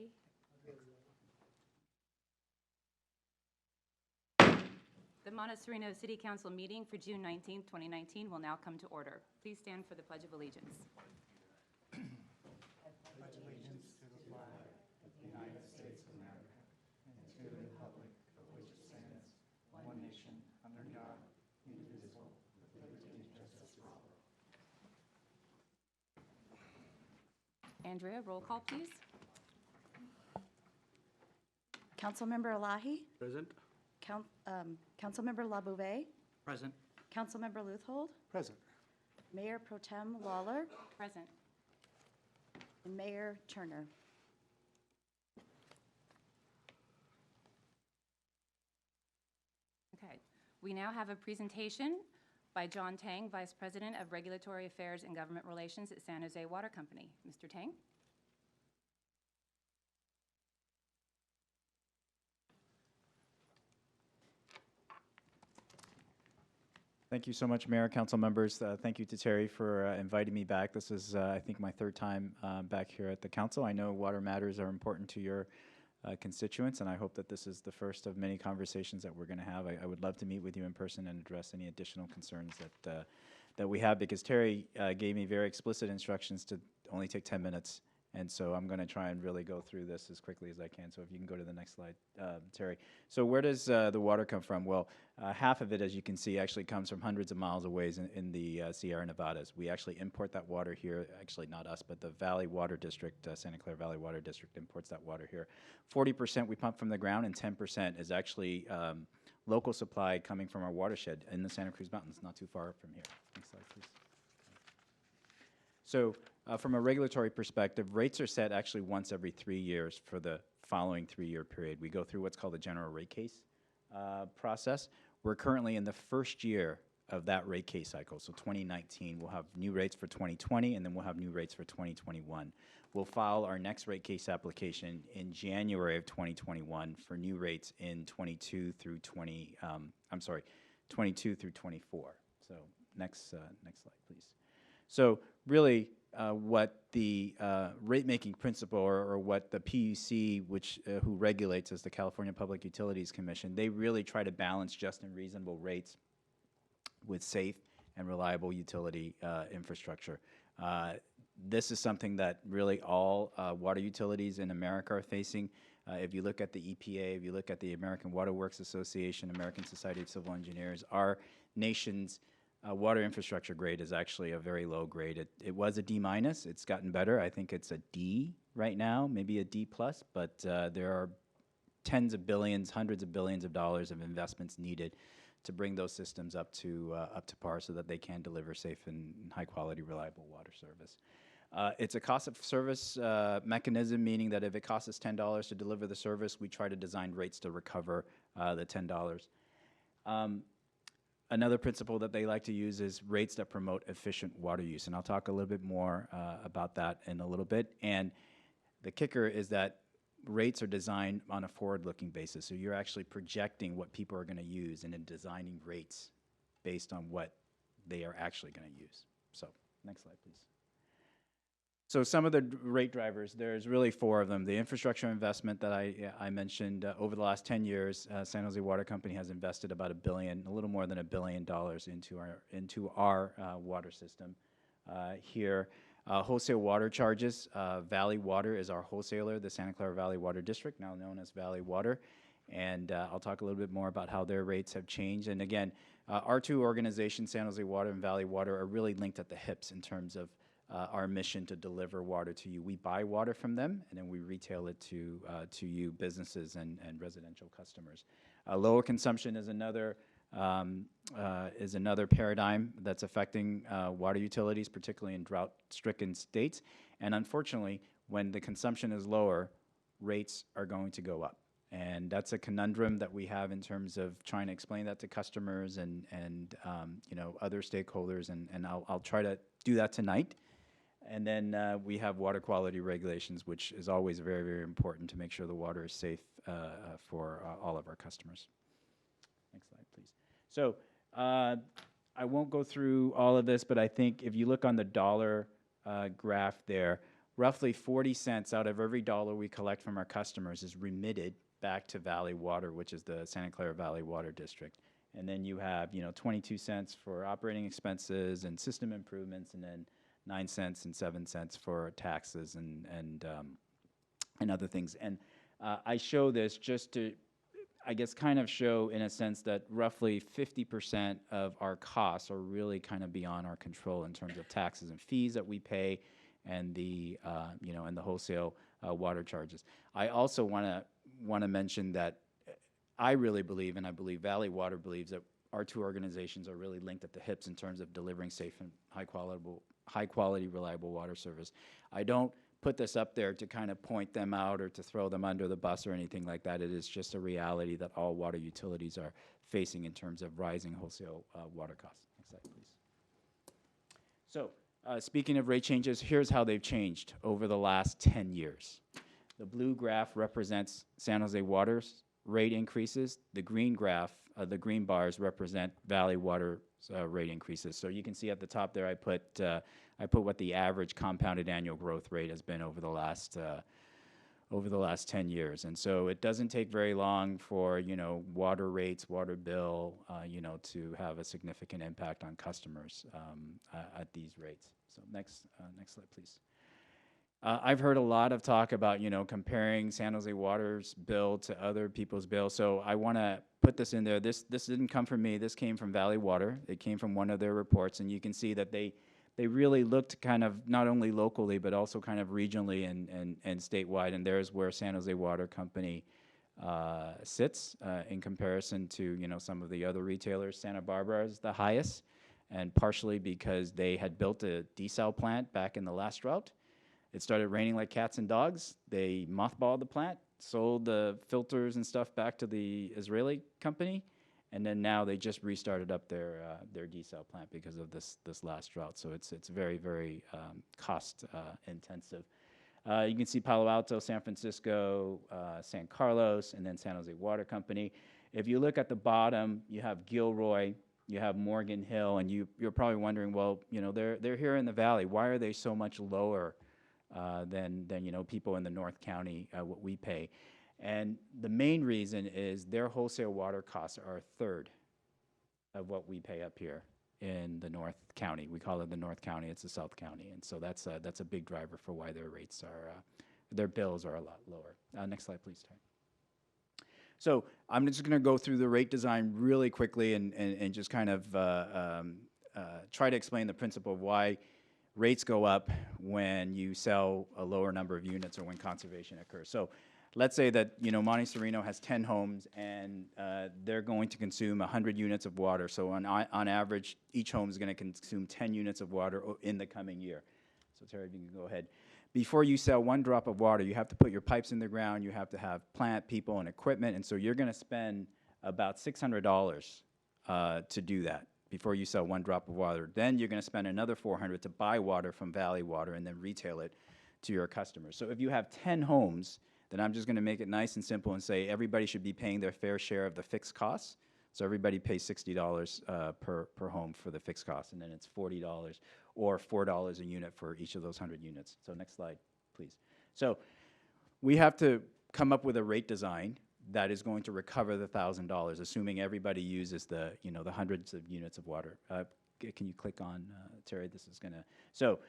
Terry. The Monte Sereno City Council meeting for June 19, 2019 will now come to order. Please stand for the Pledge of Allegiance. Pledge allegiance to the flag of the United States of America and to the republic for which it stands, one nation, under God, indivisible, with liberty and justice for all. Andrea, roll call, please. Councilmember Elahi, Present. Councilmember LaBouvet, Present. Councilmember Leuthold, Present. Mayor Pro Tem Lawler, Present. and Mayor Turner. Okay. We now have a presentation by John Tang, Vice President of Regulatory Affairs and Government Relations at San Jose Water Company. Mr. Tang? Thank you so much, Mayor, Council members. Thank you to Terry for inviting me back. This is, I think, my third time back here at the Council. I know water matters are important to your constituents, and I hope that this is the first of many conversations that we're going to have. I would love to meet with you in person and address any additional concerns that we have, because Terry gave me very explicit instructions to only take 10 minutes. And so I'm going to try and really go through this as quickly as I can. So if you can go to the next slide, Terry. So where does the water come from? Well, half of it, as you can see, actually comes from hundreds of miles away in the Sierra Nevadas. We actually import that water here. Actually, not us, but the Valley Water District, Santa Clara Valley Water District imports that water here. 40% we pump from the ground, and 10% is actually local supply coming from our watershed in the Santa Cruz Mountains, not too far from here. Next slide, please. So from a regulatory perspective, rates are set actually once every 3 years for the following 3-year period. We go through what's called the general rate case process. We're currently in the first year of that rate case cycle. So 2019, we'll have new rates for 2020, and then we'll have new rates for 2021. We'll file our next rate case application in January of 2021 for new rates in 22 through 24. So next slide, please. So really, what the rate-making principle, or what the PUC, who regulates as the California Public Utilities Commission, they really try to balance just and reasonable rates with safe and reliable utility infrastructure. This is something that really all water utilities in America are facing. If you look at the EPA, if you look at the American Water Works Association, American Society of Civil Engineers, our nation's water infrastructure grade is actually a very low grade. It was a D-. It's gotten better. I think it's a D right now, maybe a D+, but there are tens of billions, hundreds of billions of dollars of investments needed to bring those systems up to par so that they can deliver safe and high-quality, reliable water service. It's a cost of service mechanism, meaning that if it costs us $10 to deliver the service, we try to design rates to recover the $10. Another principle that they like to use is rates that promote efficient water use, and I'll talk a little bit more about that in a little bit. And the kicker is that rates are designed on a forward-looking basis, so you're actually projecting what people are going to use and then designing rates based on what they are actually going to use. So next slide, please. So some of the rate drivers, there's really 4 of them. The infrastructure investment that I mentioned, over the last 10 years, San Jose Water Company has invested about a little more than $1 billion into our water system here. Wholesale water charges, Valley Water is our wholesaler, the Santa Clara Valley Water District, now known as Valley Water. And I'll talk a little bit more about how their rates have changed. And again, our 2 organizations, San Jose Water and Valley Water, are really linked at the hips in terms of our mission to deliver water to you. We buy water from them, and then we retail it to you, businesses and residential customers. Lower consumption is another paradigm that's affecting water utilities, particularly in drought-stricken states. And unfortunately, when the consumption is lower, rates are going to go up. And that's a conundrum that we have in terms of trying to explain that to customers and other stakeholders. And I'll try to do that tonight. And then we have water quality regulations, which is always very, very important to make sure the water is safe for all of our customers. Next slide, please. So I won't go through all of this, but I think if you look on the dollar graph there, roughly 40 cents out of every dollar we collect from our customers is remitted back to Valley Water, which is the Santa Clara Valley Water District. And then you have, 22 cents for operating expenses and system improvements, and then 9 cents and 7 cents for taxes and other things. And I show this just to, I guess, kind of show in a sense that roughly 50% of our costs are really kind of beyond our control in terms of taxes and fees that we pay, and the and the wholesale water charges. I also want to mention that I really believe, and I believe Valley Water believes, that our two organizations are really linked at the hips in terms of delivering safe and high quality, reliable water service. I don't put this up there to kind of point them out or to throw them under the bus or anything like that. It is just a reality that all water utilities are facing in terms of rising wholesale water costs. Next slide, please. So, speaking of rate changes, here's how they've changed over the last 10 years. The blue graph represents San Jose Water's rate increases. The green graph, the green bars represent Valley Water's rate increases. So you can see at the top there, I put what the average compounded annual growth rate has been over the last 10 years. And so it doesn't take very long for, water rates, water bill, to have a significant impact on customers at these rates. So next slide, please. I've heard a lot of talk about, comparing San Jose Water's bill to other people's bills. So I want to put this in there. This didn't come from me. This came from Valley Water. It came from one of their reports, and you can see that they really looked kind of not only locally but also kind of regionally and statewide. And there's where San Jose Water Company sits in comparison to some of the other retailers. Santa Barbara is the highest, and partially because they had built a desal plant back in the last drought. It started raining like cats and dogs. They mothballed the plant, sold the filters and stuff back to the Israeli company, and then now they just restarted up their desal plant because of this last drought. So it's very, very cost intensive. You can see Palo Alto, San Francisco, San Carlos, and then San Jose Water Company. If you look at the bottom, you have Gilroy, you have Morgan Hill, and you're probably wondering, well, they're here in the valley. Why are they so much lower than people in the North County, what we pay? And the main reason is their wholesale water costs are a third of what we pay up here in the North County. We call it the North County. It's the South County, and so that's a big driver for why their rates are, their bills are a lot lower. Next slide, please, Terry. So I'm just going to go through the rate design really quickly and just kind of try to explain the principle of why rates go up when you sell a lower number of units or when conservation occurs. So let's say that Monte Sereno has 10 homes and they're going to consume 100 units of water. So on average, each home is going to consume 10 units of water in the coming year. So Terry, if you can go ahead. Before you sell one drop of water, you have to put your pipes in the ground. You have to have plant, people, and equipment. And so you're going to spend about $600 to do that before you sell one drop of water. Then you're going to spend another $400 to buy water from Valley Water and then retail it to your customers. So if you have 10 homes, then I'm just going to make it nice and simple and say everybody should be paying their fair share of the fixed costs. So everybody pays $60 per home for the fixed costs, and then it's $40 or $4 a unit for each of those 100 units. So next slide, please. So we have to come up with a rate design that is going to recover the $1,000, assuming everybody uses the the hundreds of units of water. Can you click on Terry? This is gonna. So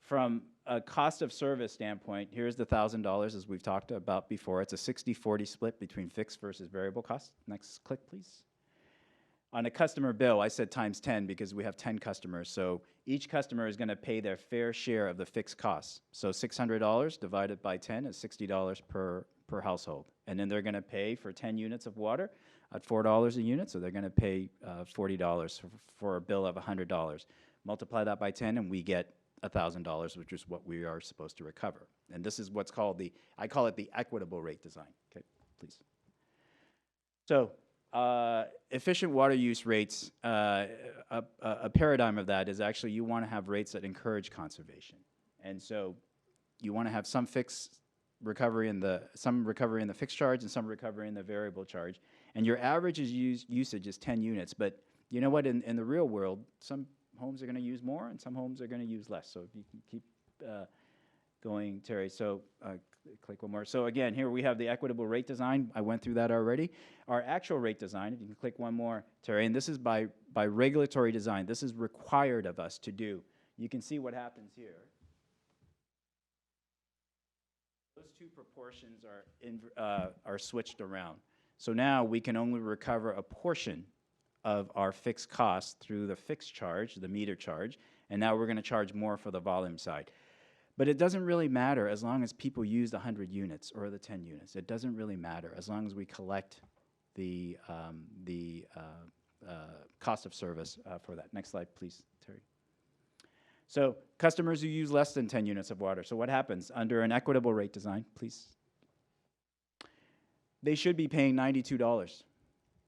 from a cost of service standpoint, here's the $1,000 as we've talked about before. It's a 60-40 split between fixed versus variable costs. Next click, please. On a customer bill, I said times 10 because we have 10 customers. So each customer is going to pay their fair share of the fixed costs. So $600 divided by 10 is $60 per household. And then they're going to pay for 10 units of water at $4 a unit. So they're going to pay $40 for a bill of $100. Multiply that by 10 and we get $1,000, which is what we are supposed to recover. And this is what's called I call it the equitable rate design. Okay, please. So efficient water use rates, a paradigm of that is actually you want to have rates that encourage conservation. And so you want to have some recovery in the fixed charge and some recovery in the variable charge. And your average usage is 10 units. But you know what? In the real world, some homes are going to use more and some homes are going to use less. So if you can going, Terry. So click one more. So again, here we have the equitable rate design. I went through that already. Our actual rate design, if you can click one more, Terry, and this is by regulatory design. This is required of us to do. You can see what happens here. Those two proportions are switched around. So now we can only recover a portion of our fixed costs through the fixed charge, the meter charge, and now we're going to charge more for the volume side. But it doesn't really matter as long as people use the 100 units or the 10 units. It doesn't really matter as long as we collect the cost of service for that. Next slide, please, Terry. So customers who use less than 10 units of water. So what happens under an equitable rate design, please? They should be paying $92.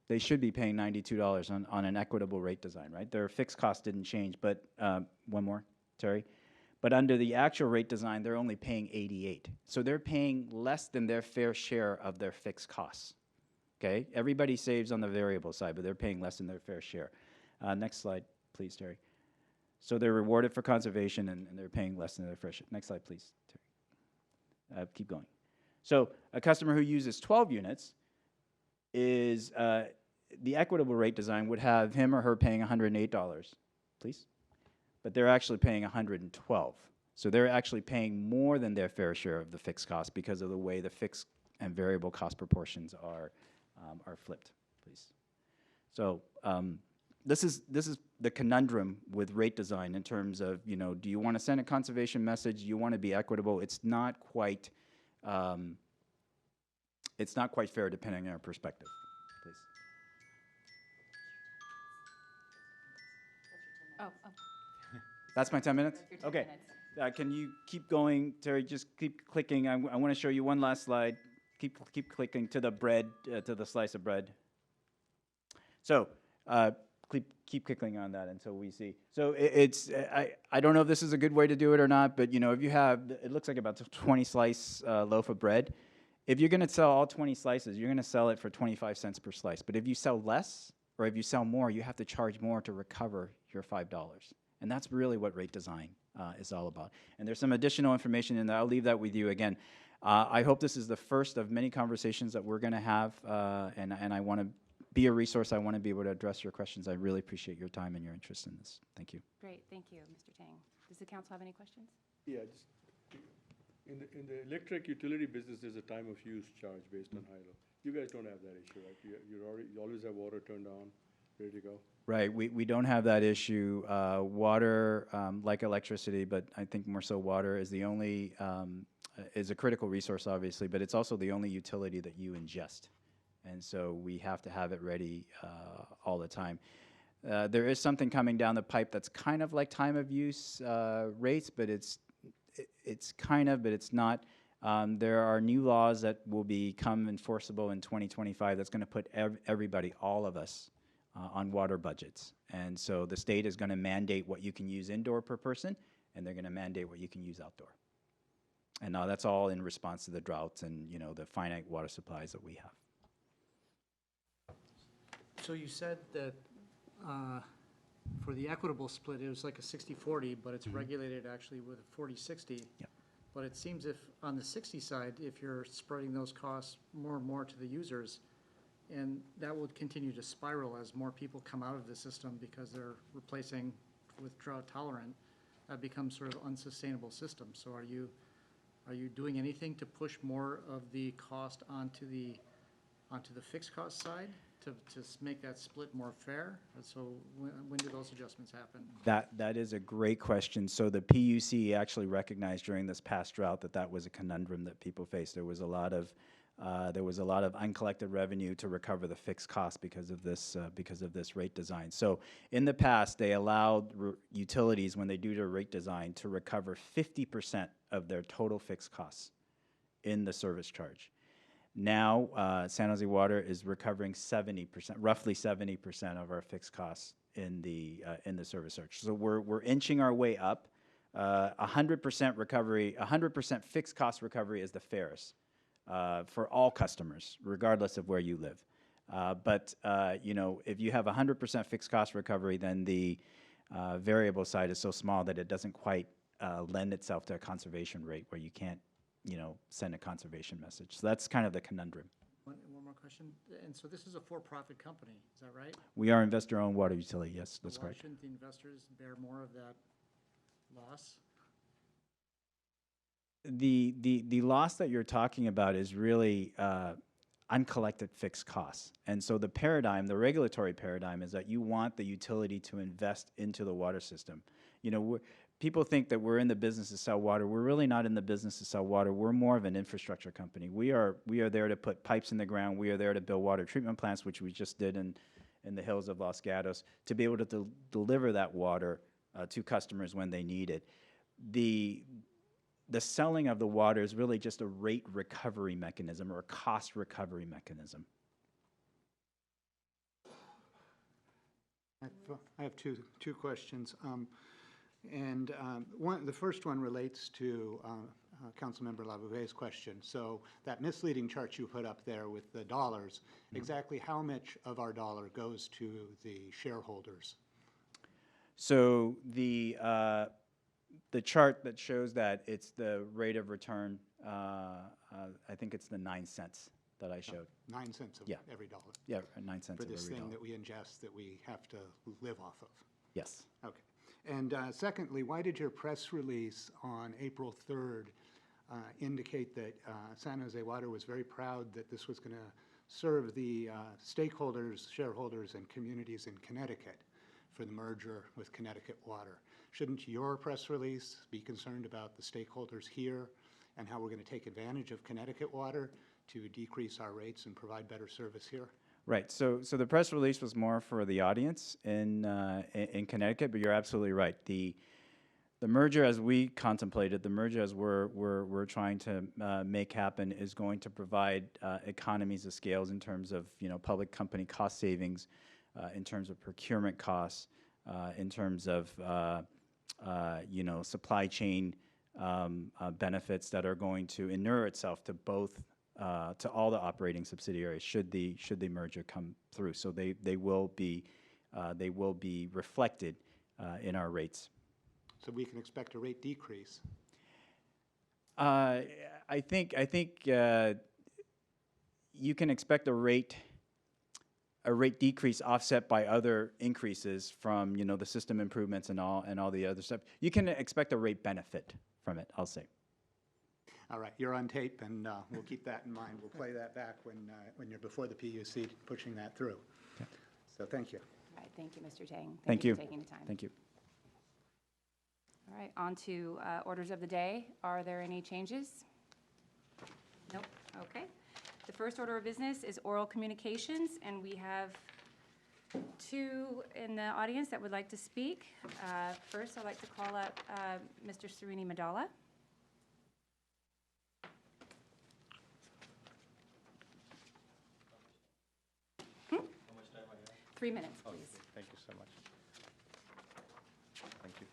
They should be paying $92 on an equitable rate design, right? Their fixed cost didn't change, but one more, Terry. But under the actual rate design, they're only paying $88. So they're paying less than their fair share of their fixed costs, okay? Everybody saves on the variable side, but they're paying less than their fair share. Next slide, please, Terry. So they're rewarded for conservation, and they're paying less than their fair share. Next slide, please, Terry. Keep going. So a customer who uses 12 units is, the equitable rate design would have him or her paying $108, please. But they're actually paying $112. So they're actually paying more than their fair share of the fixed cost because of the way the fixed and variable cost proportions are flipped, please. So this is the conundrum with rate design in terms of, you know, do you want to send a conservation message? Do you want to be equitable? It's not quite fair depending on our perspective, please. Oh, That's my 10 minutes? your 10 Okay. minutes. Can you keep going, Terry? Just keep clicking. I want to show you one last slide. Keep clicking to the bread, to the slice of bread. So keep clicking on that until we see. So I don't know if this is a good way to do it or not, but you know, if you have, it looks like about a 20 slice loaf of bread. If you're going to sell all 20 slices, you're going to sell it for 25 cents per slice. But if you sell less, or if you sell more, you have to charge more to recover your $5. And that's really what rate design is all about. And there's some additional information in there. I'll leave that with you again. I hope this is the first of many conversations that we're going to have, and I want to be a resource. I want to be able to address your questions. I really appreciate your time and your interest in this. Thank you. Great, thank you, Mr. Tang. Does the council have any questions? Yeah, just in the electric utility business, there's a time of use charge based on high low. You guys don't have that issue, right? You always have water turned on, ready to go. Right, we don't have that issue. Water, like electricity, but I think more so water is the only, is a critical resource, obviously, but it's also the only utility that you ingest. And so we have to have it ready all the time. There is something coming down the pipe that's kind of like time of use rates, but it's kind of, but it's not. There are new laws that will become enforceable in 2025 that's going to put everybody, all of us, on water budgets. And so the state is going to mandate what you can use indoor per person, and they're going to mandate what you can use outdoor. And now that's all in response to the droughts and, you know, the finite water supplies that we have. So you said that for the equitable split, it was like a 60-40, but it's regulated actually with a 40-60. Yep. But it seems if on the 60 side, if you're spreading those costs more and more to the users, and that would continue to spiral as more people come out of the system because they're replacing with drought tolerant, that becomes sort of unsustainable system. So are you doing anything to push more of the cost onto the fixed cost side to make that split more fair? So when do those adjustments happen? That is a great question. So the PUC actually recognized during this past drought that was a conundrum that people faced. There was a lot of uncollected revenue to recover the fixed cost because of this rate design. So in the past, they allowed utilities, when they do their rate design, to recover 50% of their total fixed costs in the service charge. Now, San Jose Water is recovering 70%, roughly 70% of our fixed costs in the service charge. So we're inching our way up. 100% recovery, 100% fixed cost recovery is the fairest for all customers, regardless of where you live. But you know, if you have 100% fixed cost recovery, then the variable side is so small that it doesn't quite lend itself to a conservation rate where you can't, send a conservation message. So that's kind of the conundrum. One more question. And so this is a for-profit company, is that right? We are investor-owned water utility, yes, that's Why correct. shouldn't the investors bear more of that loss? The loss that you're talking about is really uncollected fixed costs. And so the regulatory paradigm is that you want the utility to invest into the water system. People think that we're in the business to sell water. We're really not in the business to sell water. We're more of an infrastructure company. We are there to put pipes in the ground. We are there to build water treatment plants, which we just did in the hills of Los Gatos, to be able to deliver that water to customers when they need it. The selling of the water is really just a rate recovery mechanism or a cost recovery mechanism. I have two questions. The first one relates to Councilmember Labouvé's question. So that misleading chart you put up there with the dollars, exactly how much of our dollar goes to the shareholders? So the chart that shows that it's the rate of return, I think it's the 9 cents that I showed. 9 cents of Yeah. every dollar? Yeah, 9 cents For of this every thing dollar. that we ingest that we have to live off of? Yes. Okay. And secondly, why did your press release on April 3rd indicate that San Jose Water was very proud that this was going to serve the stakeholders, shareholders, and communities in Connecticut for the merger with Connecticut Water? Shouldn't your press release be concerned about the stakeholders here and how we're going to take advantage of Connecticut Water to decrease our rates and provide better service here? Right. So the press release was more for the audience in Connecticut, but you're absolutely right. The merger, as we contemplated, the merger as we're trying to make happen, is going to provide economies of scales in terms of public company cost savings, in terms of procurement costs, in terms of supply chain benefits that are going to inure itself to both. To all the operating subsidiaries should the merger come through. So they will be reflected in our rates. So we can expect a rate decrease? I think you can expect a rate decrease offset by other increases from the system improvements and all the other stuff. You can expect a rate benefit from it, I'll say. All right, you're on tape, and we'll keep that in mind. We'll play that back when you're before the PUC pushing that through. Okay. So thank you. All right, thank you, Mr. Tang. Thank you for taking the time. Thank you. All right, on to orders of the day. Are there any changes? Nope, okay. The first order of business is oral communications, and we have two in the audience that would like to speak. First, I'd like to call up Mr. Sereni Madala. 3 minutes, please. Thank you so much. Thank you.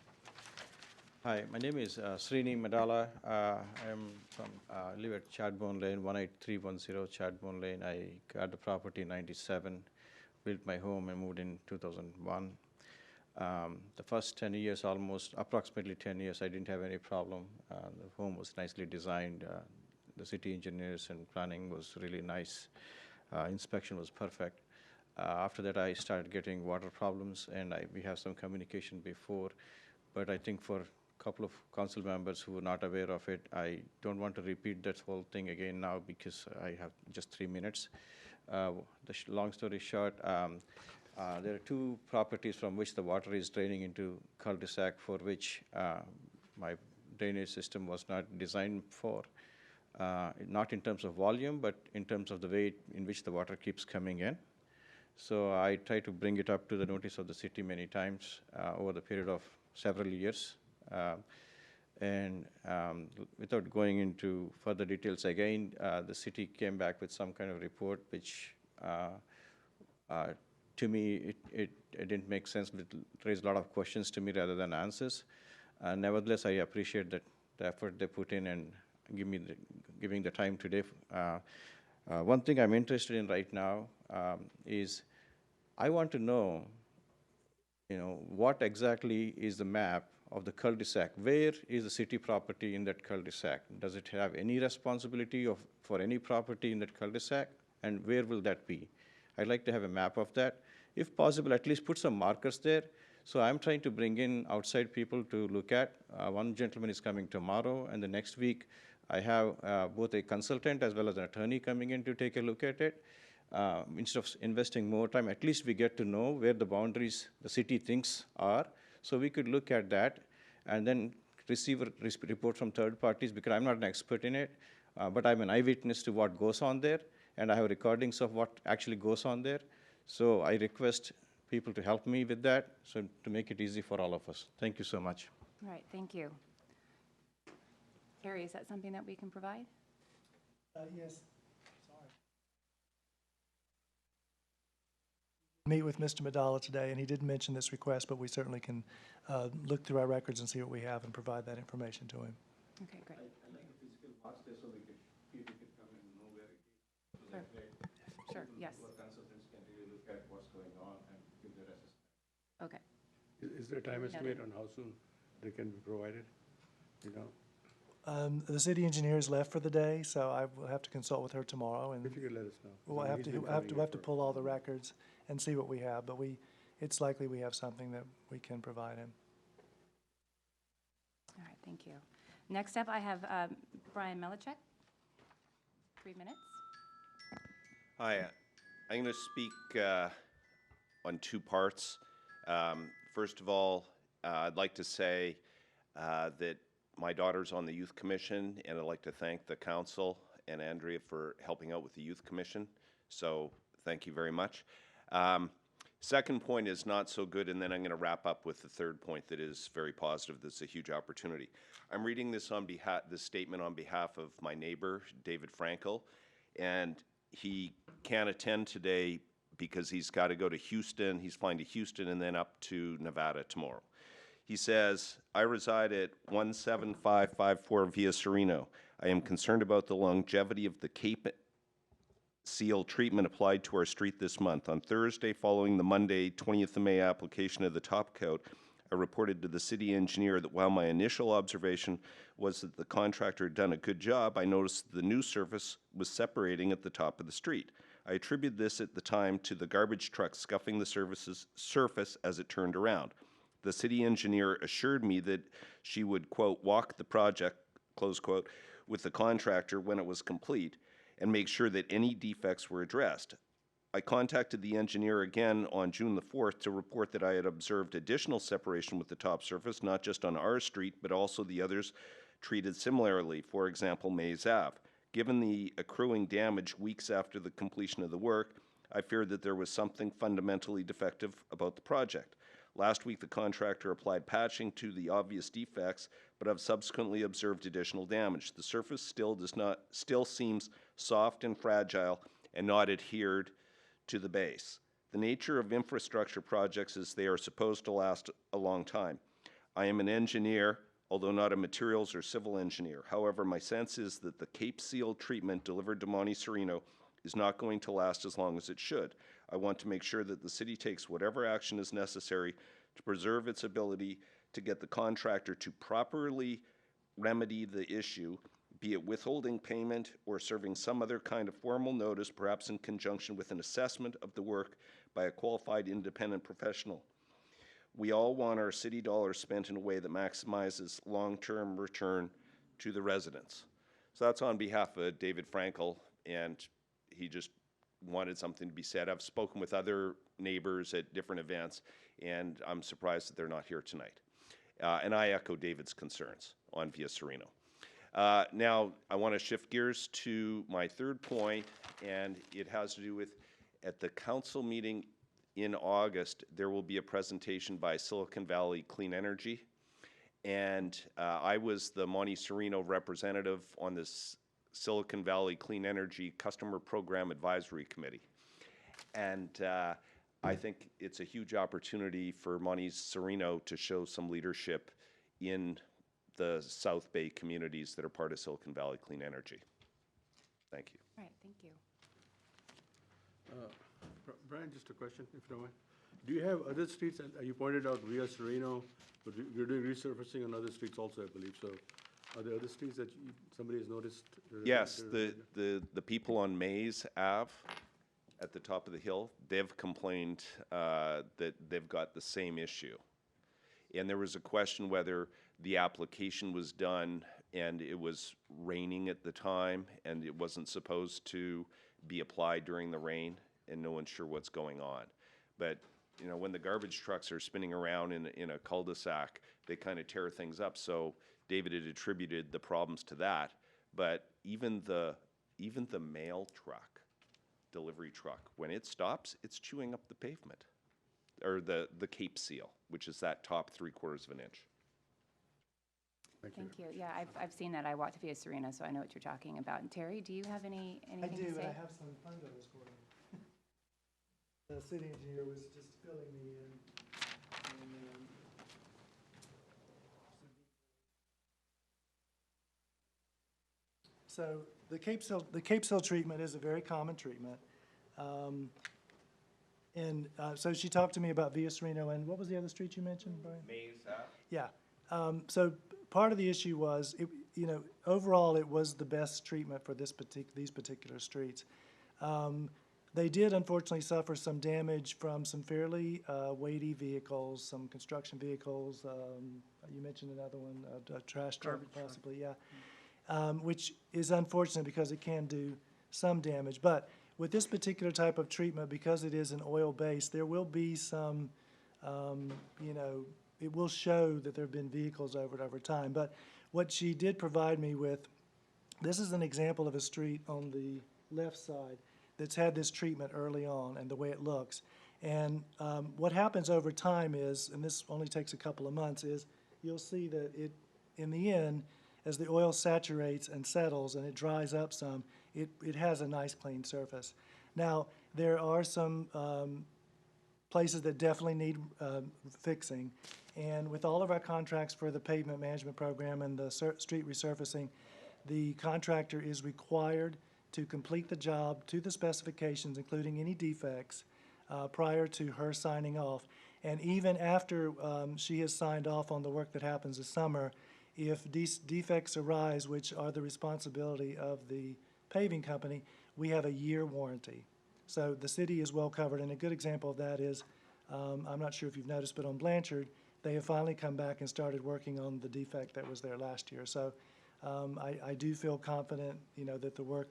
Hi, my name is Srini Madala. I live at Chadbourne Lane, 18310 Chadbourne Lane. I got the property in 97, built my home and moved in 2001. The first 10 years, approximately 10 years, I didn't have any problem. The home was nicely designed. The city engineers and planning was really nice. Inspection was perfect. After that, I started getting water problems, and we have some communication before. But I think for a couple of council members who were not aware of it, I don't want to repeat that whole thing again now because I have just 3 minutes. Long story short, there are two properties from which the water is draining into cul-de-sac for which my drainage system was not designed for. Not in terms of volume, but in terms of the way in which the water keeps coming in. So I try to bring it up to the notice of the city many times over the period of several years. Without going into further details again, the city came back with some kind of report which to me, it didn't make sense. It raised a lot of questions to me rather than answers. Nevertheless, I appreciate the effort they put in and giving the time today. One thing I'm interested in right now is I want to know, what exactly is the map of the cul-de-sac. Where is the city property in that cul-de-sac? Does it have any responsibility for any property in that cul-de-sac? And where will that be? I'd like to have a map of that. If possible, at least put some markers there. So I'm trying to bring in outside people to look at. One gentleman is coming tomorrow, and the next week I have both a consultant as well as an attorney coming in to take a look at it. Instead of investing more time, at least we get to know where the boundaries the city thinks are. So we could look at that and then receive a report from third parties, because I'm not an expert in it, but I'm an eyewitness to what goes on there, and I have recordings of what actually goes on there. So I request people to help me with that, so to make it easy for all of us. Thank you so much. All right, thank you. Carrie, is that something that we can provide? Yes, sorry. Meet with Mr. Madala today, and he did mention this request, but we certainly can look through our records and see what we have and provide that information to him. Okay, great. I'd like a physical box there so people could come and know where it is. Sure. Sure, yes. Our consultants can really look at what's going on and give their assessment. Okay. Is there a time estimate on how soon they can be provided? You know, The city engineer has left for the day, so I will have to consult with her tomorrow, and if you could let us know. we'll have to pull all the records and see what we have, but it's likely we have something that we can provide him. All right, thank you. Next up, I have Brian Melichek. 3 minutes. Hi, I'm going to speak on two parts. First of all, I'd like to say that my daughter's on the Youth Commission, and I'd like to thank the council and Andrea for helping out with the Youth Commission. So thank you very much. Second point is not so good, and then I'm going to wrap up with the third point that is very positive. That's a huge opportunity. I'm reading this this statement on behalf of my neighbor, David Frankel, and he can't attend today because he's got to go to Houston. He's flying to Houston and then up to Nevada tomorrow. He says, I reside at 17554 Via Sereno. I am concerned about the longevity of the Cape seal treatment applied to our street this month. On Thursday, following the Monday, 20th of May application of the top coat, I reported to the city engineer that while my initial observation was that the contractor had done a good job, I noticed the new surface was separating at the top of the street. I attributed this at the time to the garbage truck scuffing the surface as it turned around. The city engineer assured me that she would, quote, walk the project, close quote, with the contractor when it was complete and make sure that any defects were addressed. I contacted the engineer again on June the 4th to report that I had observed additional separation with the top surface, not just on our street, but also the others treated similarly, for example, Mays Ave. Given the accruing damage weeks after the completion of the work, I feared that there was something fundamentally defective about the project. Last week, the contractor applied patching to the obvious defects, but I've subsequently observed additional damage. The surface still seems soft and fragile and not adhered to the base. The nature of infrastructure projects is they are supposed to last a long time. I am an engineer, although not a materials or civil engineer. However, my sense is that the Cape Seal treatment delivered to Monte Sereno is not going to last as long as it should. I want to make sure that the city takes whatever action is necessary to preserve its ability to get the contractor to properly remedy the issue, be it withholding payment or serving some other kind of formal notice, perhaps in conjunction with an assessment of the work by a qualified independent professional. We all want our city dollars spent in a way that maximizes long-term return to the residents. So that's on behalf of David Frankel, and he just wanted something to be said. I've spoken with other neighbors at different events, and I'm surprised that they're not here tonight. And I echo David's concerns on Via Sereno. Now, I want to shift gears to my third point, and it has to do with, at the council meeting in August, there will be a presentation by Silicon Valley Clean Energy, and I was the Monte Sereno representative on this Silicon Valley Clean Energy Customer Program Advisory Committee. And I think it's a huge opportunity for Monte Sereno to show some leadership in the South Bay communities that are part of Silicon Valley Clean Energy. Thank you. All right, thank you. Brian, just a question, if you don't mind. Do you have other streets, and you pointed out Via Sereno, but you're doing resurfacing on other streets also, I believe, so are there other streets that somebody has noticed? Yes, the people on Mays Ave at the top of the hill, they've complained that they've got the same issue. And there was a question whether the application was done and it was raining at the time and it wasn't supposed to be applied during the rain, and no one's sure what's going on. But, you know, when the garbage trucks are spinning around in a cul-de-sac, they kind of tear things up. So David had attributed the problems to that. But even the mail truck, delivery truck, when it stops, it's chewing up the pavement, or the Cape Seal, which is that top 3/4 of an inch. Thank you. Yeah, I've seen that. I walked Via Serena, so I know what you're talking about. And Terry, do you have anything to say? I do, and I have some photos for you. The city engineer was just filling me in. And, so the Cape Seal treatment is a very common treatment. So she talked to me about Via Sereno, and what was the other street you mentioned, Brian? Mays Ave? Yeah. So part of the issue was, overall, it was the best treatment for these particular streets. They did unfortunately suffer some damage from some fairly weighty vehicles, some construction vehicles. You mentioned another one, a trash truck possibly, yeah. Which is unfortunate because it can do some damage. But with this particular type of treatment, because it is an oil base, there will be some, it will show that there have been vehicles over it over time. But what she did provide me with, this is an example of a street on the left side that's had this treatment early on and the way it looks. And what happens over time is, and this only takes a couple of months, is you'll see that it, in the end, as the oil saturates and settles and it dries up some, it has a nice clean surface. Now, there are some places that definitely need fixing. And with all of our contracts for the pavement management program and the street resurfacing, the contractor is required to complete the job to the specifications, including any defects, prior to her signing off. And even after she has signed off on the work that happens this summer, if defects arise, which are the responsibility of the paving company, we have a year warranty. So the city is well covered, and a good example of that is, I'm not sure if you've noticed, but on Blanchard, they have finally come back and started working on the defect that was there last year. So I do feel confident, that the work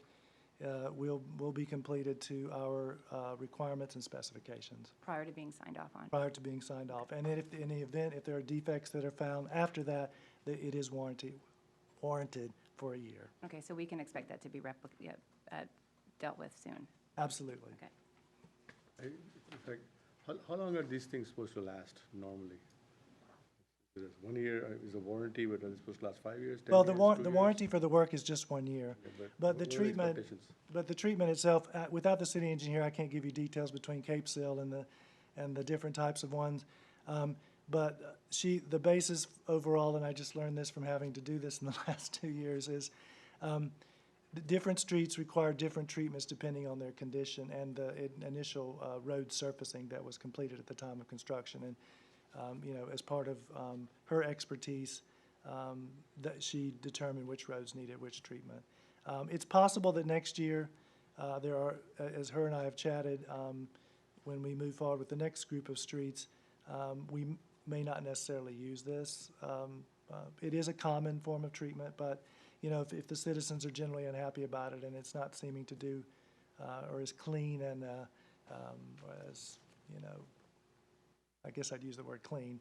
will be completed to our requirements and specifications. Prior to being signed off on. Prior to being signed off. And if, in the event, if there are defects that are found after that, it is warranted for a year. Okay, so we can expect that to be dealt with soon. Absolutely. Okay. How long are these things supposed to last normally? Is it 1 year, is a warranty, but are they supposed to last 5 years, 10 Well, years, the 2 years? warranty for the work is just 1 year. Okay, But the what are treatment, expectations? but the treatment itself, without the city engineer, I can't give you details between Cape Seal and the different types of ones. But the basis overall, and I just learned this from having to do this in the last 2 years, is the different streets require different treatments depending on their condition and the initial road surfacing that was completed at the time of construction. And as part of her expertise, that she determined which roads needed which treatment. It's possible that next year, there are, as her and I have chatted, when we move forward with the next group of streets, we may not necessarily use this. It is a common form of treatment, but if the citizens are generally unhappy about it and it's not seeming to do or as clean and as I guess I'd use the word clean,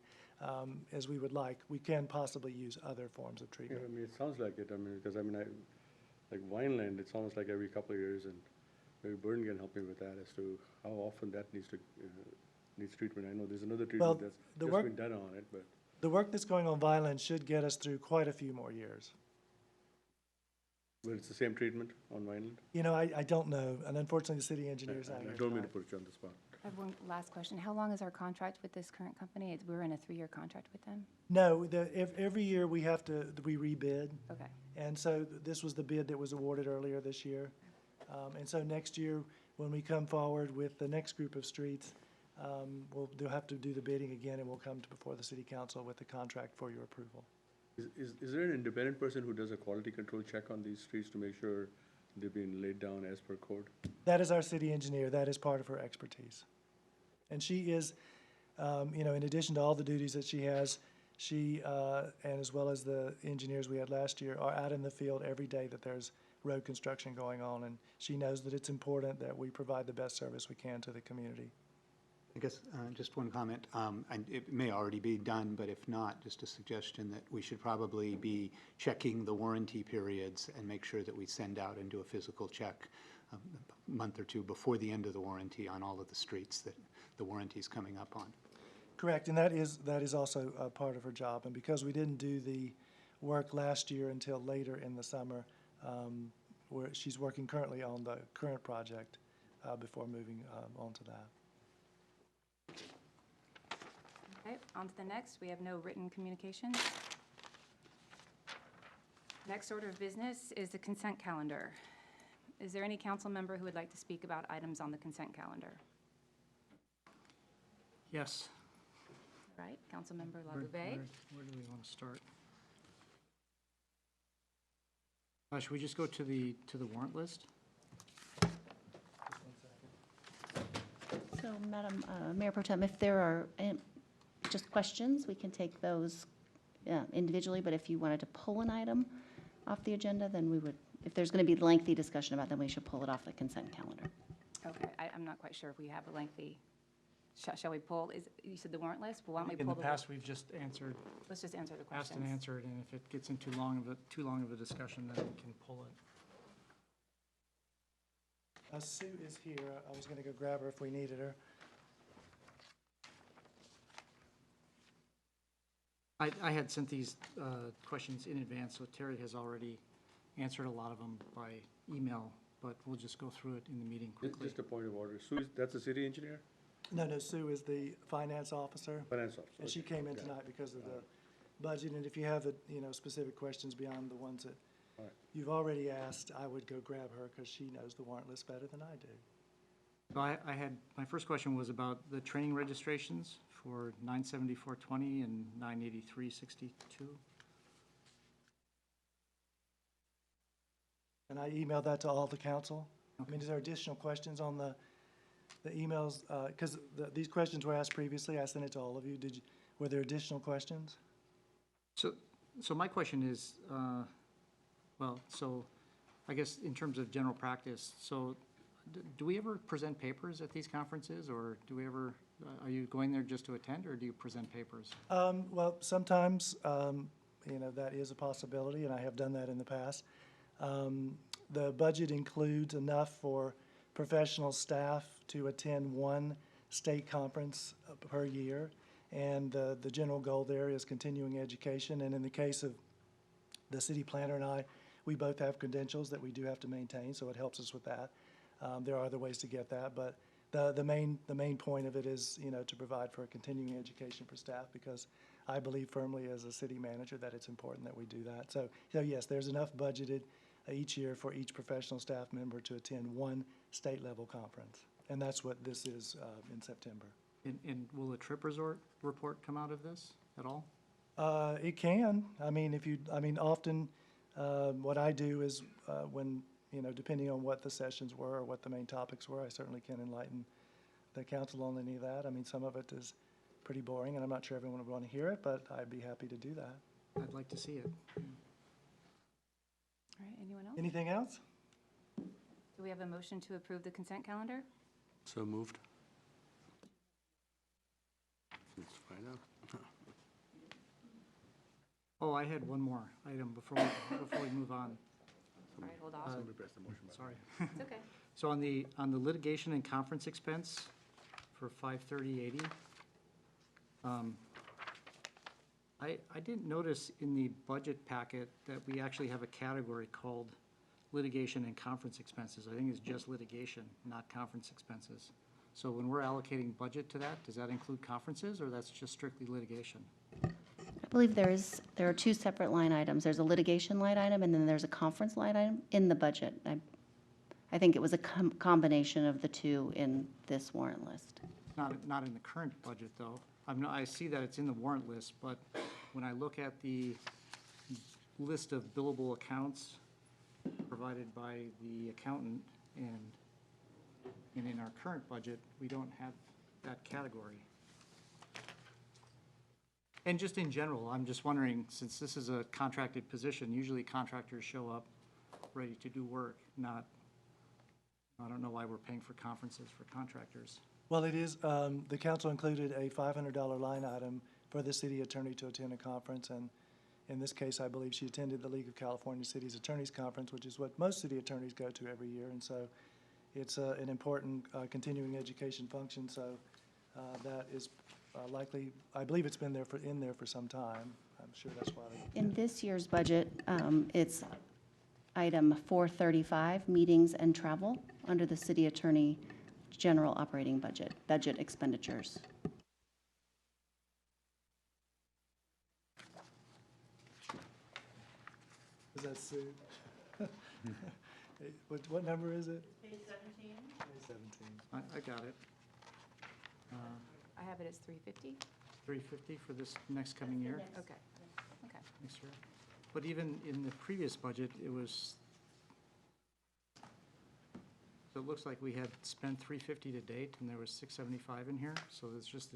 as we would like, we can possibly use other forms of Yeah, treatment. I mean, it sounds like it, because like Vineland, it's almost like every couple of years, and maybe Burn can help me with that as to how often that needs treatment. I know there's another Well, treatment that's the just work- been done on it, but. The work that's going on Vineland should get us through quite a few more years. But it's the same treatment on Vineland? I don't know, and unfortunately, the city engineer's not here I don't mean to tonight. put you on the spot. I have one last question. How long is our contract with this current company? We're in a 3-year contract with them? No, every year we rebid. Okay. And so this was the bid that was awarded earlier this year. And so next year, when we come forward with the next group of streets, they'll have to do the bidding again, and we'll come to before the city council with the contract for your approval. Is there an independent person who does a quality control check on these streets to make sure they've been laid down as per code? That is our city engineer. That is part of her expertise. And she is, in addition to all the duties that she has, she, and as well as the engineers we had last year, are out in the field every day that there's road construction going on. And she knows that it's important that we provide the best service we can to the community. I guess just one comment, and it may already be done, but if not, just a suggestion that we should probably be checking the warranty periods and make sure that we send out and do a physical check a month or two before the end of the warranty on all of the streets that the warranty is coming up on. Correct, and that is also a part of her job. And because we didn't do the work last year until later in the summer, she's working currently on the current project before moving on to that. Okay, on to the next. We have no written communications. Next order of business is the consent calendar. Is there any council member who would like to speak about items on the consent calendar? Yes. All right, Councilmember Where LaBouvet. where do we want to start? Should we just go to the warrant list? So, Madam Mayor Pro Tem, if there are just questions, we can take those individually, but if you wanted to pull an item off the agenda, then we would, if there's going to be lengthy discussion about them, we should pull it off the consent calendar. Okay, I'm not quite sure if we have a lengthy, shall we pull, you said the warrant list? Well, why don't we In pull the the? past, we've just answered, Let's just answer the asked questions. and answered, and if it gets into too long of a discussion, then we can pull it. Sue is here. I was going to go grab her if we needed her. I had sent these questions in advance, so Terry has already answered a lot of them by email, but we'll just go through it in the meeting quickly. Just a point of order. Sue, that's the city engineer? No, Sue is the finance officer. Finance officer. And she okay. came in Got it. tonight because of the budget, and if you have, specific questions beyond the ones that All right. you've already asked, I would go grab her because she knows the warrant list better than I do. So I had, my first question was about the training registrations for 97420 and 98362. And I emailed that to all the council. I mean, is there additional questions on the emails? Because these questions were asked previously. I sent it to all of you. Were there additional questions? So my question is, so I guess in terms of general practice, so do we ever present papers at these conferences, or do we ever, are you going there just to attend, or do you present papers? Well, sometimes, that is a possibility, and I have done that in the past. The budget includes enough for professional staff to attend one state conference per year, and the general goal there is continuing education. And in the case of the city planner and I, we both have credentials that we do have to maintain, so it helps us with that. There are other ways to get that, but the main point of it is, to provide for a continuing education for staff, because I believe firmly as a city manager that it's important that we do that. So yes, there's enough budgeted each year for each professional staff member to attend one state level conference, and that's what this is in September. And will a trip resort report come out of this at all? It can. I mean, often what I do is when, depending on what the sessions were or what the main topics were, I certainly can enlighten the council on any of that. I mean, some of it is pretty boring, and I'm not sure everyone would want to hear it, but I'd be happy to do that. I'd like to see it. All right, anyone else? Anything else? Do we have a motion to approve the consent calendar? So moved. Let's find out. Oh, I had one more item before we move on. All right, hold on. Somebody press the motion button. Sorry. It's okay. So on the litigation and conference expense for 53080, I didn't notice in the budget packet that we actually have a category called litigation and conference expenses. I think it's just litigation, not conference expenses. So when we're allocating budget to that, does that include conferences, or that's just strictly litigation? I believe there are two separate line items. There's a litigation line item, and then there's a conference line item in the budget. I think it was a combination of the two in this warrant list. Not in the current budget, though. I see that it's in the warrant list, but when I look at the list of billable accounts provided by the accountant and in our current budget, we don't have that category. And just in general, I'm just wondering, since this is a contracted position, usually contractors show up ready to do work, not, I don't know why we're paying for conferences for contractors. Well, it is, the council included a $500 line item for the city attorney to attend a conference, and in this case, I believe she attended the League of California Cities Attorneys Conference, which is what most city attorneys go to every year, and so it's an important continuing education function, so that is likely, I believe it's been in there for some time. I'm sure that's why they. In this year's budget, it's item 435, meetings and travel, under the city attorney general operating budget expenditures. Is that Sue? What number is it? Page 17. Page 17. I got it. I have it as 350. 350 for this next coming year, Okay, okay. next year. But even in the previous budget, it was, so it looks like we had spent 350 to date, and there was 675 in here, so it's just,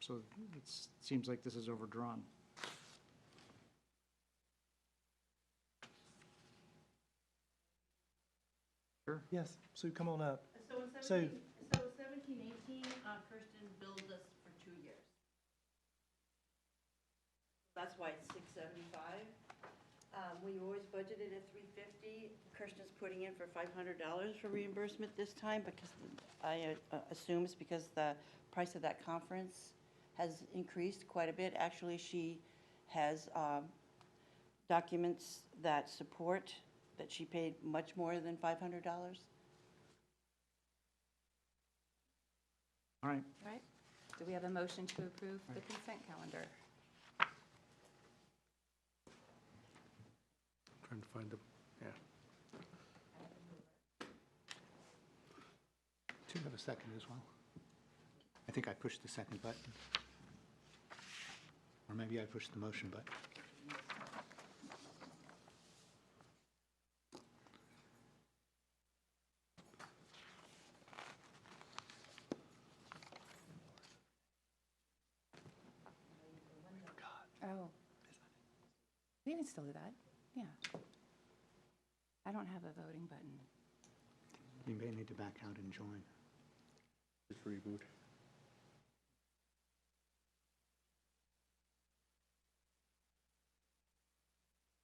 so it seems like this is overdrawn. Sure. Yes, Sue, come on up. So in So- 17, Kirsten billed us for 2 years. That's why it's 675. We always budgeted at 350. Kirsten's putting in for $500 for reimbursement this time because I assume it's because the price of that conference has increased quite a bit. Actually, she has documents that support that she paid much more than $500. All right, All right. Do we have a motion to approve the consent calendar? Trying to find the, yeah. Do you have a second as well? I think I pushed the second button. Or maybe I pushed the motion button. Oh. We can still do that, yeah. I don't have a voting button. You may need to back out and join. Just reboot.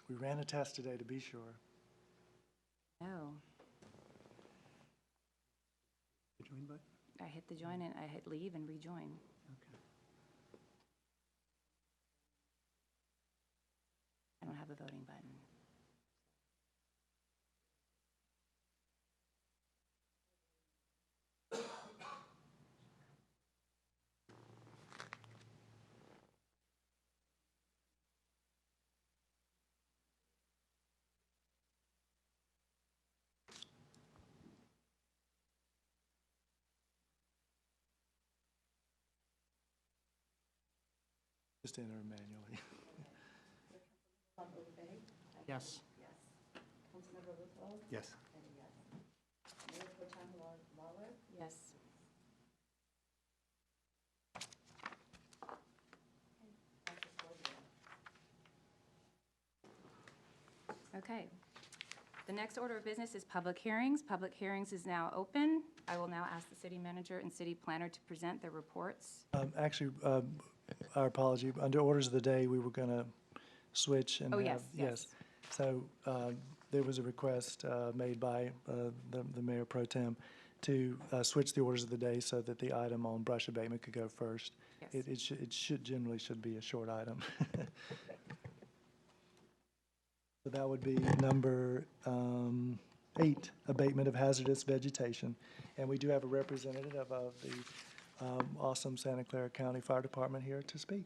We ran a test today to be sure. No. The join button? I hit the join and I hit leave and rejoin. Okay. I don't have a voting button. Just enter manually. yes. Councilmember Luttrell? Yes. And a yes. Mayor Pro Tem Lawler? Yes. Okay. The next order of business is public hearings. Public hearings is now open. I will now ask the city manager and city planner to present their reports. Actually, our apology, under orders of the day, we were going to switch and Oh, have. yes. So there was a request made by the mayor pro tem to switch the orders of the day so that the item on brush abatement could go first. Yes. It should generally be a short item. So that would be number 8, abatement of hazardous vegetation. And we do have a representative of the awesome Santa Clara County Fire Department here to speak.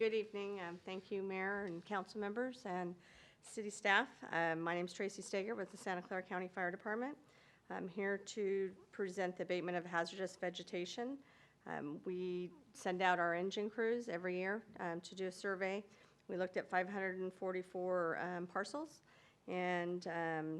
Good evening. Thank you, Mayor and council members and city staff. My name is Tracy Steger with the Santa Clara County Fire Department. I'm here to present the abatement of hazardous vegetation. We send out our engine crews every year to do a survey. We looked at 544 parcels, and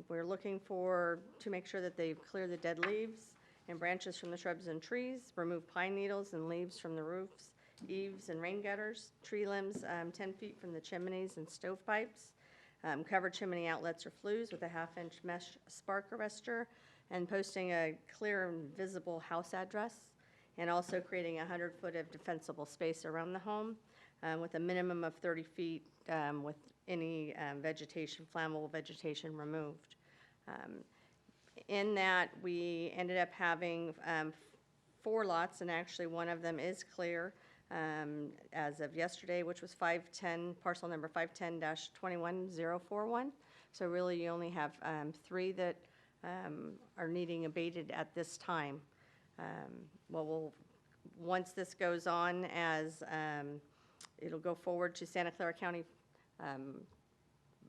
we're looking to make sure that they've cleared the dead leaves and branches from the shrubs and trees, remove pine needles and leaves from the roofs, eaves and rain gutters, tree limbs 10 feet from the chimneys and stovepipes, cover chimney outlets or flues with a half-inch mesh spark arrestor, and posting a clear and visible house address, and also creating 100-foot of defensible space around the home with a minimum of 30 feet with any vegetation, flammable vegetation removed. In that, we ended up having 4 lots, and actually one of them is clear as of yesterday, which was 510, parcel number 510-21041. So really, you only have 3 that are needing abated at this time. Once this goes on as, it'll go forward to Santa Clara County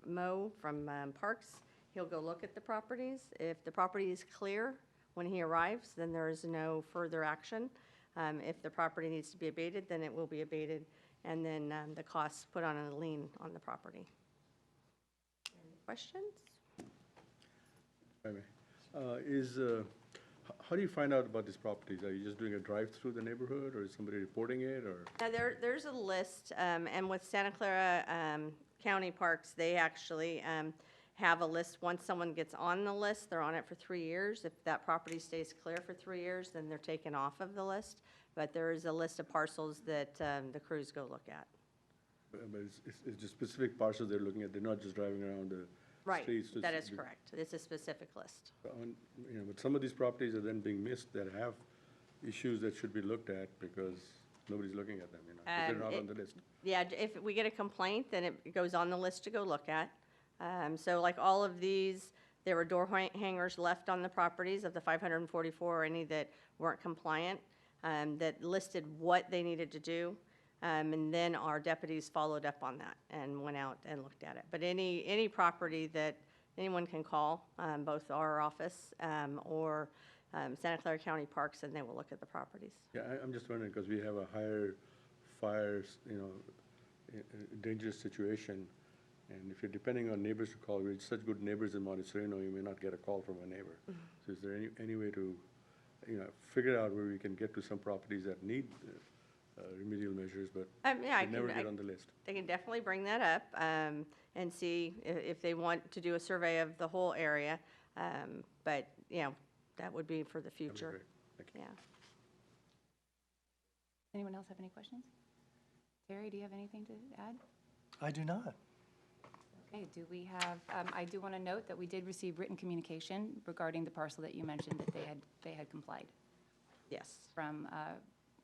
Mo from Parks. He'll go look at the properties. If the property is clear when he arrives, then there is no further action. If the property needs to be abated, then it will be abated, and then the costs put on a lien on the property. Any questions? How do you find out about these properties? Are you just doing a drive through the neighborhood, or is somebody reporting it, or? There's a list, and with Santa Clara County Parks, they actually have a list. Once someone gets on the list, they're on it for 3 years. If that property stays clear for 3 years, then they're taken off of the list. But there is a list of parcels that the crews go look at. But it's just specific parcels they're looking at, they're not just driving around the Right, streets? that is correct. It's a specific list. But some of these properties are then being missed that have issues that should be looked at because nobody's looking at them, because they're not on the list. Yeah, if we get a complaint, then it goes on the list to go look at. So like all of these, there were door hangers left on the properties of the 544, or any that weren't compliant, that listed what they needed to do. And then our deputies followed up on that and went out and looked at it. But any property that anyone can call, both our office or Santa Clara County Parks, and they will look at the properties. Yeah, I'm just wondering, because we have a higher fires, dangerous situation. And if you're depending on neighbors to call, we're such good neighbors in Monte Sereno, you may not get a call from a neighbor. So is there any way to, figure out where we can get to some properties that need remedial measures, but Yeah, they never get on the list? They can definitely bring that up and see if they want to do a survey of the whole area. But, that would be for the That'd be future. great. Thank you. Yeah. Anyone else have any questions? Terry, do you have anything to add? I do not. Okay, do we have, I do want to note that we did receive written communication regarding the parcel that you mentioned that they had complied Yes. from,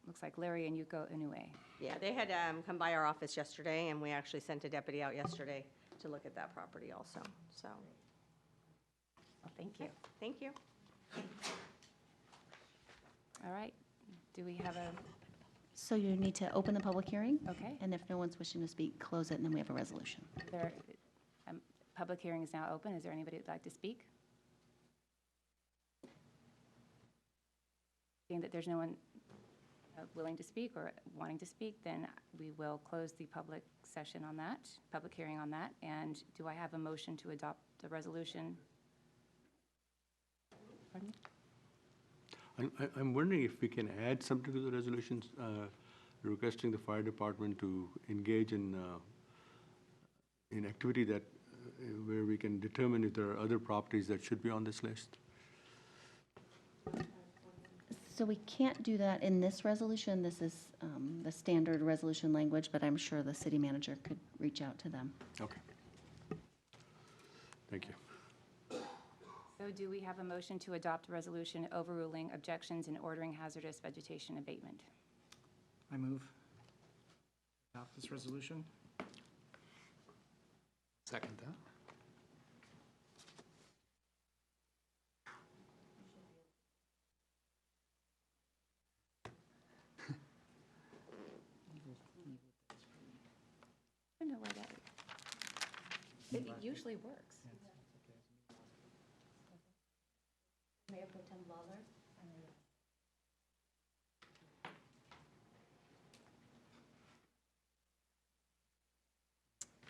looks like Larry and Yuko Inoue. Yeah, they had come by our office yesterday, and we actually sent a deputy out yesterday to look at that property also, so. Well, thank you. Thank you. All right, do we have a, So you need to open the public hearing, okay, and if no one's wishing to speak, close it, and then we have a resolution. public hearing is now open. Is there anybody who'd like to speak? Seeing that there's no one willing to speak or wanting to speak, then we will close the public session on that, public hearing on that. And do I have a motion to adopt the resolution? Pardon me? I'm wondering if we can add something to the resolutions, requesting the fire department to engage in activity that, where we can determine if there are other properties that should be on this list. So we can't do that in this resolution. This is the standard resolution language, but I'm sure the city manager could reach out to them. Okay. Thank you. So do we have a motion to adopt a resolution overruling objections and ordering hazardous vegetation abatement? I move. Adopt this resolution. Second that. I don't know why that is. It usually works. Mayor Pro Tem Lawler?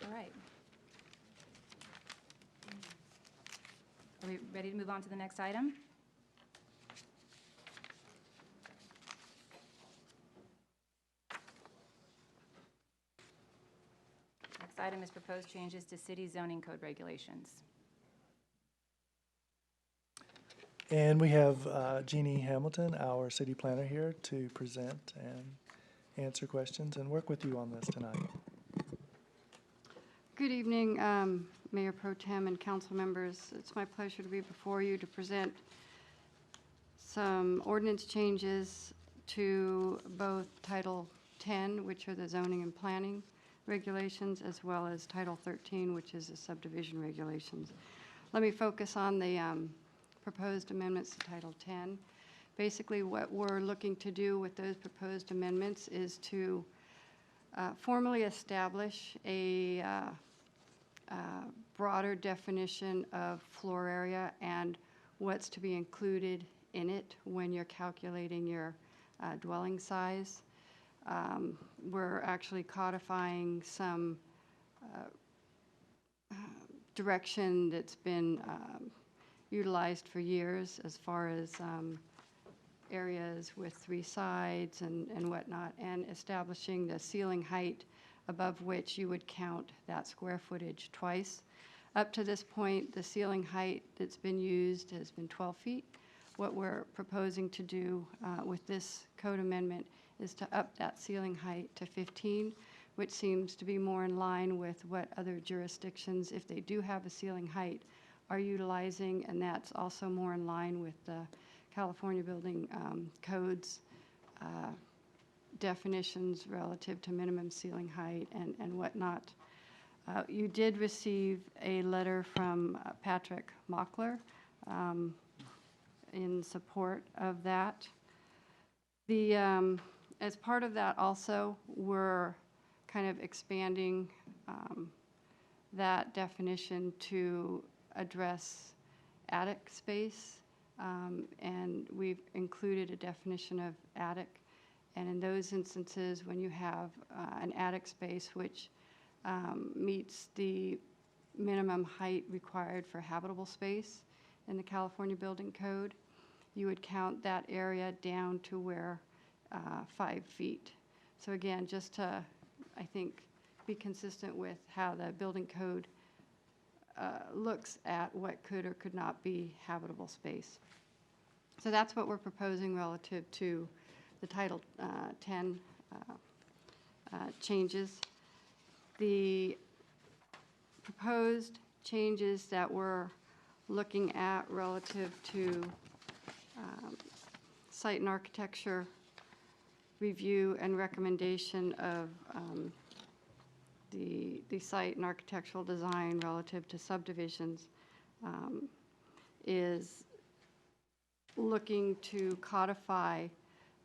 All right. Are we ready to move on to the next item? Next item is proposed changes to city zoning code regulations. And we have Jeannie Hamilton, our city planner, here to present and answer questions and work with you on this tonight. Good evening, Mayor Pro Tem and council members. It's my pleasure to be before you to present some ordinance changes to both Title 10, which are the zoning and planning regulations, as well as Title 13, which is the subdivision regulations. Let me focus on the proposed amendments to Title 10. Basically, what we're looking to do with those proposed amendments is to formally establish a broader definition of floor area and what's to be included in it when you're calculating your dwelling size. We're actually codifying some direction that's been utilized for years as far as areas with 3 sides and whatnot, and establishing the ceiling height above which you would count that square footage twice. Up to this point, the ceiling height that's been used has been 12 feet. What we're proposing to do with this code amendment is to up that ceiling height to 15, which seems to be more in line with what other jurisdictions, if they do have a ceiling height, are utilizing, and that's also more in line with the California Building Codes definitions relative to minimum ceiling height and whatnot. You did receive a letter from Patrick Mockler in support of that. As part of that also, we're kind of expanding that definition to address attic space, and we've included a definition of attic. And in those instances, when you have an attic space which meets the minimum height required for habitable space in the California Building Code, you would count that area down to where 5 feet. So again, just to, I think, be consistent with how the building code looks at what could or could not be habitable space. So that's what we're proposing relative to the Title 10 changes. The proposed changes that we're looking at relative to site and architecture review and recommendation of the site and architectural design relative to subdivisions is looking to codify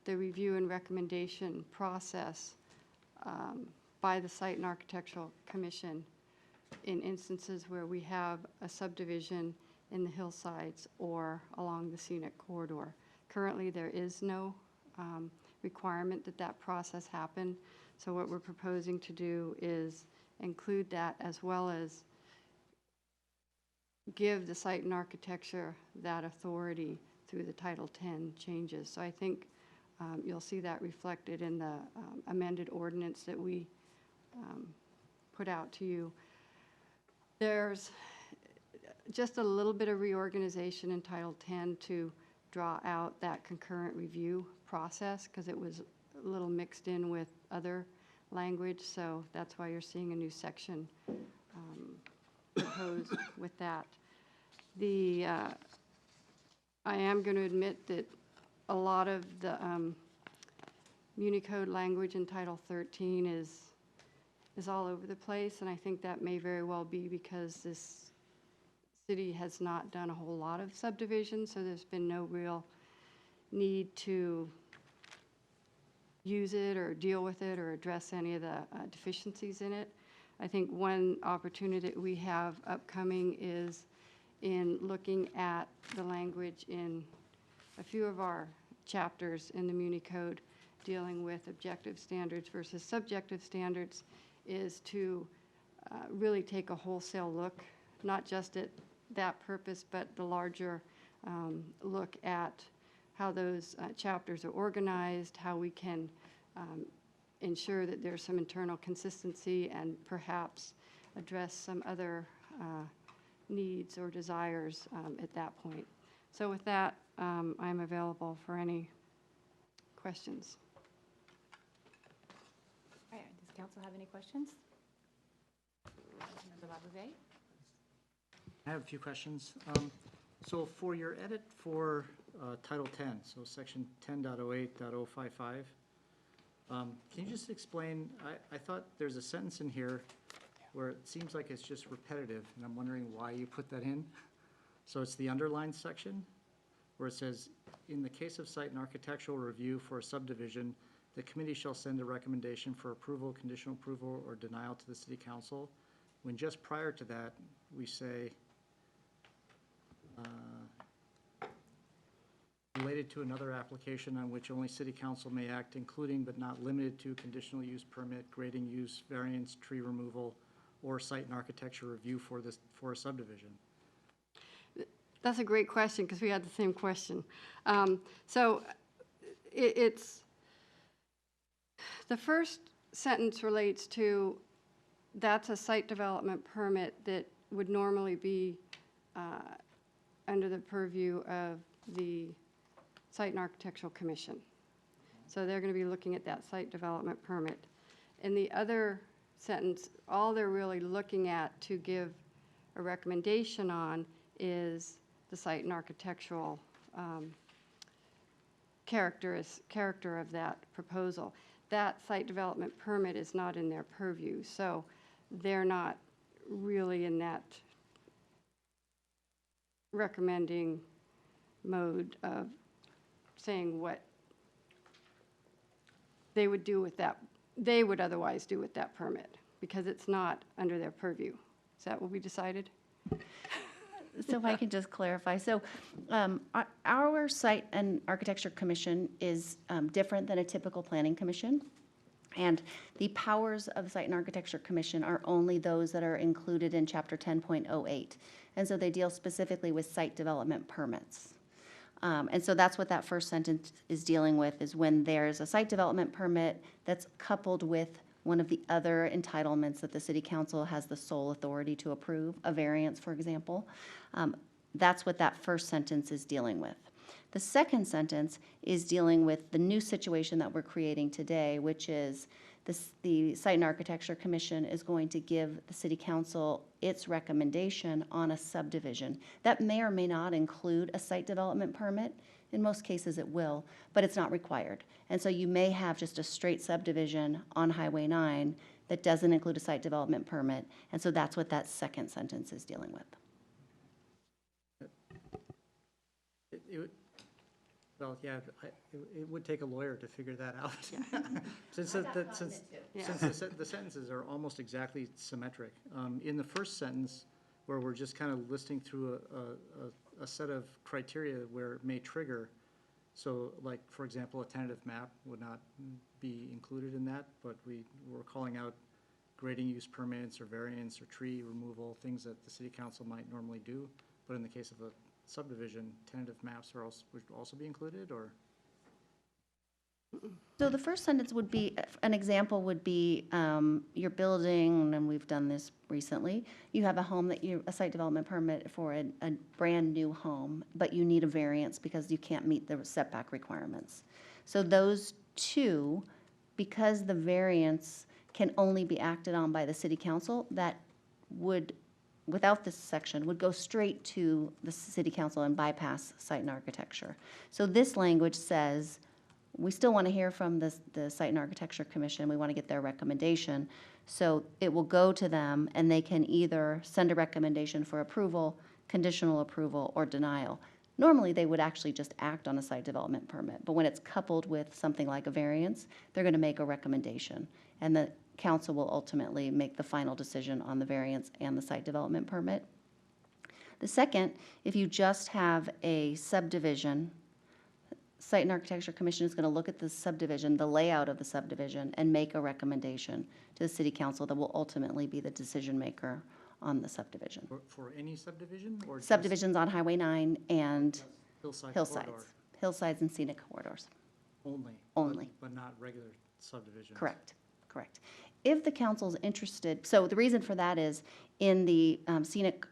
the review and recommendation process by the Site and Architectural Commission in instances where we have a subdivision in the hillsides or along the scenic corridor. Currently, there is no requirement that that process happen. So what we're proposing to do is include that, as well as give the site and architecture that authority through the Title 10 changes. So I think you'll see that reflected in the amended ordinance that we put out to you. There's just a little bit of reorganization in Title 10 to draw out that concurrent review process, because it was a little mixed in with other language, so that's why you're seeing a new section proposed with that. I am going to admit that a lot of the Muni Code language in Title 13 is all over the place, and I think that may very well be because this city has not done a whole lot of subdivisions, so there's been no real need to use it or deal with it or address any of the deficiencies in it. I think one opportunity that we have upcoming is in looking at the language in a few of our chapters in the Muni Code dealing with objective standards versus subjective standards, is to really take a wholesale look, not just at that purpose, but the larger look at how those chapters are organized, how we can ensure that there's some internal consistency and perhaps address some other needs or desires at that point. So with that, I'm available for any questions. All right, does council have any questions? Member Labouvet? I have a few questions. So for your edit for Title 10, so Section 10.08.055, can you just explain, I thought there's a sentence in here where it seems like it's just repetitive, and I'm wondering why you put that in. So it's the underlined section where it says, in the case of site and architectural review for a subdivision, the committee shall send a recommendation for approval, conditional approval, or denial to the city council. When just prior to that, we say, related to another application on which only city council may act, including but not limited to conditional use permit, grading use, variance, tree removal, or site and architecture review for a subdivision. That's a great question, because we had the same question. So it's, the first sentence relates to, that's a site development permit that would normally be under the purview of the Site and Architectural Commission. So they're going to be looking at that site development permit. In the other sentence, all they're really looking at to give a recommendation on is the site and architectural character of that proposal. That site development permit is not in their purview, so they're not really in that recommending mode of saying what they would do with that, they would otherwise do with that permit, because it's not under their purview. Is that what we decided? So if I can just clarify. So our Site and Architecture Commission is different than a typical planning commission. And the powers of the Site and Architecture Commission are only those that are included in Chapter 10.08. And so they deal specifically with site development permits. And so that's what that first sentence is dealing with, is when there's a site development permit that's coupled with one of the other entitlements that the city council has the sole authority to approve, a variance, for example. That's what that first sentence is dealing with. The second sentence is dealing with the new situation that we're creating today, which is the Site and Architecture Commission is going to give the city council its recommendation on a subdivision. That may or may not include a site development permit. In most cases it will, but it's not required. And so you may have just a straight subdivision on Highway 9 that doesn't include a site development permit. And so that's what that second sentence is dealing with. Well, yeah, it would take a lawyer to figure that out. Since the sentences are almost exactly symmetric. In the first sentence, where we're just kind of listing through a set of criteria where it may trigger, so like, for example, a tentative map would not be included in that, but we're calling out grading use permits or variance or tree removal, things that the city council might normally do. But in the case of a subdivision, tentative maps are also, would also be included, or? So the first sentence would be, an example would be, you're building, and we've done this recently, you have a home that a site development permit for a brand new home, but you need a variance because you can't meet the setback requirements. So those two, because the variance can only be acted on by the city council, that would, without this section, would go straight to the city council and bypass site and architecture. So this language says, we still want to hear from the Site and Architecture Commission. We want to get their recommendation. So it will go to them, and they can either send a recommendation for approval, conditional approval, or denial. Normally, they would actually just act on a site development permit, but when it's coupled with something like a variance, they're going to make a recommendation, and the council will ultimately make the final decision on the variance and the site development permit. The second, if you just have a subdivision Site and Architecture Commission is going to look at the subdivision, the layout of the subdivision, and make a recommendation to the city council that will ultimately be the decision maker on the subdivision. For any subdivision or just Subdivisions on Highway 9 and hillside hillsides. corridor Hillsides and scenic corridors. only? Only. But not regular subdivisions? Correct, correct. If the council's interested, so the reason for that is in the scenic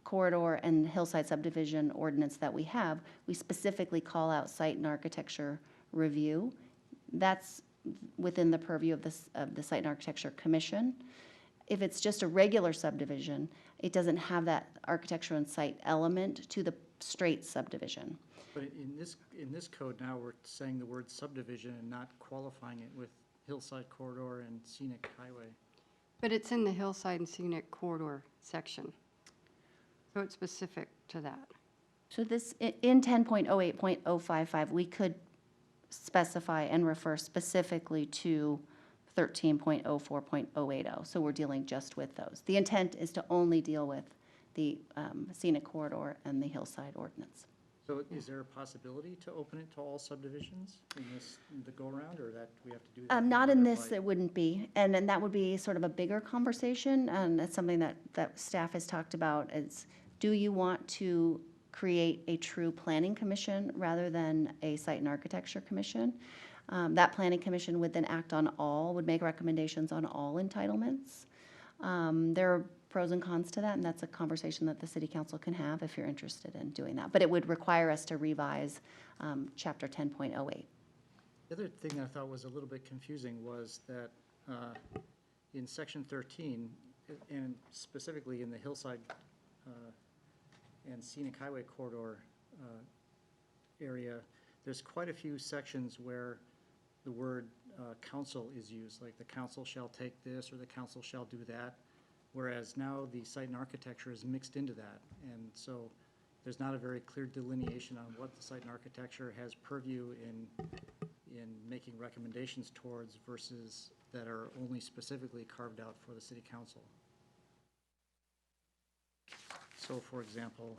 corridor and hillside subdivision ordinance that we have, we specifically call out site and architecture review. That's within the purview of the Site and Architecture Commission. If it's just a regular subdivision, it doesn't have that architecture and site element to the straight subdivision. But in this code now, we're saying the word subdivision and not qualifying it with hillside corridor and scenic highway. But it's in the hillside and scenic corridor section. So it's specific to that. So this, in 10.08.055, we could specify and refer specifically to 13.04.080. So we're dealing just with those. The intent is to only deal with the scenic corridor and the hillside ordinance. So is there a possibility to open it to all subdivisions in the go-around, or that we have to do that? Not in another this, bite? it wouldn't be. And then that would be sort of a bigger conversation, and that's something that staff has talked about, is do you want to create a true planning commission rather than a site and architecture commission? That planning commission would then act on all, would make recommendations on all entitlements. There are pros and cons to that, and that's a conversation that the city council can have if you're interested in doing that. But it would require us to revise chapter 10.08. The other thing that I thought was a little bit confusing was that in section 13, and specifically in the hillside and scenic highway corridor area, there's quite a few sections where the word council is used, like the council shall take this or the council shall do that, whereas now the site and architecture is mixed into that. And so there's not a very clear delineation on what the site and architecture has purview in making recommendations towards versus that are only specifically carved out for the city council. So for example,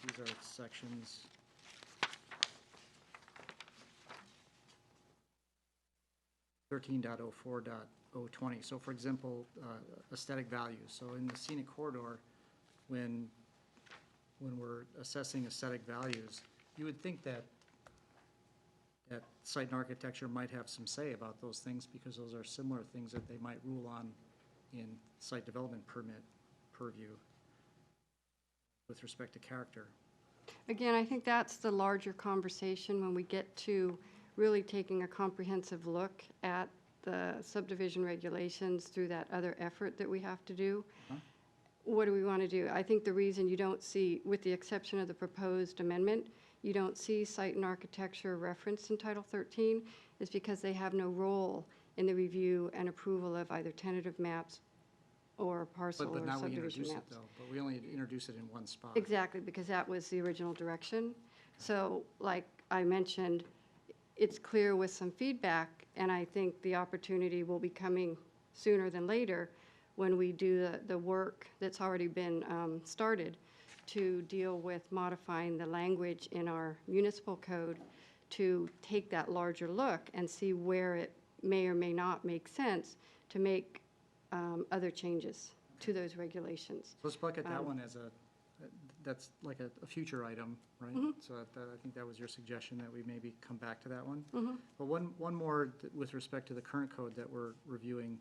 these are sections. .04.020. So for example, aesthetic values. So in the scenic corridor, when we're assessing aesthetic values, you would think that site and architecture might have some say about those things, because those are similar things that they might rule on in site development permit purview with respect to character. Again, I think that's the larger conversation when we get to really taking a comprehensive look at the subdivision regulations through that other effort that we have to do. What do we want to do? I think the reason you don't see, with the exception of the proposed amendment, you don't see site and architecture referenced in Title 13 is because they have no role in the review and approval of either tentative maps or parcel or But now we subdivision introduce it maps. though, but we only introduce it in one spot. Exactly, because that was the original direction. So like I mentioned, it's clear with some feedback, and I think the opportunity will be coming sooner than later when we do the work that's already been started to deal with modifying the language in our municipal code to take that larger look and see where it may or may not make sense to make other changes to those regulations. Let's look at that one as that's like a future item, right? So I think that was your suggestion, that we maybe come back to that one. But one more with respect to the current code that we're reviewing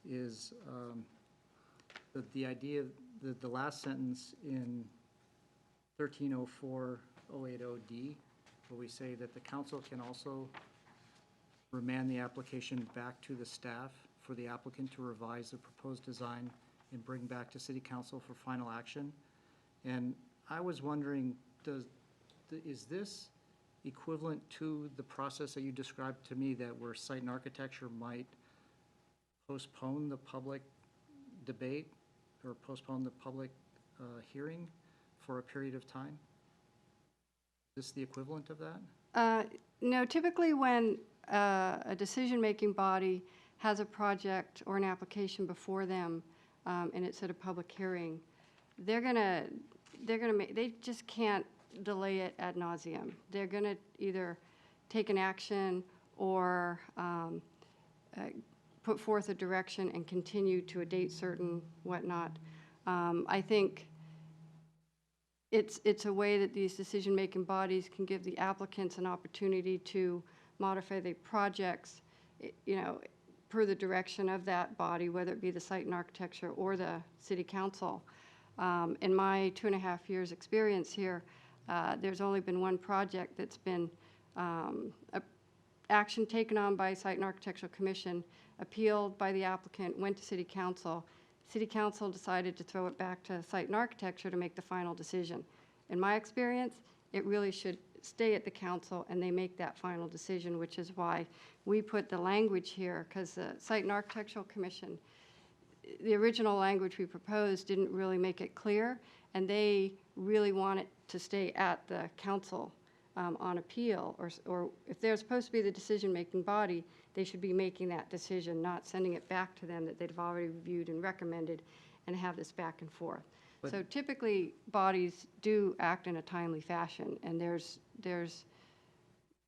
is the idea that the last sentence in 1304.080D, where we say that the council can also remand the application back to the staff for the applicant to revise the proposed design and bring back to city council for final action. And I was wondering, is this equivalent to the process that you described to me, that where site and architecture might postpone the public debate or postpone the public hearing for a period of time? Is this the equivalent of that? No, typically when a decision-making body has a project or an application before them and it's at a public hearing, they just can't delay it ad nauseum. They're gonna either take an action or put forth a direction and continue to a date certain, whatnot. I think it's a way that these decision-making bodies can give the applicants an opportunity to modify the projects, per the direction of that body, whether it be the site and architecture or the city council. In my 2.5 years' experience here, there's only been one project that's been action taken on by Site and Architectural Commission, appealed by the applicant, went to City Council. City Council decided to throw it back to Site and Architecture to make the final decision. In my experience, it really should stay at the council and they make that final decision, which is why we put the language here, because the Site and Architectural Commission, the original language we proposed didn't really make it clear, and they really want it to stay at the council on appeal, or if they're supposed to be the decision-making body, they should be making that decision, not sending it back to them that they've already reviewed and recommended and have this back and forth. So typically, bodies do act in a timely fashion, and there's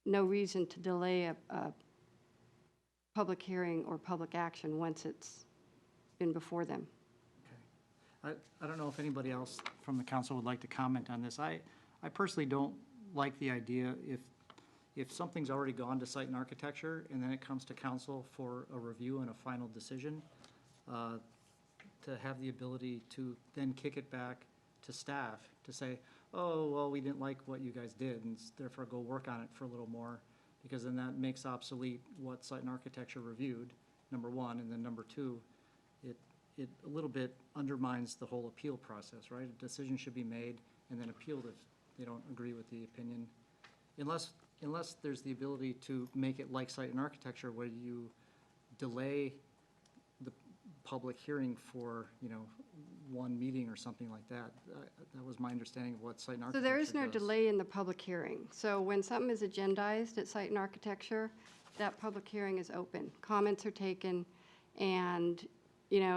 no reason to delay a public hearing or public action once it's been before them. Okay. I don't know if anybody else from the council would like to comment on this. I personally don't like the idea if something's already gone to Site and Architecture and then it comes to council for a review and a final decision, to have the ability to then kick it back to staff to say, oh, well, we didn't like what you guys did, and therefore go work on it for a little more, because then that makes obsolete what Site and Architecture reviewed, number one, and then number two, it a little bit undermines the whole appeal process, right? A decision should be made and then appealed if they don't agree with the opinion, unless there's the ability to make it like Site and Architecture, where you delay the public hearing for, one meeting or something like that. That was my understanding of what Site and So Architecture there is no does. delay in the public hearing. So when something is agendized at Site and Architecture, that public hearing is open. Comments are taken, and,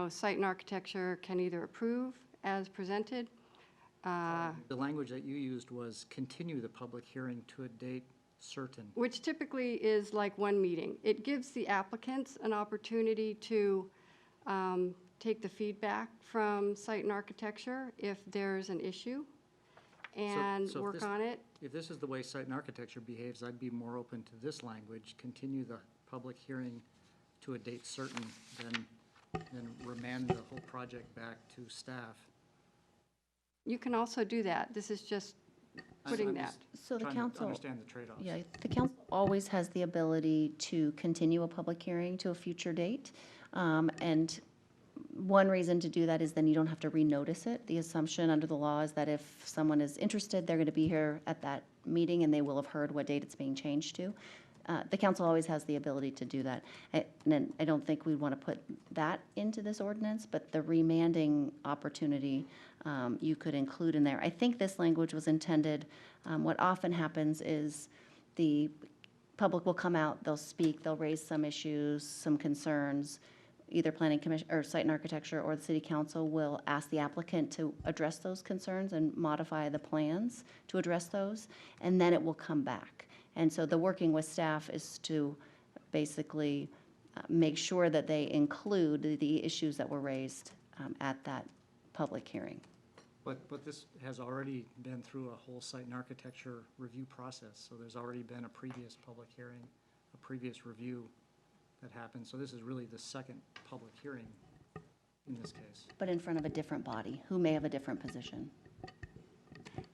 Site and Architecture can either approve as presented. The language that you used was continue the public hearing to a date certain. Which typically is like one meeting. It gives the applicants an opportunity to take the feedback from Site and Architecture if there's an issue and So if work this- on it. If this is the way Site and Architecture behaves, I'd be more open to this language, continue the public hearing to a date certain, than remand the whole project back to staff. You can also do that. This is just putting I'm that. just So the trying to council, understand the trade-offs. yeah, the council always has the ability to continue a public hearing to a future date. And one reason to do that is then you don't have to renotice it. The assumption under the law is that if someone is interested, they're going to be here at that meeting and they will have heard what date it's being changed to. The council always has the ability to do that. And I don't think we want to put that into this ordinance, but the remanding opportunity you could include in there. I think this language was intended, what often happens is the public will come out, they'll speak, they'll raise some issues, some concerns. Either Planning Commission or Site and Architecture or the City Council will ask the applicant to address those concerns and modify the plans to address those, and then it will come back. And so the working with staff is to basically make sure that they include the issues that were raised at that public hearing. But this has already been through a whole Site and Architecture review process, so there's already been a previous public hearing, a previous review that happened, so this is really the second public hearing in this case. But in front of a different body who may have a different position.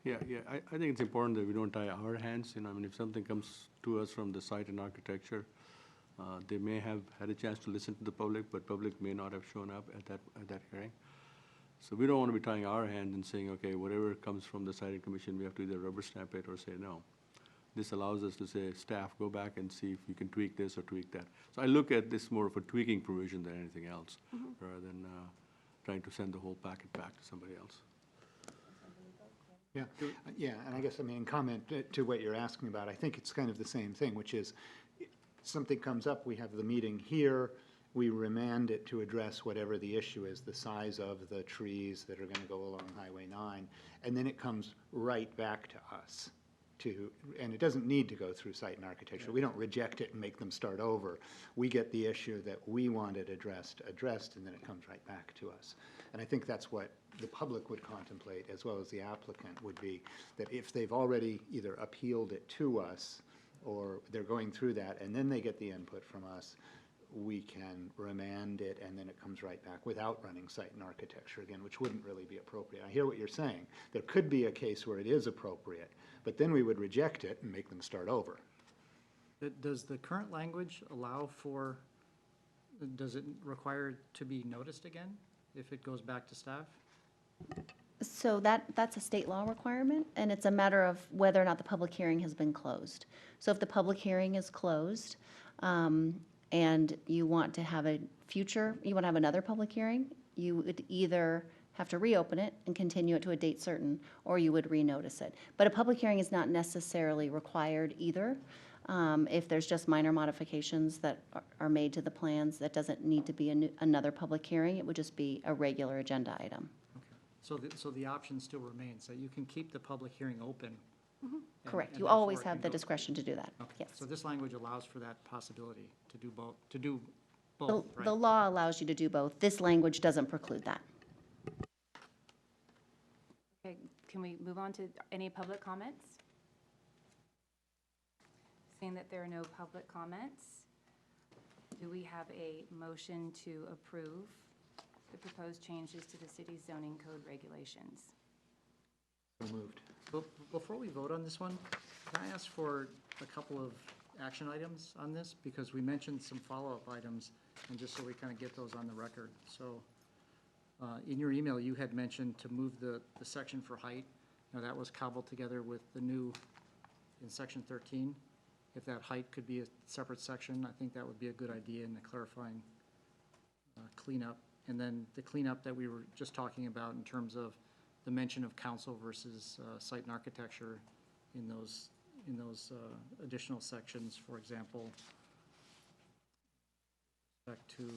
Yeah, I think it's important that we don't tie our hands, if something comes to us from the Site and Architecture, they may have had a chance to listen to the public, but public may not have shown up at that hearing. So we don't want to be tying our hands and saying, okay, whatever comes from the Siting Commission, we have to either rubber stamp it or say no. This allows us to say, staff, go back and see if you can tweak this or tweak that. So I look at this more of a tweaking provision than anything else, rather than trying to send the whole packet back to somebody else. Yeah, and I guess, in comment to what you're asking about, I think it's kind of the same thing, which is something comes up, we have the meeting here, we remand it to address whatever the issue is, the size of the trees that are going to go along Highway 9, and then it comes right back to us. to, and it doesn't need to go through site and architecture. We don't reject it and make them start over. We get the issue that we wanted addressed, and then it comes right back to us. And I think that's what the public would contemplate, as well as the applicant, would be that if they've already either appealed it to us, or they're going through that, and then they get the input from us, we can remand it, and then it comes right back without running site and architecture again, which wouldn't really be appropriate. I hear what you're saying. There could be a case where it is appropriate, but then we would reject it and make them start over. Does the current language allow for, does it require to be noticed again if it goes back to staff? So that's a state law requirement, and it's a matter of whether or not the public hearing has been closed. So if the public hearing is closed, and you want to have another public hearing, you would either have to reopen it and continue it to a date certain, or you would renotice it. But a public hearing is not necessarily required either. If there's just minor modifications that are made to the plans, that doesn't need to be another public hearing. It would just be a regular agenda item. Okay. So the option still remains, that you can keep the public hearing open. and- Correct. and You therefore always it have can the go- discretion to do that. Okay. Yes. So this language allows for that possibility to do both, The right? the law allows you to do both. This language doesn't preclude that. Okay, can we move on to any public comments? Seeing that there are no public comments, do we have a motion to approve the proposed changes to the city's zoning code regulations? So moved. Before we vote on this one, can I ask for a couple of action items on this? Because we mentioned some follow-up items, and just so we kind of get those on the record. So in your email, you had mentioned to move the section for height. Now, that was cobbled together with the new, in section 13. If that height could be a separate section, I think that would be a good idea in the clarifying cleanup. And then the cleanup that we were just talking about in terms of the mention of council versus site and architecture in those additional sections, for example, back to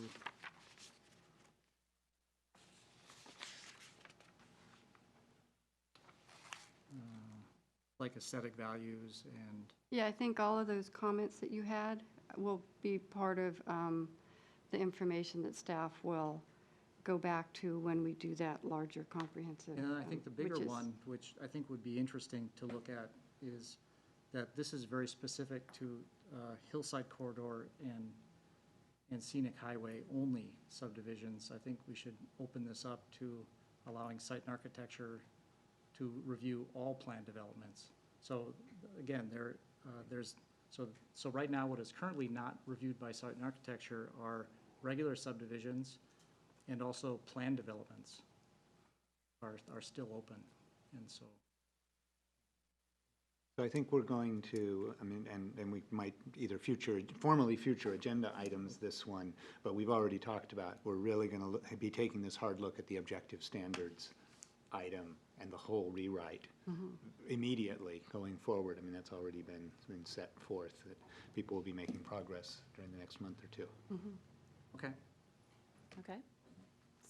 like aesthetic values and Yeah, I think all of those comments that you had will be part of the information that staff will go back to when we do that larger comprehensive. And then I think the bigger which is- one, which I think would be interesting to look at, is that this is very specific to hillside corridor and scenic highway only subdivisions. I think we should open this up to allowing site and architecture to review all planned developments. So again, so right now, what is currently not reviewed by site and architecture are regular subdivisions, and also planned developments are still open, and so. So I think we're going to, I mean, and we might either formally future agenda items this one, but we've already talked about, we're really going to be taking this hard look at the objective standards item and the whole rewrite immediately going forward. I mean, that's already been set forth, that people will be making progress during the next month or two. Okay. Okay.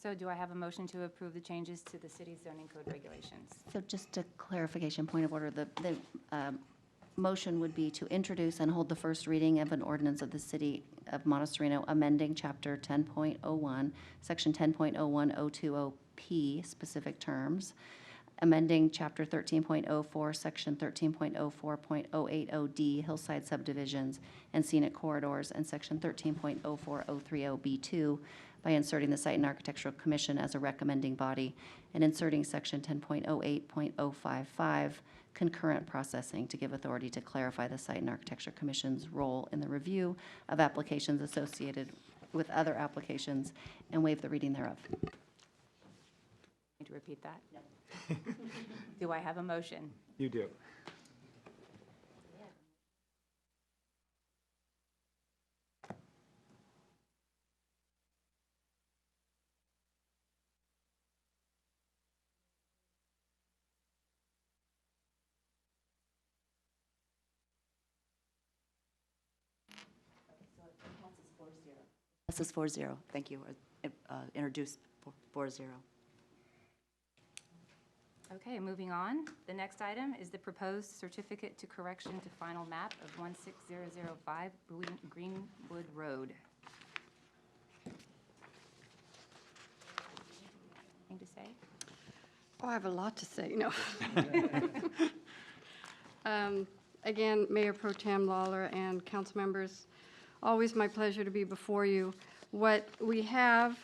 So do I have a motion to approve the changes to the city's zoning code regulations? So just a clarification, point of order, the motion would be to introduce and hold the first reading of an ordinance of the city of Monte Sereno amending chapter 10.01, section 10.01020P, specific terms, amending chapter 13.04, section 13.04.080D, hillside subdivisions and scenic corridors, and section 13.04030B2 by inserting the Site and Architectural Commission as a recommending body and inserting section 10.08.055, concurrent processing, to give authority to clarify the Site and Architecture Commission's role in the review of applications associated with other applications and waive the reading thereof. Need to repeat that? No. Do I have a motion? You do. Passes 4-0. Thank you. Introduced 4-0. Okay, moving on. The next item is the proposed certificate to correction to final map of 16005 Greenwood Road. Anything to say? Oh, I have a lot to say, no. Again, Mayor Pro Tem Lawler and council members, always my pleasure to be before you. What we have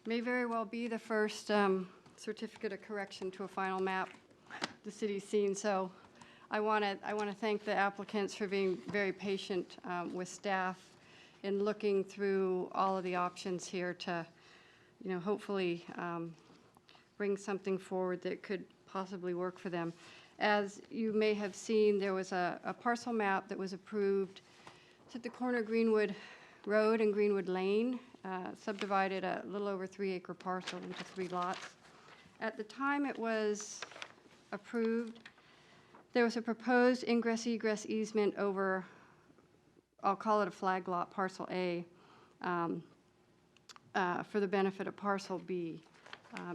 may very well be the first certificate of correction to a final map the city's seen. So I want to thank the applicants for being very patient with staff in looking through all of the options here to, hopefully bring something forward that could possibly work for them. As you may have seen, there was a parcel map that was approved. It's at the corner of Greenwood Road and Greenwood Lane, subdivided a little over 3-acre parcel into 3 lots. At the time it was approved, there was a proposed ingress-egress easement over, I'll call it a flag lot, parcel A, for the benefit of parcel B.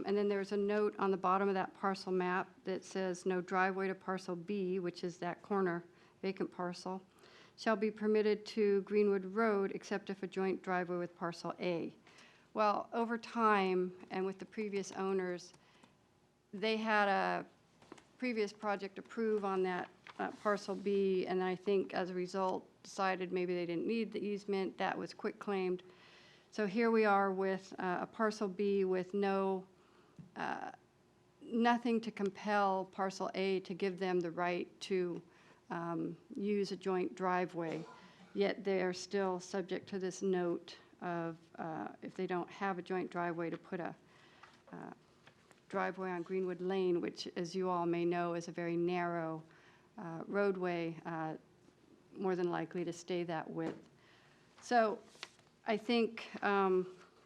And then there's a note on the bottom of that parcel map that says no driveway to parcel B, which is that corner vacant parcel, shall be permitted to Greenwood Road except if a joint driveway with parcel A. Well, over time and with the previous owners, they had a previous project approved on that parcel B, and I think as a result decided maybe they didn't need the easement. That was quitclaimed. So here we are with a parcel B with nothing to compel parcel A to give them the right to use a joint driveway, yet they are still subject to this note of if they don't have a joint driveway to put a driveway on Greenwood Lane, which, as you all may know, is a very narrow roadway, more than likely to stay that width. So I think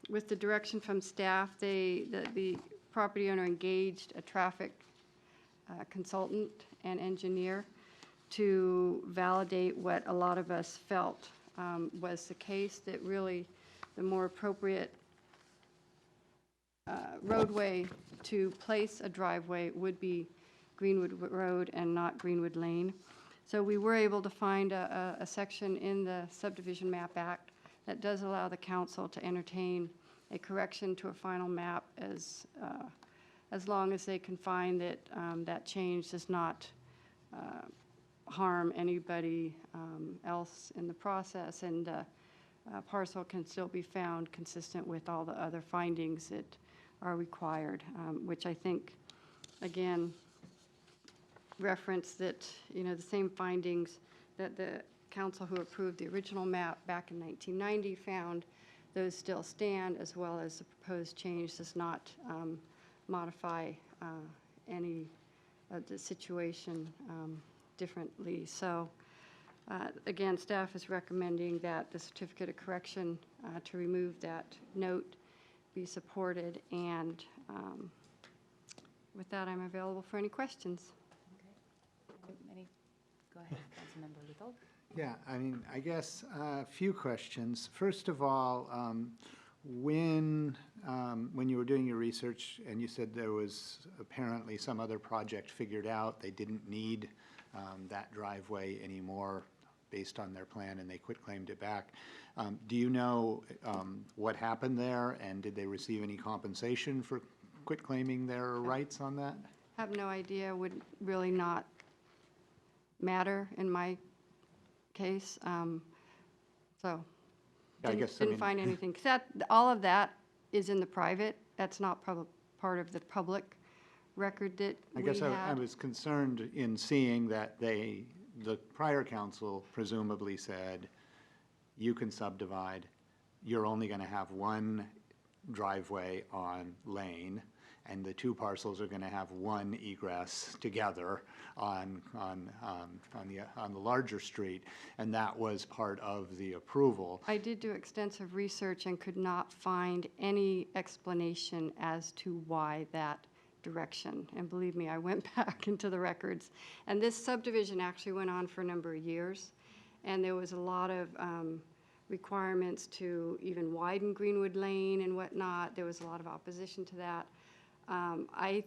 with the direction from staff, the property owner engaged a traffic consultant and engineer to validate what a lot of us felt was the case, that really the more appropriate roadway to place a driveway would be Greenwood Road and not Greenwood Lane. So we were able to find a section in the Subdivision Map Act that does allow the council to entertain a correction to a final map as long as they can find that that change does not harm anybody else in the process, and the parcel can still be found consistent with all the other findings that are required, which I think, again, reference that, the same findings that the council who approved the original map back in 1990 found, those still stand, as well as the proposed change does not modify any of the situation differently. So again, staff is recommending that the certificate of correction to remove that note be supported, and with that, I'm available for any questions. Go ahead, Councilmember Little. Yeah, I guess a few questions. First of all, when you were doing your research and you said there was apparently some other project figured out, they didn't need that driveway anymore based on their plan and they quitclaimed it back. Do you know what happened there, and did they receive any compensation for quitclaiming their rights on that? I have no idea, would really not matter in my case. So I guess, didn't find anything, because all of that is in the private. That's not part of the public record that we I guess I had. was concerned in seeing that the prior council presumably said, you can subdivide, you're only going to have one driveway on Lane, and the two parcels are going to have one egress together on the larger street, and that was part of the approval. I did do extensive research and could not find any explanation as to why that direction. And believe me, I went back into the records. And this subdivision actually went on for a number of years, and there was a lot of requirements to even widen Greenwood Lane and whatnot. There was a lot of opposition to that. I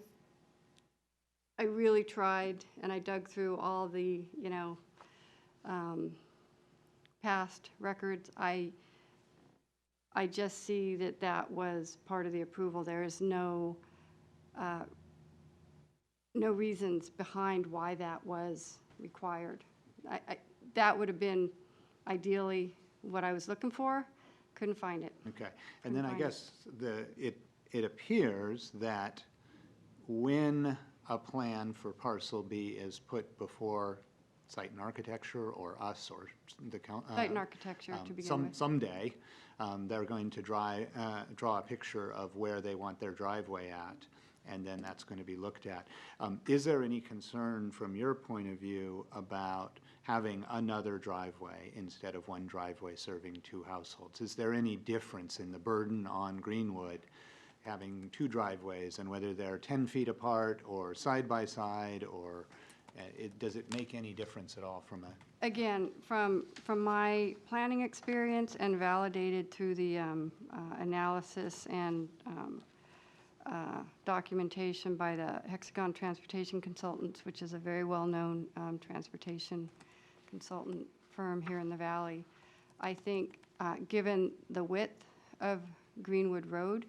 I really tried, and I dug through all the, past records. I just see that that was part of the approval. There is no reasons behind why that was required. That would have been ideally what I was looking for. Couldn't find it. Okay. And then I Couldn't find guess it appears that when a plan for parcel B is put before Site and Architecture or us or the Site and Architecture to begin with. someday, they're going to draw a picture of where they want their driveway at, and then that's going to be looked at. Is there any concern from your point of view about having another driveway instead of one driveway serving two households? Is there any difference in the burden on Greenwood having two driveways, and whether they're 10 feet apart or side by side, or does it make any difference at all from a? Again, from my planning experience and validated through the analysis and documentation by the Hexagon Transportation Consultants, which is a very well-known transportation consultant firm here in the Valley, I think given the width of Greenwood Road,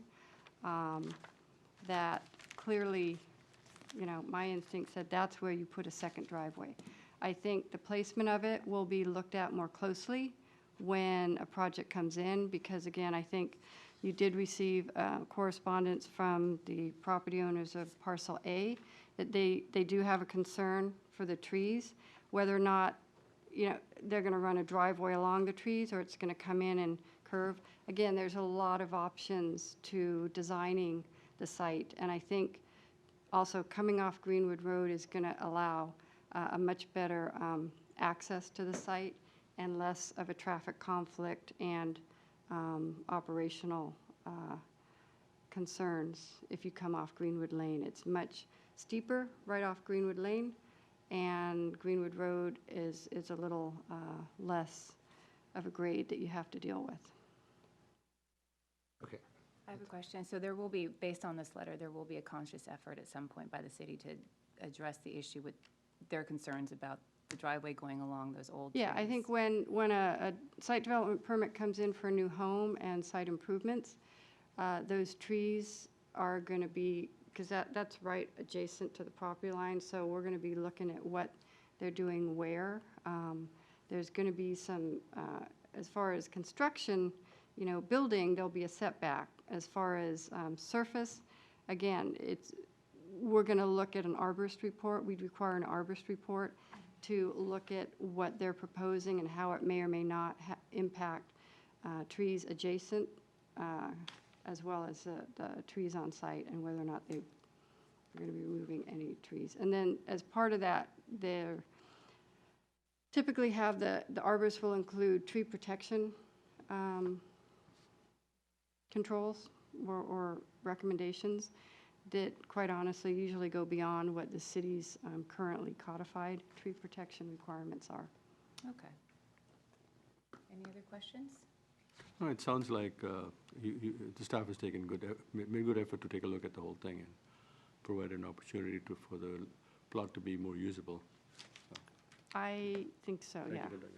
that clearly, my instinct said that's where you put a second driveway. I think the placement of it will be looked at more closely when a project comes in, because again, I think you did receive correspondence from the property owners of Parcel A that they do have a concern for the trees, whether or not, they're going to run a driveway along the trees or it's going to come in and curve. Again, there's a lot of options to designing the site, and I think also coming off Greenwood Road is going to allow a much better access to the site and less of a traffic conflict and operational concerns if you come off Greenwood Lane. It's much steeper right off Greenwood Lane, and Greenwood Road is a little less of a grade that you have to deal with. Okay. I have a question. So there will be, based on this letter, there will be a conscious effort at some point by the city to address the issue with their concerns about the driveway going along those old trees. Yeah, I think when a site development permit comes in for a new home and site improvements, those trees are going to be, because that's right adjacent to the property line, so we're going to be looking at what they're doing where. There's going to be some, as far as construction, building, there'll be a setback. As far as surface, again, we're going to look at an arborist report. We'd require an arborist report to look at what they're proposing and how it may or may not impact trees adjacent, as well as the trees on site, and whether or not they're going to be removing any trees. And then as part of that, they typically have the arborist will include tree protection controls or recommendations that, quite honestly, usually go beyond what the city's currently codified tree protection requirements are. Okay. Any other questions? No, it sounds like the staff has made good effort to take a look at the whole thing and provide an opportunity for the plot to be more usable. I think so, Thank yeah. you, Doug.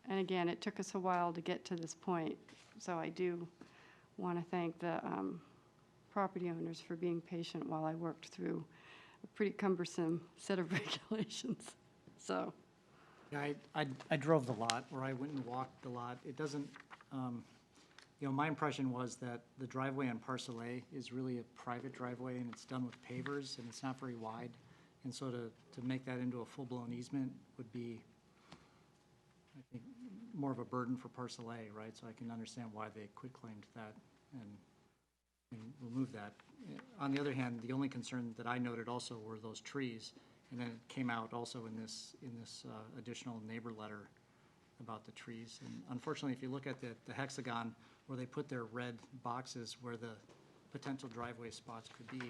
And again, it took us a while to get to this point, so I do want to thank the property owners for being patient while I worked through a pretty cumbersome set of regulations, so. Yeah, I drove the lot, or I went and walked the lot. It doesn't, my impression was that the driveway on Parcel A is really a private driveway, and it's done with pavers, and it's not very wide. And so to make that into a full-blown easement would be, I think, more of a burden for Parcel A, right? So I can understand why they quitclaimed that and removed that. On the other hand, the only concern that I noted also were those trees, and then it came out also in this additional neighbor letter about the trees. And unfortunately, if you look at the hexagon where they put their red boxes where the potential driveway spots could be,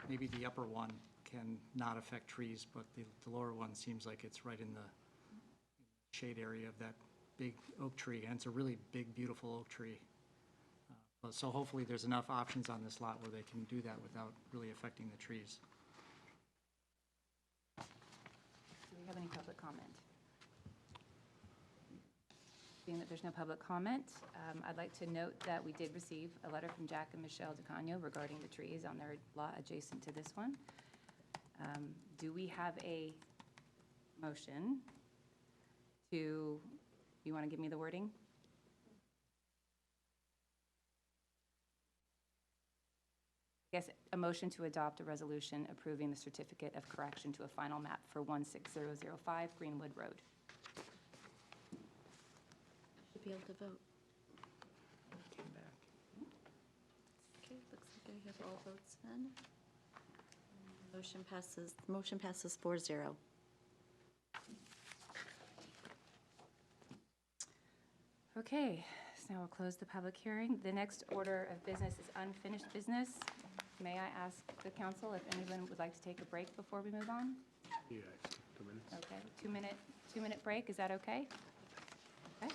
maybe the upper one can not affect trees, but the lower one seems like it's right in the shade area of that big oak tree, and it's a really big, beautiful oak tree. So hopefully there's enough options on this lot where they can do that without really affecting the trees. have any public comment? Being that there's no public comment, I'd like to note that we did receive a letter from Jack and Michelle DeCano regarding the trees on their lot adjacent to this one. Do we have a motion to, you want to give me the wording? I guess a motion to adopt a resolution approving the certificate of correction to a final map for 16005 Greenwood Road. Should be able to vote. Okay, looks like I have all votes in. Motion passes 4-0. Okay, so now we'll close the public hearing. The next order of business is unfinished business. May I ask the council if anyone would like to take a break before we move on? Yeah, 2 minutes. Okay, two-minute break, is that okay? Okay.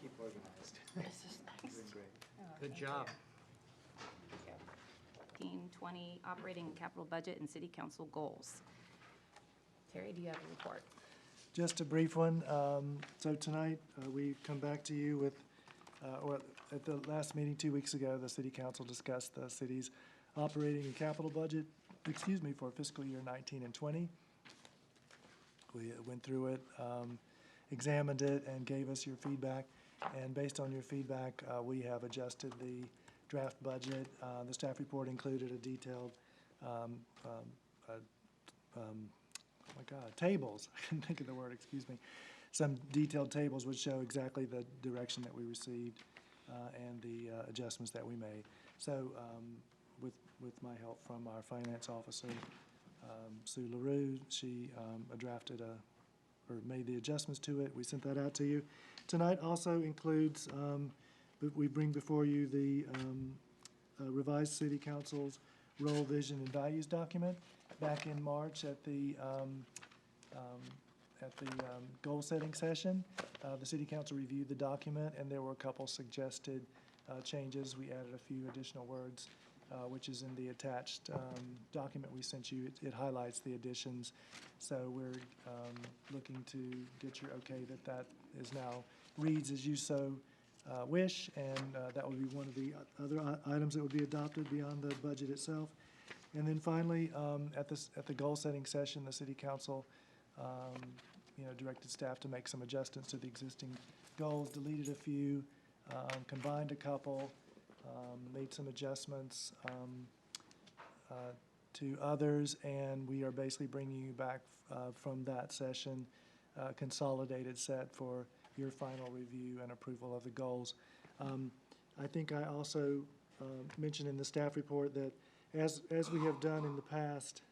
Keep organized. This is next. Doing great. Good job. 20 operating and capital budget and city council goals. Terry, do you have a report? Just a brief one. So tonight, we come back to you with, or at the last meeting 2 weeks ago, the city council discussed the city's operating and capital budget, for fiscal year 19 and 20. We went through it, examined it, and gave us your feedback. And based on your feedback, we have adjusted the draft budget. The staff report included a detailed, tables. I couldn't think of the word, excuse me. Some detailed tables which show exactly the direction that we received and the adjustments that we made. So with my help from our finance officer, Sue LaRue, she drafted or made the adjustments to it. We sent that out to you. Tonight also includes, we bring before you the revised city council's role, vision, and values document. Back in March at the goal-setting session, the city council reviewed the document, and there were a couple suggested changes. We added a few additional words, which is in the attached document we sent you. It highlights the additions. So we're looking to get your okay that is now reads as you so wish, and that would be one of the other items that would be adopted beyond the budget itself. And then finally, at the goal-setting session, the city council, directed staff to make some adjustments to the existing goals, deleted a few, combined a couple, made some adjustments to others, and we are basically bringing you back from that session a consolidated set for your final review and approval of the goals. I think I also mentioned in the staff report that as we have done in the past,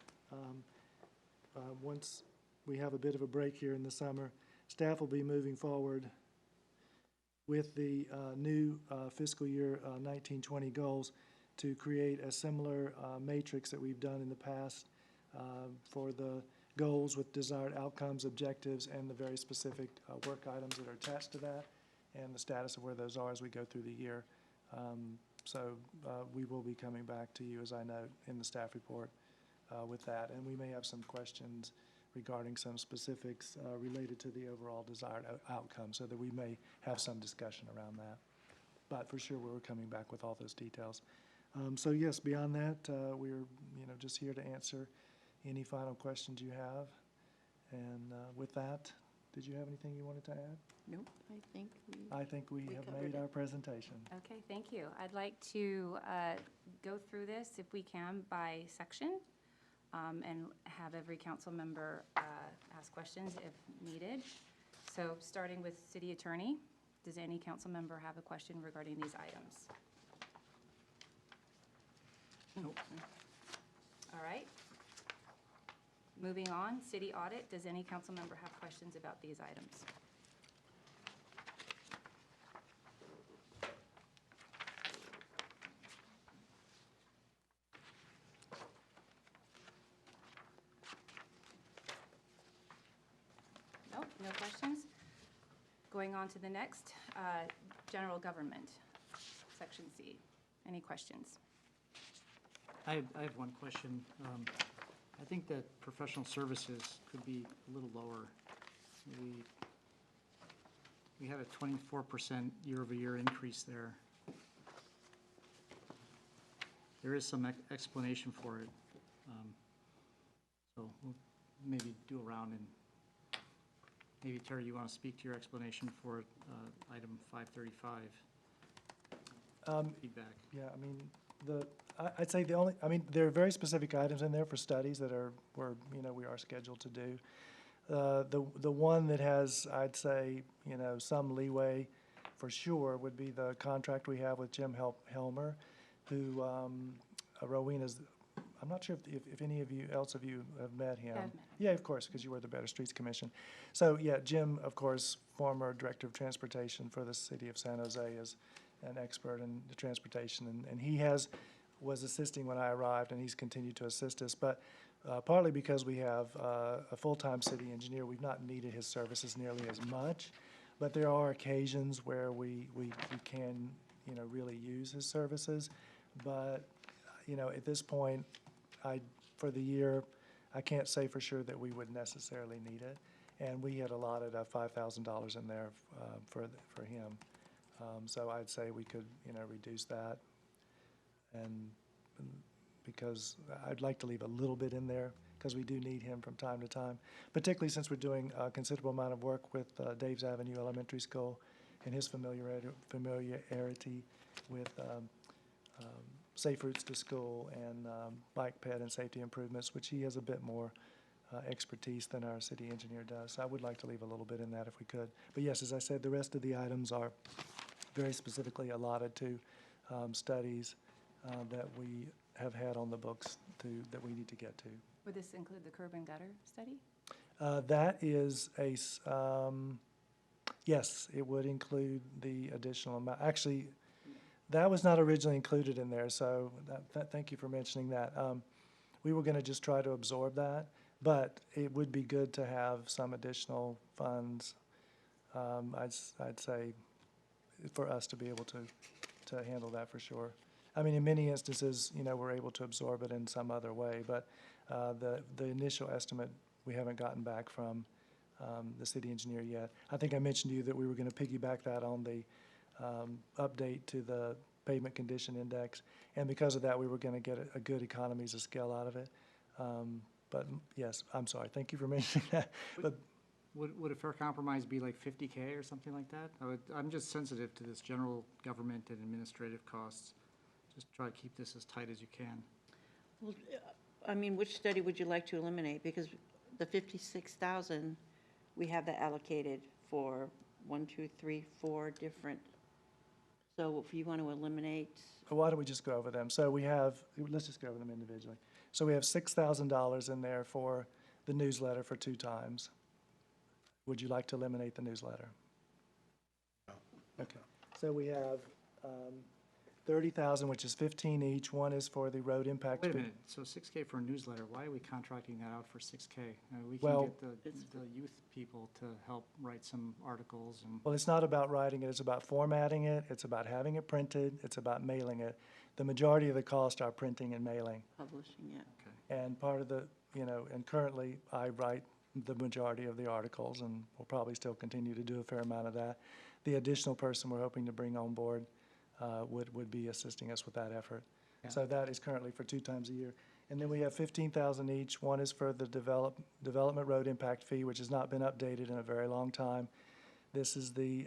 once we have a bit of a break here in the summer, staff will be moving forward with the new fiscal year 1920 goals to create a similar matrix that we've done in the past for the goals with desired outcomes, objectives, and the very specific work items that are attached to that, and the status of where those are as we go through the year. So we will be coming back to you, as I note in the staff report, with that. And we may have some questions regarding some specifics related to the overall desired outcome, so that we may have some discussion around that. But for sure, we're coming back with all those details. So yes, beyond that, we're just here to answer any final questions you have. And with that, did you have anything you wanted to add? Nope, I think we have made our presentation. Okay, thank you. I'd like to go through this, if we can, by section, and have every council member ask questions if needed. So starting with city attorney, does any council member have a question regarding these items? Nope. All right. Moving on, city audit, does any council member have questions about these items? Nope, no questions. Going on to the next, general government, section C. Any questions? I have one question. I think that professional services could be a little lower. We had a 24% year-over-year increase there. There is some explanation for it. So we'll maybe do a round, and maybe Terry, you want to speak to your explanation for item 535? Feedback. Yeah, I mean, I'd say there are very specific items in there for studies that we are scheduled to do. The one that has, I'd say, some leeway for sure would be the contract we have with Jim Helmer, who, Rowena's, I'm not sure if any of you have met him. Yeah, I've met him. Yeah, of course, because you were the Better Streets Commission. So, yeah, Jim, of course, former Director of Transportation for the city of San Jose, is an expert in the transportation, and he was assisting when I arrived, and he's continued to assist us. But partly because we have a full-time city engineer, we've not needed his services nearly as much. But there are occasions where we can, really use his services. But, at this point, for the year, I can't say for sure that we would necessarily need it. And we had allotted $5,000 in there for him. So I'd say we could, reduce that. And because I'd like to leave a little bit in there, because we do need him from time to time, particularly since we're doing a considerable amount of work with Dave's Avenue Elementary School and his familiarity with safe routes to school and bike ped and safety improvements, which he has a bit more expertise than our city engineer does. So I would like to leave a little bit in that if we could. But yes, as I said, the rest of the items are very specifically allotted to studies that we have had on the books that we need to get to. Would this include the curb and gutter study? That is yes, it would include the additional amount. Actually, that was not originally included in there, so thank you for mentioning that. We were going to just try to absorb that, but it would be good to have some additional funds, I'd say, for us to be able to handle that for sure. I mean, in many instances, we're able to absorb it in some other way, but the initial estimate we haven't gotten back from the city engineer yet. I think I mentioned to you that we were going to piggyback that on the update to the pavement condition index, and because of that, we were going to get a good economies of scale out of it. But yes, I'm sorry. Thank you for mentioning that. But Would a fair compromise be like 50K or something like that? I'm just sensitive to this general government and administrative costs. Just try to keep this as tight as you can. Well, I mean, which study would you like to eliminate? Because the 56,000, we have that allocated for 1, 2, 3, 4 different. So if you want to eliminate, why don't we just go over them? So let's just go over them individually. So we have $6,000 in there for the newsletter for 2 times. Would you like to eliminate the newsletter? No. Okay. So we have 30,000, which is 15 each. One is for the road impact. Wait a minute, so 6K for a newsletter, why are we contracting that out for 6K? We can Well, get the youth people to help write some articles and. Well, it's not about writing it, it's about formatting it, it's about having it printed, it's about mailing it. The majority of the cost are printing and mailing. publishing it. Okay. And part of the, and currently I write the majority of the articles, and we'll probably still continue to do a fair amount of that. The additional person we're hoping to bring on board would be assisting us with that effort. Yeah. So that is currently for 2 times a year. And then we have 15,000 each. One is for the development road impact fee, which has not been updated in a very long time. This is the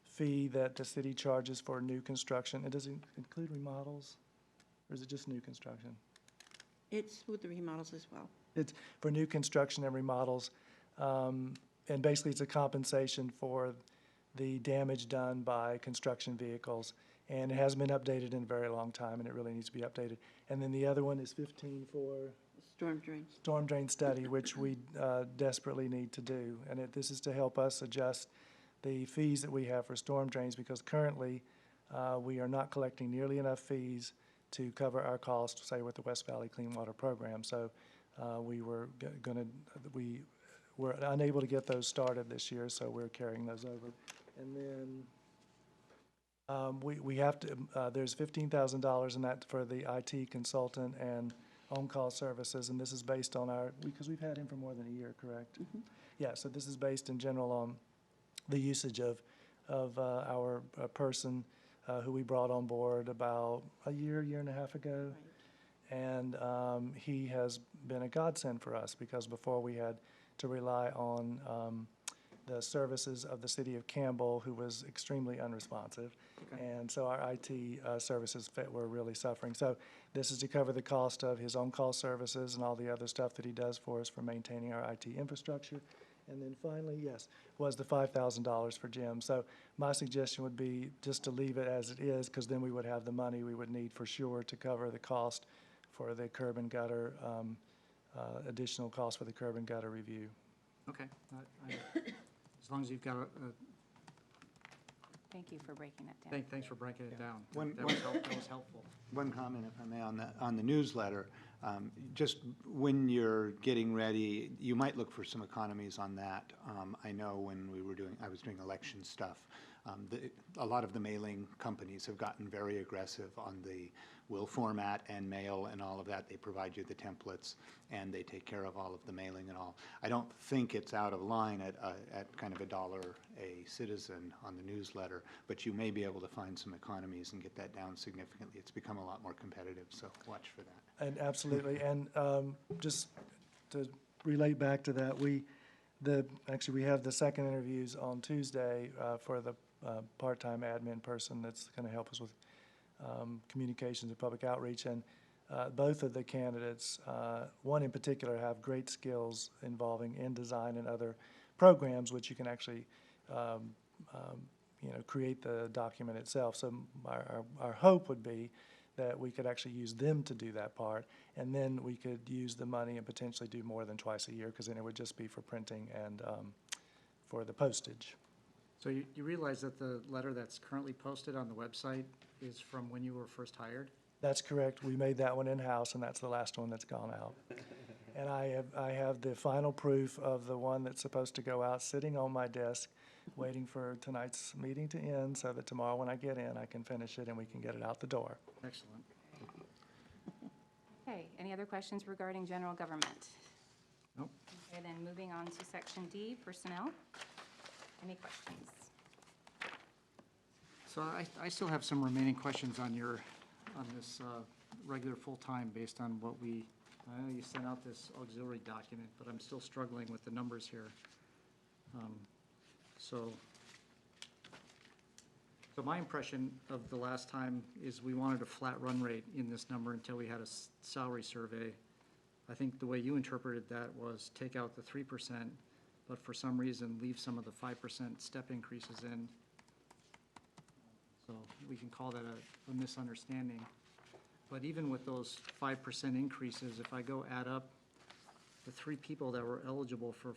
fee that the city charges for new construction. It doesn't include remodels, or is it just new construction? It's with the remodels as well. It's for new construction and remodels. And basically, it's a compensation for the damage done by construction vehicles. And it hasn't been updated in a very long time, and it really needs to be updated. And then the other one is 15 for Storm drains. storm drain study, which we desperately need to do. And this is to help us adjust the fees that we have for storm drains, because currently we are not collecting nearly enough fees to cover our costs, say, with the West Valley Clean Water Program. So we were unable to get those started this year, so we're carrying those over. And then We have to, there's $15,000 in that for the IT consultant and on-call services, and this is based on because we've had him for more than a year, correct? Yeah, so this is based in general on the usage of our person who we brought on board about a year and a half ago. And he has been a godsend for us, because before we had to rely on the services of the city of Campbell, who was extremely unresponsive. And so our IT services were really suffering. So this is to cover the cost of his on-call services and all the other stuff that he does for us for maintaining our IT infrastructure. And then finally, yes, was the $5,000 for Jim. So my suggestion would be just to leave it as it is, because then we would have the money we would need for sure to cover the cost for the curb and gutter, additional cost for the curb and gutter review. Okay. As long as you've got Thank you for breaking that down. thanks for breaking it down. One- That was helpful. One comment, if I may, on the newsletter. Just when you're getting ready, you might look for some economies on that. I know when I was doing election stuff, a lot of the mailing companies have gotten very aggressive on the will format and mail and all of that. They provide you the templates, and they take care of all of the mailing and all. I don't think it's out of line at kind of $1 a citizen on the newsletter, but you may be able to find some economies and get that down significantly. It's become a lot more competitive, so watch for that. And absolutely, and just to relate back to that, actually we have the second interviews on Tuesday for the part-time admin person that's going to help us with communications and public outreach. And both of the candidates, one in particular, have great skills involving InDesign and other programs, which you can actually create the document itself. So our hope would be that we could actually use them to do that part, and then we could use the money and potentially do more than twice a year, because then it would just be for printing and for the postage. So you realize that the letter that's currently posted on the website is from when you were first hired? That's correct. We made that one in-house, and that's the last one that's gone out. And I have the final proof of the one that's supposed to go out sitting on my desk, waiting for tonight's meeting to end, so that tomorrow when I get in, I can finish it and we can get it out the door. Excellent. Okay, any other questions regarding general government? Nope. Okay, then moving on to section D, personnel. Any questions? So I still have some remaining questions on this regular full-time based on what I know you sent out this auxiliary document, but I'm still struggling with the numbers here. So my impression of the last time is we wanted a flat run rate in this number until we had a salary survey. I think the way you interpreted that was take out the 3%, but for some reason leave some of the 5% step increases in. So we can call that a misunderstanding. But even with those 5% increases, if I go add up the 3 people that were eligible for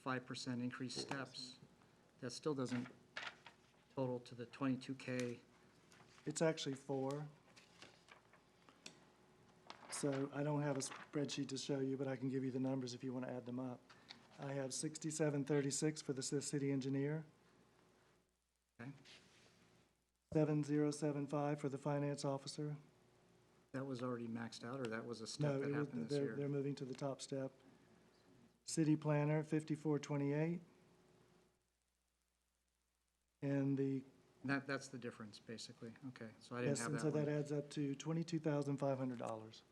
5% increase steps, that still doesn't total to the 22K. It's actually 4. So I don't have a spreadsheet to show you, but I can give you the numbers if you want to add them up. I have 6736 for the city engineer. Okay. 7075 for the finance officer. That was already maxed out, or that was a No, step that happened this year? they're moving to the top step. City planner, 5428. And That's the difference, basically. Okay, so I didn't yes, have and that so one. that adds up to $22,500,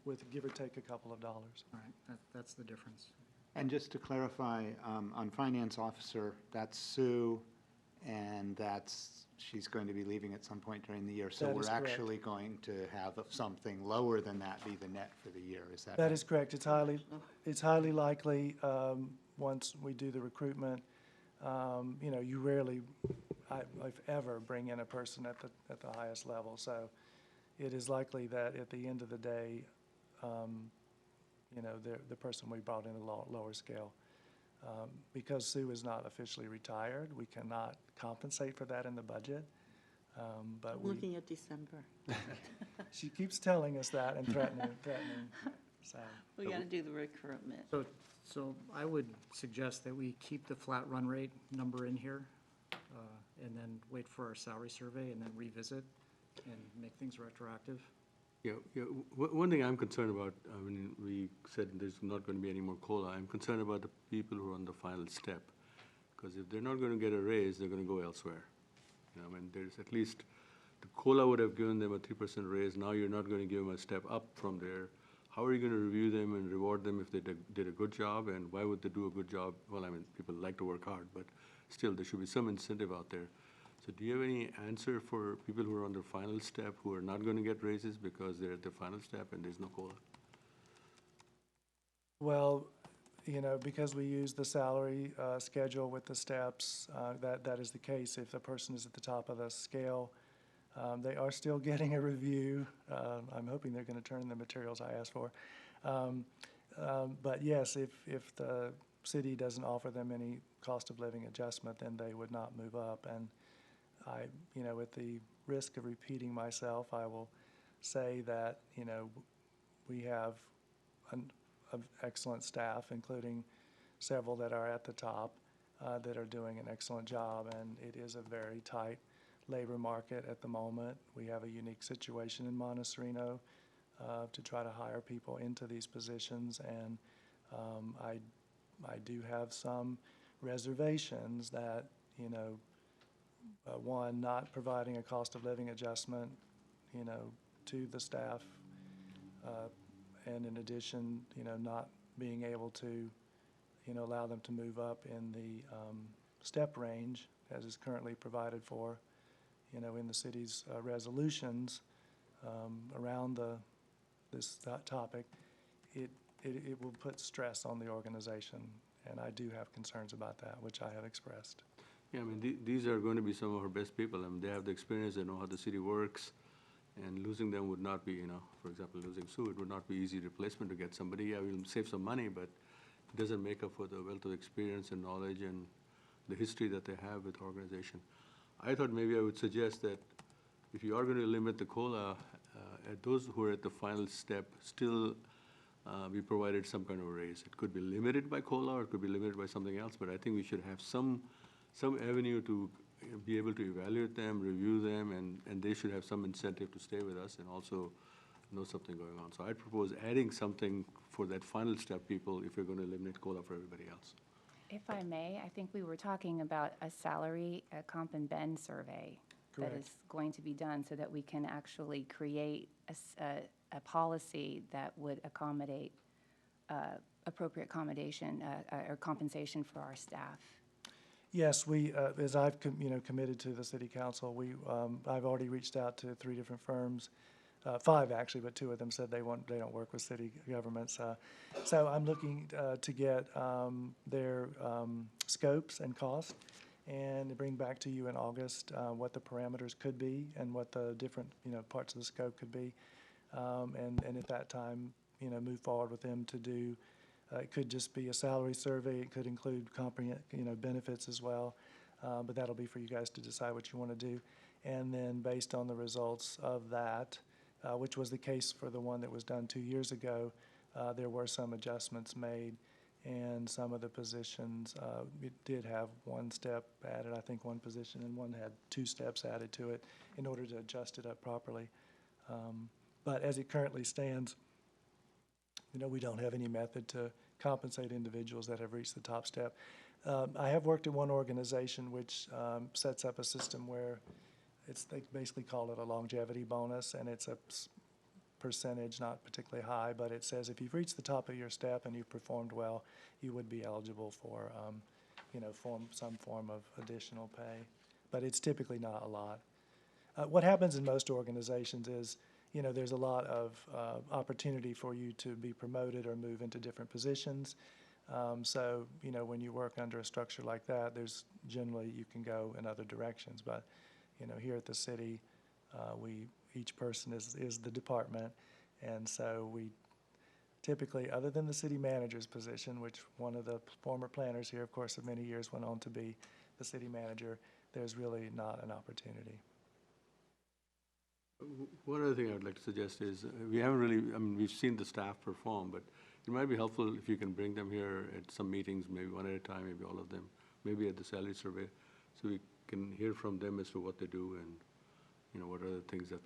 with give or take a couple of dollars. All right, that's the difference. And just to clarify, on finance officer, that's Sue, and she's going to be leaving at some point during the year. So That we're is correct. actually going to have something lower than that be the net for the year, is that That right? is correct. It's highly likely, once we do the recruitment, you rarely, if ever, bring in a person at the highest level. So it is likely that at the end of the day, the person we brought in a lower scale. Because Sue is not officially retired, we cannot compensate for that in the budget. But Looking at December. she keeps telling us that and threatening. So We got to do the recruitment. So I would suggest that we keep the flat run rate number in here, and then wait for our salary survey and then revisit and make things retroactive. Yeah, yeah. One thing I'm concerned about, when we said there's not going to be any more COLA, I'm concerned about the people who are on the final step. Because if they're not going to get a raise, they're going to go elsewhere. You know, I mean, there's at least, the COLA would have given them a 3% raise. Now you're not going to give them a step up from there. How are you going to review them and reward them if they did a good job? And why would they do a good job? Well, I mean, people like to work hard, but still, there should be some incentive out there. So do you have any answer for people who are on their final step who are not going to get raises because they're at the final step and there's no COLA? Well, you know, because we use the salary schedule with the steps, that is the case. If the person is at the top of the scale, they are still getting a review. I'm hoping they're going to turn in the materials I asked for. But yes, if the city doesn't offer them any cost of living adjustment, then they would not move up. And I, you know, at the risk of repeating myself, I will say that, you know, we have an excellent staff, including several that are at the top, that are doing an excellent job, and it is a very tight labor market at the moment. We have a unique situation in Monte Sereno to try to hire people into these positions, and I do have some reservations that, you know, one, not providing a cost of living adjustment, you know, to the staff, and in addition, you know, not being able to, you know, allow them to move up in the step range as is currently provided for, you know, in the city's resolutions around this topic. It will put stress on the organization, and I do have concerns about that, which I have expressed. Yeah, I mean, these are going to be some of our best people. I mean, they have the experience, they know how the city works, and losing them would not be, you know, for example, losing Sue, it would not be easy replacement to get somebody. Yeah, we'll save some money, but it doesn't make up for the wealth of experience and knowledge and the history that they have with the organization. I thought maybe I would suggest that if you are going to limit the COLA, at those who are at the final step, still be provided some kind of a raise. It could be limited by COLA or it could be limited by something else, but I think we should have some avenue to be able to evaluate them, review them, and they should have some incentive to stay with us and also know something going on. So I'd propose adding something for that final step people if you're going to eliminate COLA for everybody else. If I may, I think we were talking about a salary, a comp and ben survey that Correct. is going to be done so that we can actually create a policy that would accommodate appropriate accommodation or compensation for our staff. Yes, we, as I've committed to the city council, I've already reached out to 3 different firms, 5 actually, but 2 of them said they don't work with city governments. So I'm looking to get their scopes and cost, and to bring back to you in August what the parameters could be and what the different parts of the scope could be, and at that time move forward with them to do. It could just be a salary survey. It could include benefits as well, but that'll be for you guys to decide what you want to do. And then based on the results of that, which was the case for the one that was done 2 years ago, there were some adjustments made, and some of the positions, it did have 1 step added. I think 1 position, and 1 had 2 steps added to it in order to adjust it up properly. But as it currently stands, we don't have any method to compensate individuals that have reached the top step. I have worked at one organization which sets up a system where they basically call it a longevity bonus, and it's a percentage, not particularly high, but it says if you've reached the top of your step and you've performed well, you would be eligible for, some form of additional pay. But it's typically not a lot. What happens in most organizations is, there's a lot of opportunity for you to be promoted or move into different positions. So, when you work under a structure like that, there's generally you can go in other directions. But, here at the city, each person is the department. And so we typically, other than the city manager's position, which one of the former planners here, of course, of many years went on to be the city manager, there's really not an opportunity. One other thing I would like to suggest is, we've seen the staff perform, but it might be helpful if you can bring them here at some meetings, maybe one at a time, maybe all of them, maybe at the salary survey, so we can hear from them as to what they do and, you know, what are the things that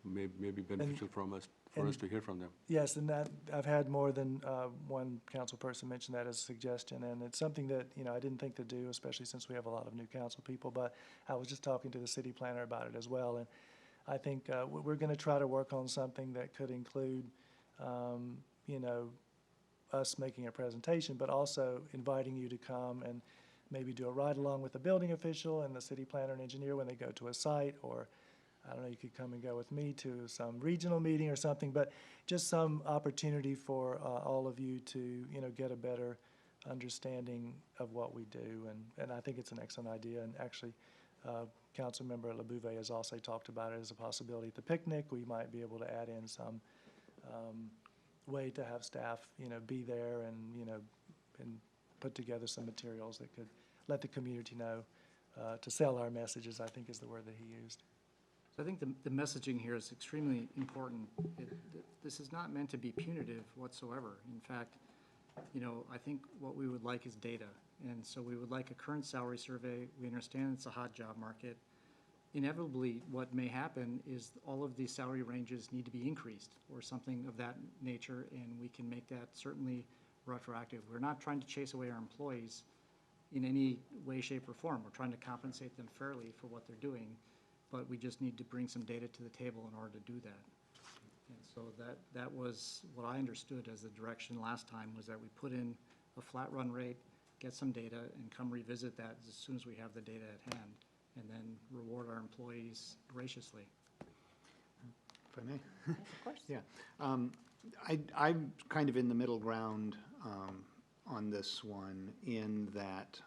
may be beneficial from us, for us to hear from them. Yes, and that, I've had more than one council person mention that as a suggestion, and it's something that, you know, I didn't think to do, especially since we have a lot of new council people, but I was just talking to the city planner about it as well, and I think we're going to try to work on something that could include, you know, us making a presentation, but also inviting you to come and maybe do a ride-along with the building official and the city planner and engineer when they go to a site, or I don't know, you could come and go with me to some regional meeting or something, but just some opportunity for all of you to, you know, get a better understanding of what we do. And I think it's an excellent idea. And actually, Councilmember LaBouve has also talked about it as a possibility at the picnic. We might be able to add in some way to have staff, you know, be there and, you know, and put together some materials that could let the community know, to sell our messages, I think is the word that he used. So I think the messaging here is extremely important. This is not meant to be punitive whatsoever. In fact, you know, I think what we would like is data. And so we would like a current salary survey. We understand it's a hot job market. Inevitably, what may happen is all of these salary ranges need to be increased or something of that nature, and we can make that certainly retroactive. We're not trying to chase away our employees in any way, shape, or form. We're trying to compensate them fairly for what they're doing, but we just need to bring some data to the table in order to do that. And so that was what I understood as the direction last time, was that we put in a flat run rate, get some data, and come revisit that as soon as we have the data at hand, and then reward our employees graciously. If I may? Yes, of course. Yeah. I'm kind of in the middle ground on this one, in that,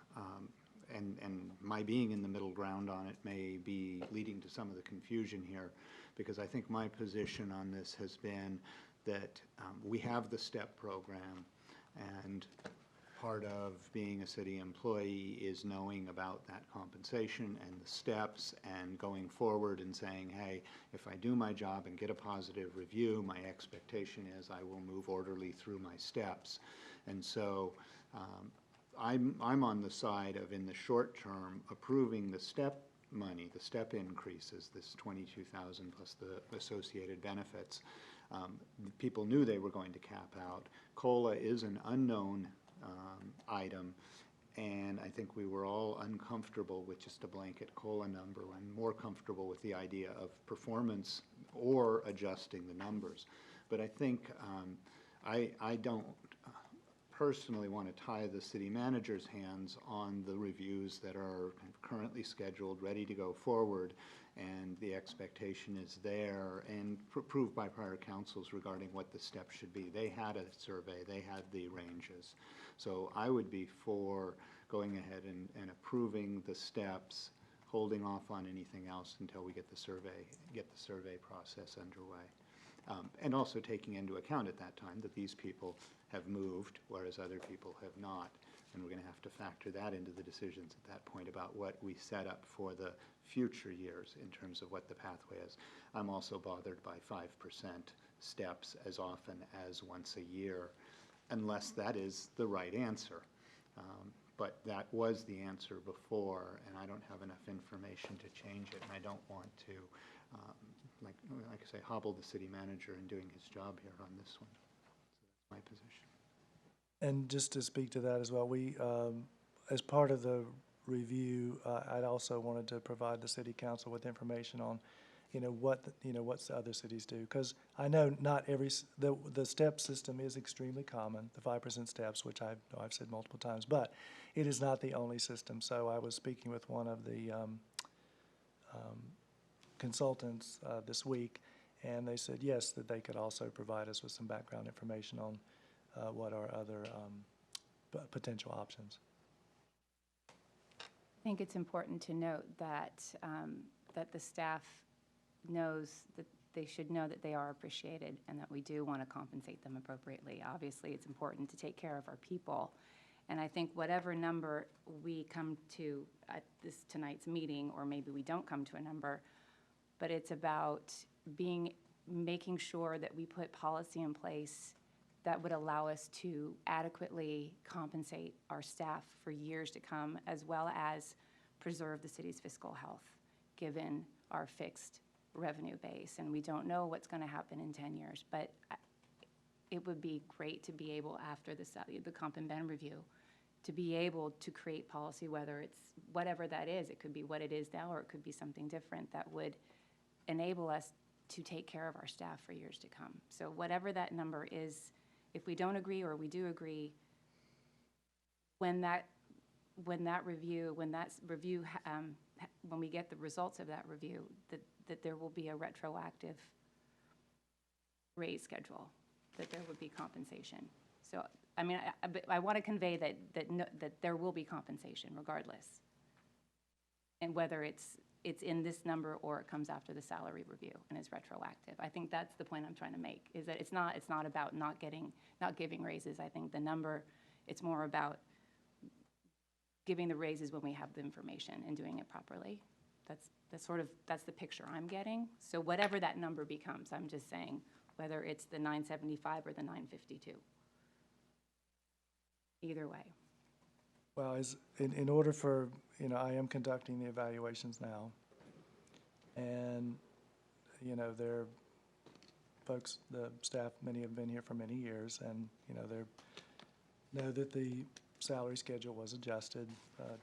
and my being in the middle ground on it may be leading to some of the confusion here, because I think my position on this has been that we have the STEP program, and part of being a city employee is knowing about that compensation and the steps, and going forward and saying, hey, if I do my job and get a positive review, my expectation is I will move orderly through my steps. And so I'm on the side of, in the short term, approving the STEP money, the STEP increases, this $22,000 plus the associated benefits. People knew they were going to cap out. COLA is an unknown item, and I think we were all uncomfortable with just a blanket COLA number, and more comfortable with the idea of performance or adjusting the numbers. But I think I don't personally want to tie the city manager's hands on the reviews that are currently scheduled, ready to go forward, and the expectation is there and approved by prior councils regarding what the steps should be. They had a survey, they had the ranges. So I would be for going ahead and approving the steps, holding off on anything else until we get the survey process underway. And also taking into account at that time that these people have moved, whereas other people have not. And we're going to have to factor that into the decisions at that point about what we set up for the future years in terms of what the pathway is. I'm also bothered by 5% steps as often as once a year, unless that is the right answer. But that was the answer before, and I don't have enough information to change it, and I don't want to, like I say, hobble the city manager in doing his job here on this one. So that's my position. And just to speak to that as well, we, as part of the review, I'd also wanted to provide the city council with information on, what the other cities do. Because I know not every, the step system is extremely common, the 5% steps, which I've said multiple times, but it is not the only system. So I was speaking with one of the consultants this week, and they said, yes, that they could also provide us with some background information on what are other potential options. I think it's important to note that, that the staff knows that they should know that they are appreciated and that we do want to compensate them appropriately. Obviously, it's important to take care of our people. And I think whatever number we come to at tonight's meeting, or maybe we don't come to a number, but it's about making sure that we put policy in place that would allow us to adequately compensate our staff for years to come, as well as preserve the city's fiscal health, given our fixed revenue base. And we don't know what's going to happen in 10 years, but it would be great to be able, after the comp and ben review, to be able to create policy, whether it's whatever that is. It could be what it is now, or it could be something different that would enable us to take care of our staff for years to come. So whatever that number is, if we don't agree or we do agree, when we get the results of that review, that there will be a retroactive raise schedule, that there would be compensation. So, I mean, I want to convey that there will be compensation regardless. And whether it's in this number or it comes after the salary review and is retroactive. I think that's the point I'm trying to make, is that it's not about not giving raises. I think the number, it's more about giving the raises when we have the information and doing it properly. That's the picture I'm getting. So whatever that number becomes, I'm just saying, whether it's the 975 or the 952. Either way. Well, in order for, I am conducting the evaluations now. And, they're folks, the staff, many have been here for many years, and, they know that the salary schedule was adjusted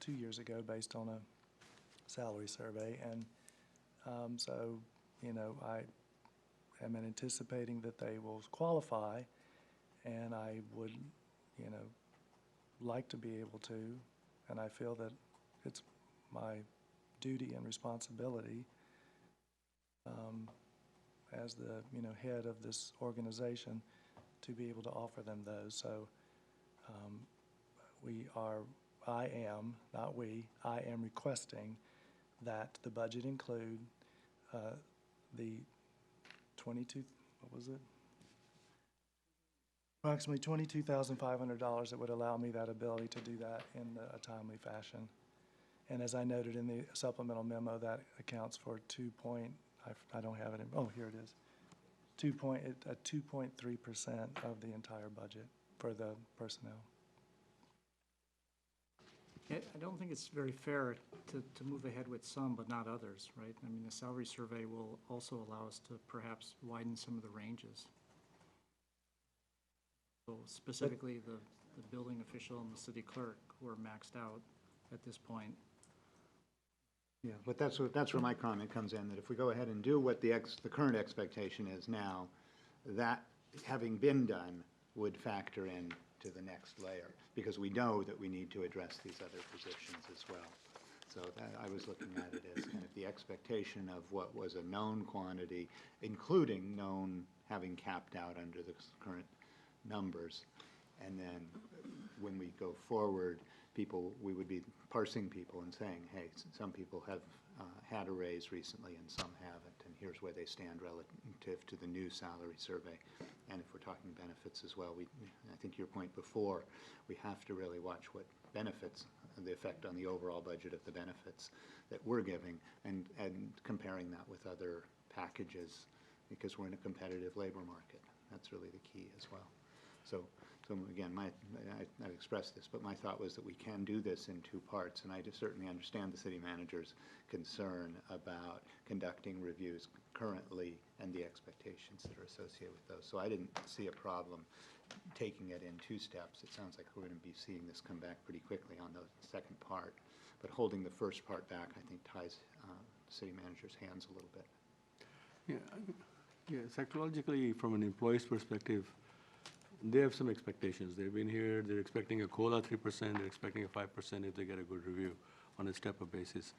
2 years ago based on a salary survey. And so, I am anticipating that they will qualify, and I would, like to be able to, and I feel that it's my duty and responsibility as the, head of this organization to be able to offer them those. So I am requesting that the budget include the approximately $22,500 that would allow me that ability to do that in a timely fashion. And as I noted in the supplemental memo, that accounts for I don't have it here it is, 2.3% of the entire budget for the personnel. I don't think it's very fair to move ahead with some but not others, right? I mean, the salary survey will also allow us to perhaps widen some of the ranges. So specifically, the building official and the city clerk who are maxed out at this point. Yeah, but that's where my comment comes in, that if we go ahead and do what the current expectation is now, that having been done would factor in to the next layer, because we know that we need to address these other positions as well. So I was looking at it as kind of the expectation of what was a known quantity, including known having capped out under the current numbers. And then when we go forward, we would be parsing people and saying, hey, some people have had a raise recently and some haven't, and here's where they stand relative to the new salary survey. And if we're talking benefits as well, I think your point before, we have to really watch what benefits, the effect on the overall budget of the benefits that we're giving, and comparing that with other packages, because we're in a competitive labor market. That's really the key as well. So again, I've expressed this, but my thought was that we can do this in two parts, and I just certainly understand the city manager's concern about conducting reviews currently and the expectations that are associated with those. So I didn't see a problem taking it in two steps. It sounds like we're going to be seeing this come back pretty quickly on the second part, but holding the first part back, I think, ties the city manager's hands a little bit. Yeah, psychologically, from an employee's perspective, they have some expectations. They've been here, they're expecting a COLA 3%, they're expecting a 5% if they get a good review on a step-up basis.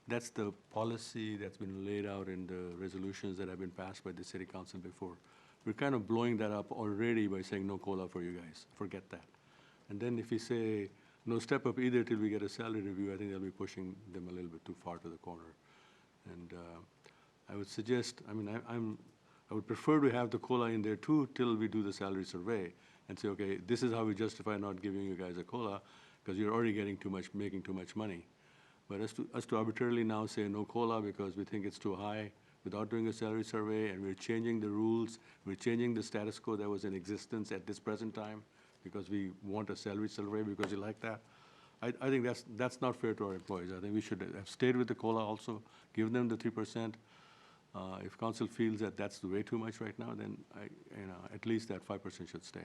That's the policy that's been laid out in the resolutions that have been passed by the city council before. We're kind of blowing that up already by saying no COLA for you guys, forget that. And then if we say no step-up either till we get a salary review, I think they'll be pushing them a little bit too far to the corner. And I would suggest, I would prefer to have the COLA in there too till we do the salary survey and say, okay, this is how we justify not giving you guys a COLA because you're already getting too much, making too much money. But us to arbitrarily now say no COLA because we think it's too high without doing a salary survey, and we're changing the rules, we're changing the status quo that was in existence at this present time because we want a salary survey because we like that. I think that's not fair to our employees. I think we should have stayed with the COLA also, give them the 3%. If council feels that that's way too much right now, then at least that 5% should stay.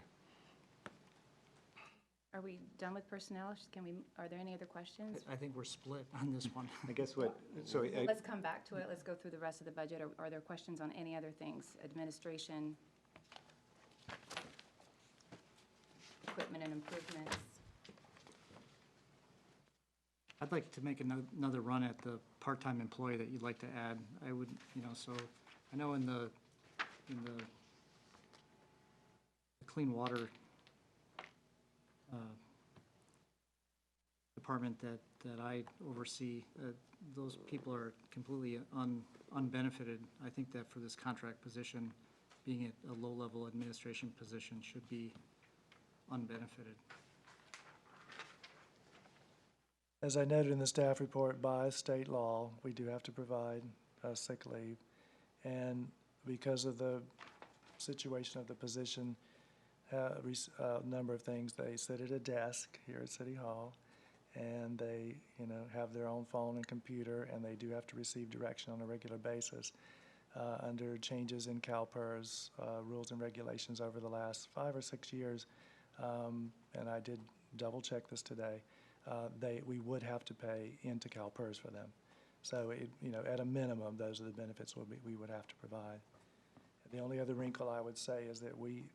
Are we done with personnel? Are there any other questions? I think we're split on this one. I guess what, so Well, let's come back to it. Let's go through the rest of the budget. Are there questions on any other things? Administration, equipment and improvements. I'd like to make another run at the part-time employee that you'd like to add. I would, so I know in the clean water department that I oversee, those people are completely unbenefited. I think that for this contract position, being at a low-level administration position should be unbenefited. As I noted in the staff report, by state law, we do have to provide sick leave. And because of the situation of the position, a number of things, they sit at a desk here at City Hall, and they, have their own phone and computer, and they do have to receive direction on a regular basis. Under changes in CalPERS rules and regulations over the last 5 or 6 years, and I did double check this today, we would have to pay into CalPERS for them. So, at a minimum, those are the benefits we would have to provide. The only other wrinkle I would say is that we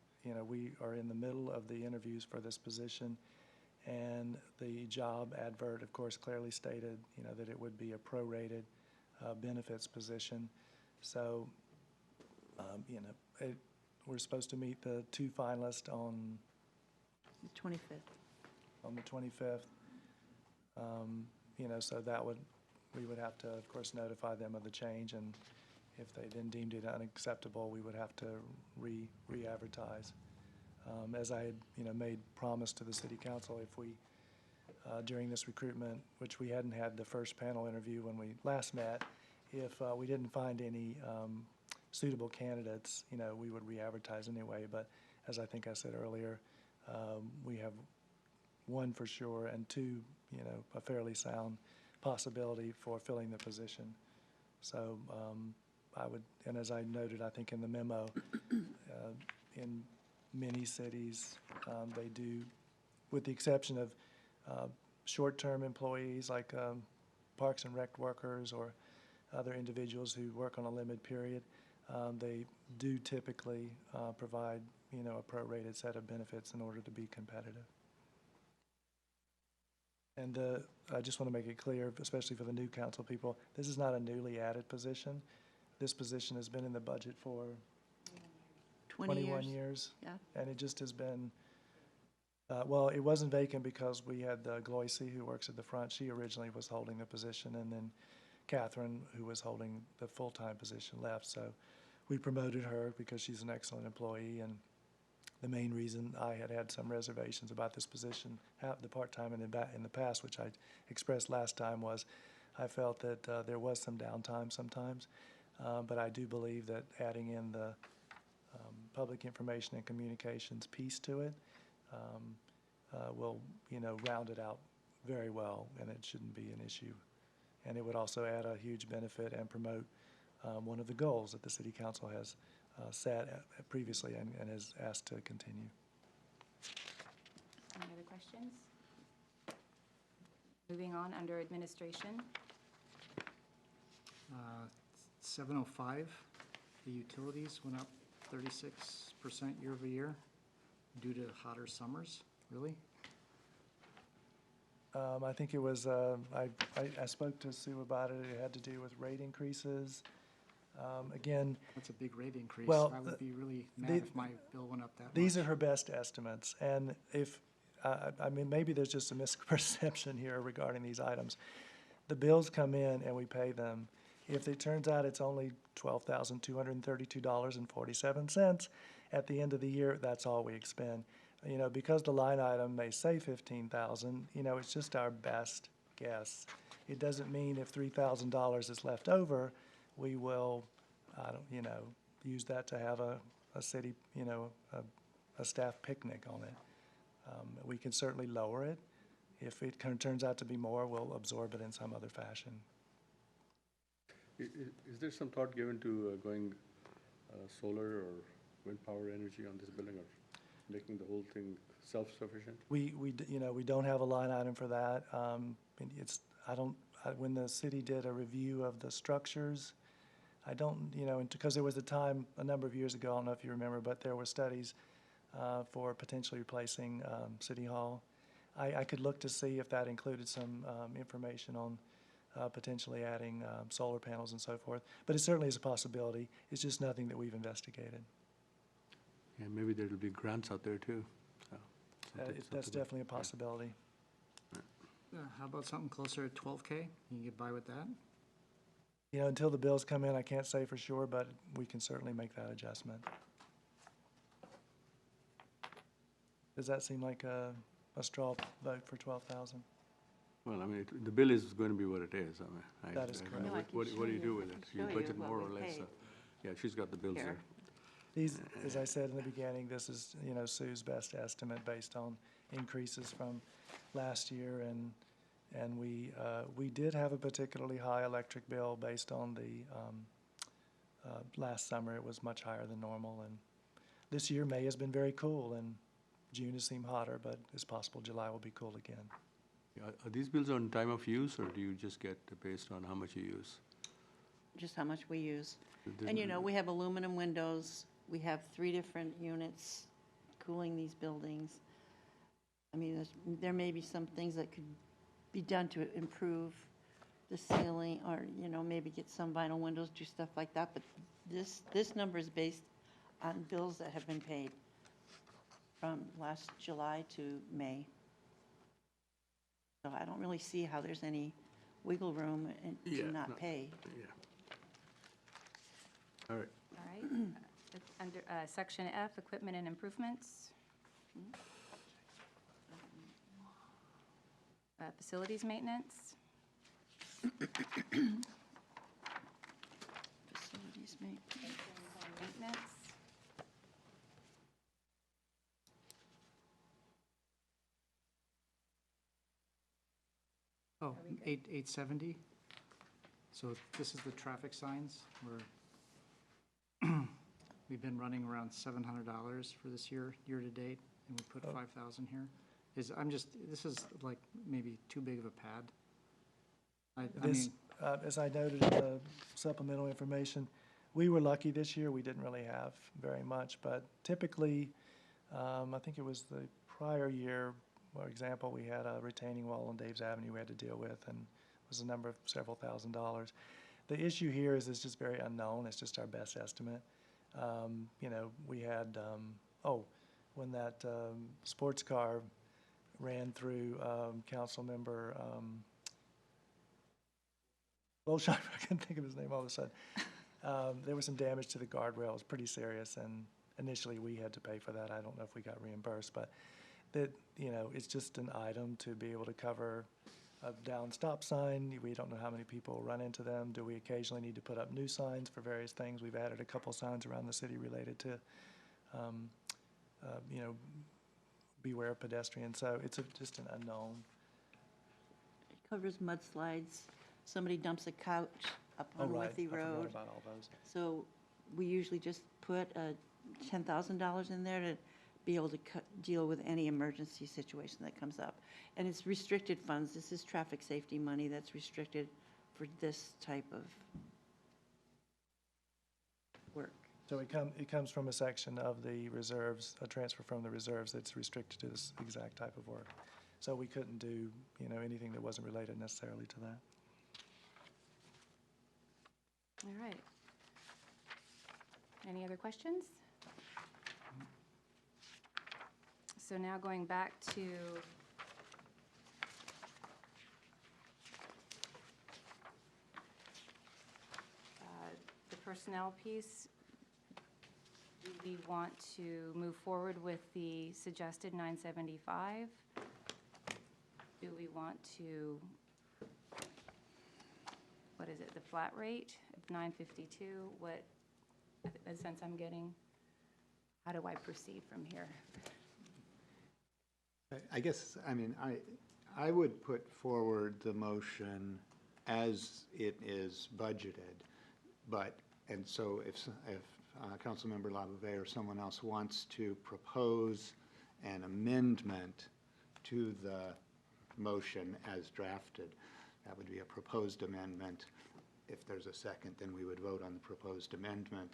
are in the middle of the interviews for this position, and the job advert, of course, clearly stated, that it would be a prorated benefits position. So, we're supposed to meet the 2 finalists on The 25th. on the 25th. So we would have to, of course, notify them of the change, and if they then deemed it unacceptable, we would have to re-advertise. As I had, made promise to the city council, if we, during this recruitment, which we hadn't had the first panel interview when we last met, if we didn't find any suitable candidates, we would re-advertise anyway. But as I think I said earlier, we have 1 for sure, and 2, a fairly sound possibility for filling the position. So and as I noted, I think in the memo, in many cities, they do, with the exception of short-term employees like Parks and Rec workers or other individuals who work on a limited period, they do typically provide, a prorated set of benefits in order to be competitive. And I just want to make it clear, especially for the new council people, this is not a newly added position. This position has been in the budget for 21 years. Yeah. And it just has been, well, it wasn't vacant because we had Gloisy, who works at the front. She originally was holding the position, and then Catherine, who was holding the full-time position, left. So we promoted her because she's an excellent employee, and the main reason I had some reservations about this position, the part-time in the past, which I expressed last time, was I felt that there was some downtime sometimes, but I do believe that adding in the public information and communications piece to it will, round it out very well, and it shouldn't be an issue. And it would also add a huge benefit and promote one of the goals that the City Council has set previously and has asked to continue. Any other questions? Moving on, under administration. 705, the utilities went up 36% year over year due to hotter summers. Really? I think it was, I spoke to Sue about it. It had to do with rate increases. Again, That's a big rate increase. Well, I would be really mad if my bill went up that much. these are her best estimates, and if, I mean, maybe there's just a misperception here regarding these items. The bills come in and we pay them. If it turns out it's only $12,232.47 at the end of the year, that's all we expend. Because the line item may say $15,000, it's just our best guess. It doesn't mean if $3,000 is left over, we will, use that to have a city, a staff picnic on it. We can certainly lower it, If it kind of turns out to be more, we'll absorb it in some other fashion. Is there some thought given to going solar or wind power energy on this building, or making the whole thing self-sufficient? We don't have a line item for that. And when the city did a review of the structures, because there was a time, a number of years ago, I don't know if you remember, but there were studies for potentially replacing City Hall. I could look to see if that included some information on potentially adding solar panels and so forth. But it certainly is a possibility. It's just nothing that we've investigated. Yeah, maybe there'll be grants out there too. So, That's definitely a possibility. How about something closer to 12K? You can get by with that? Until the bills come in, I can't say for sure, but we can certainly make that adjustment. Does that seem like a straw vote for 12,000? Well, I mean, the bill is going to be what it is. I mean, That is I don't correct. know No, I can what show do you you. do I with can it? You show you budget what more or we less. paid. Yeah, she's got the bills Here. there. These, as I said in the beginning, this is, Sue's best estimate based on increases from last year, and we did have a particularly high electric bill based on the, last summer. It was much higher than normal, and this year, May has been very cool, and June has seemed hotter, but it's possible July will be cool again. Yeah, are these bills on time of use, or do you just get based on how much you use? Just how much we use. There's And n- we have aluminum windows. We have 3 different units cooling these buildings. I mean, there may be some things that could be done to improve the ceiling, or, maybe get some vinyl windows, do stuff like that. But this number is based on bills that have been paid from last July to May. So I don't really see how there's any wiggle room to Yeah, not no. pay. Yeah. All right. All right. It's under Section F, Equipment and Improvements. Facilities Maintenance. Facilities maintenance. Maintenance. Oh, 870. So this is the traffic signs, where we've been running around $700 for this year to date, and we put 5,000 here. This is like maybe too big of a pad. I This, mean, as I noted in the supplemental information, we were lucky this year. We didn't really have very much, but typically, I think it was the prior year, for example, we had a retaining wall on Dave's Avenue we had to deal with, and it was a number of several $1,000s. The issue here is it's just very unknown. It's just our best estimate. We had, when that sports car ran through council member Wilshire, I can't think of his name all of a sudden. There was some damage to the guardrail. It was pretty serious, and initially we had to pay for that. I don't know if we got reimbursed, but it's just an item to be able to cover a down stop sign. We don't know how many people run into them. Do we occasionally need to put up new signs for various things? We've added a couple signs around the city related to, beware of pedestrians. So it's just an unknown. It covers mudslides. Somebody dumps a couch up Oh, on right. Withy I forgot Road. about all those. So we usually just put $10,000 in there to be able to deal with any emergency situation that comes up. And it's restricted funds. This is traffic safety money that's restricted for this type of work. So it comes from a section of the reserves, a transfer from the reserves that's restricted to this exact type of work. So we couldn't do, anything that wasn't related necessarily to that. All right. Any other questions? So now going back to the personnel piece, do we want to move forward with the suggested 975? Do we want to, what is it, the flat rate of 952? What, the sense I'm getting, how do I proceed from here? I guess, I would put forward the motion as it is budgeted, but, and so if Councilmember LaBouvet or someone else wants to propose an amendment to the motion as drafted, that would be a proposed amendment. If there's a second, then we would vote on the proposed amendment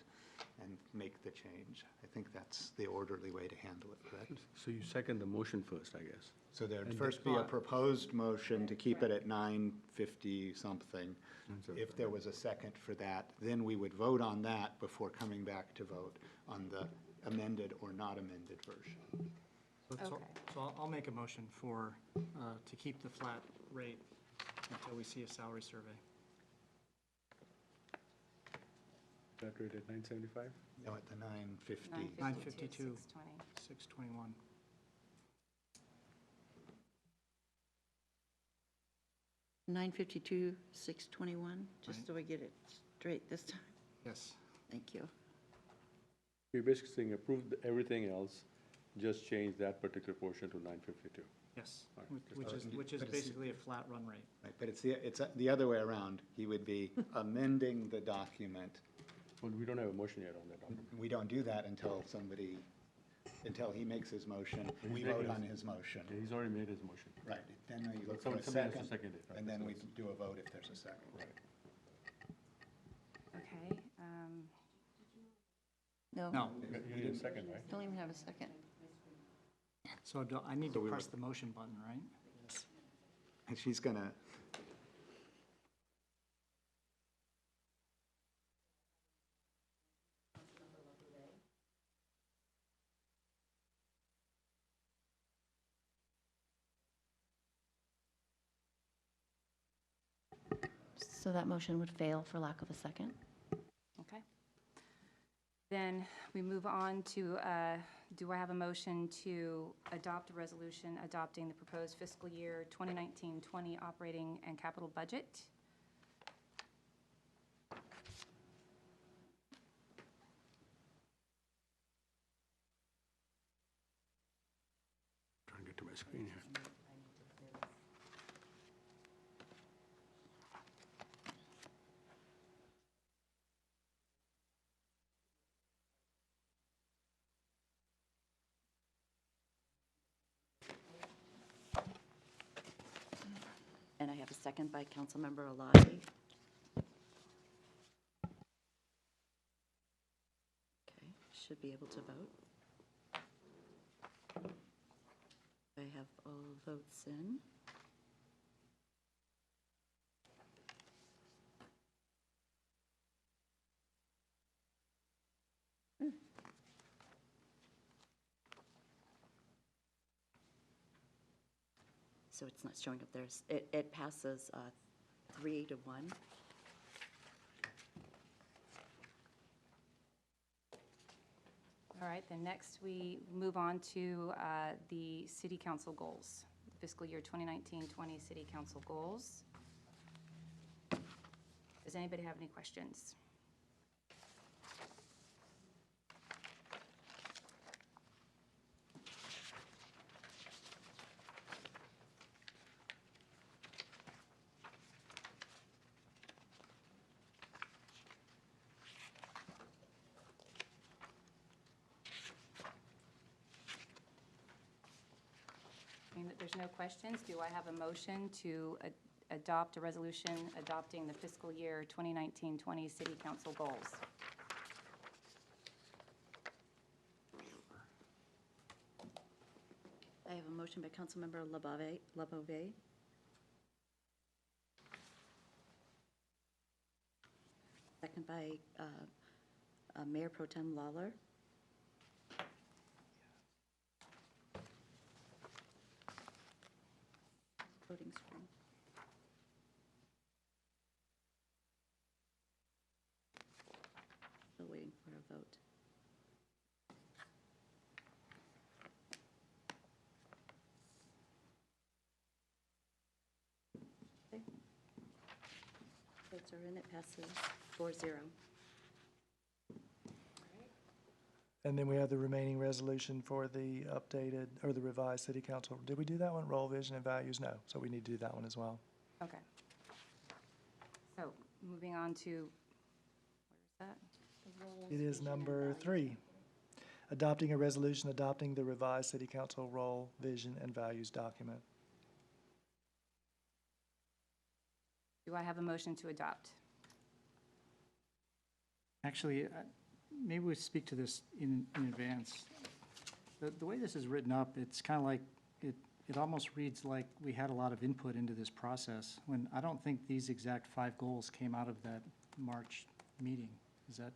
and make the change. I think that's the orderly way to handle it, correct? So you second the motion first, I guess. So there'd And first be a proposed motion to keep it at 950 something. If there was a second for that, then we would vote on that before coming back to vote on the amended or not amended version. So Okay. I'll make a motion for, to keep the flat rate until we see a salary survey. That rate at 975? No, at the 950. 952. 620. 621. $952, $621, just Right. so we get it straight this time. Yes. Thank you. You're basically saying approve everything else, just change that particular portion to 952. Yes, All right. which is But it's- basically a flat run rate. Right, but it's the other way around. He would be amending the document. Well, we don't have a motion yet on that document. We don't do that until he makes his motion. We vote on his motion. Yeah, he's already made his motion. Right, then you look for Somebody a has to second, second it, right? and then we do a vote if there's a second. Okay, No, You need a second, right? Don't even have a second. so I need to press the motion button, right? And she's gonna, So that motion would fail for lack of a second. okay. Then we move on to, do I have a motion to adopt a resolution adopting the proposed fiscal year 2019-20 operating and capital budget? Trying to get to my screen here. And I have a second by Councilmember Alagi. Okay, should be able to vote. I have all votes in. So it's not showing up there. It passes 3-1. All right, then next we move on to the city council goals, fiscal year 2019-20 city council goals. Does anybody have any questions? Being that there's no questions, do I have a motion to adopt a resolution adopting the fiscal year 2019-20 city council goals? I have a motion by Councilmember LaBouvet. Second by Mayor Pro Tem Lawler. Voting screen. Still waiting for a vote. Okay. Votes are in, it passes 4-0. And then we have the remaining resolution for the updated, or the revised city council. Did we do that one? Role, vision, and values? No. So we need to do that one as well. Okay. So moving on to, where is that? It is number 3. Adopting a resolution adopting the revised city council role, vision, and values document. Do I have a motion to adopt? Actually, maybe we speak to this in advance. The way this is written up, it's kind of like, it almost reads like we had a lot of input into this process, when I don't think these exact 5 goals came out of that March meeting. Is that,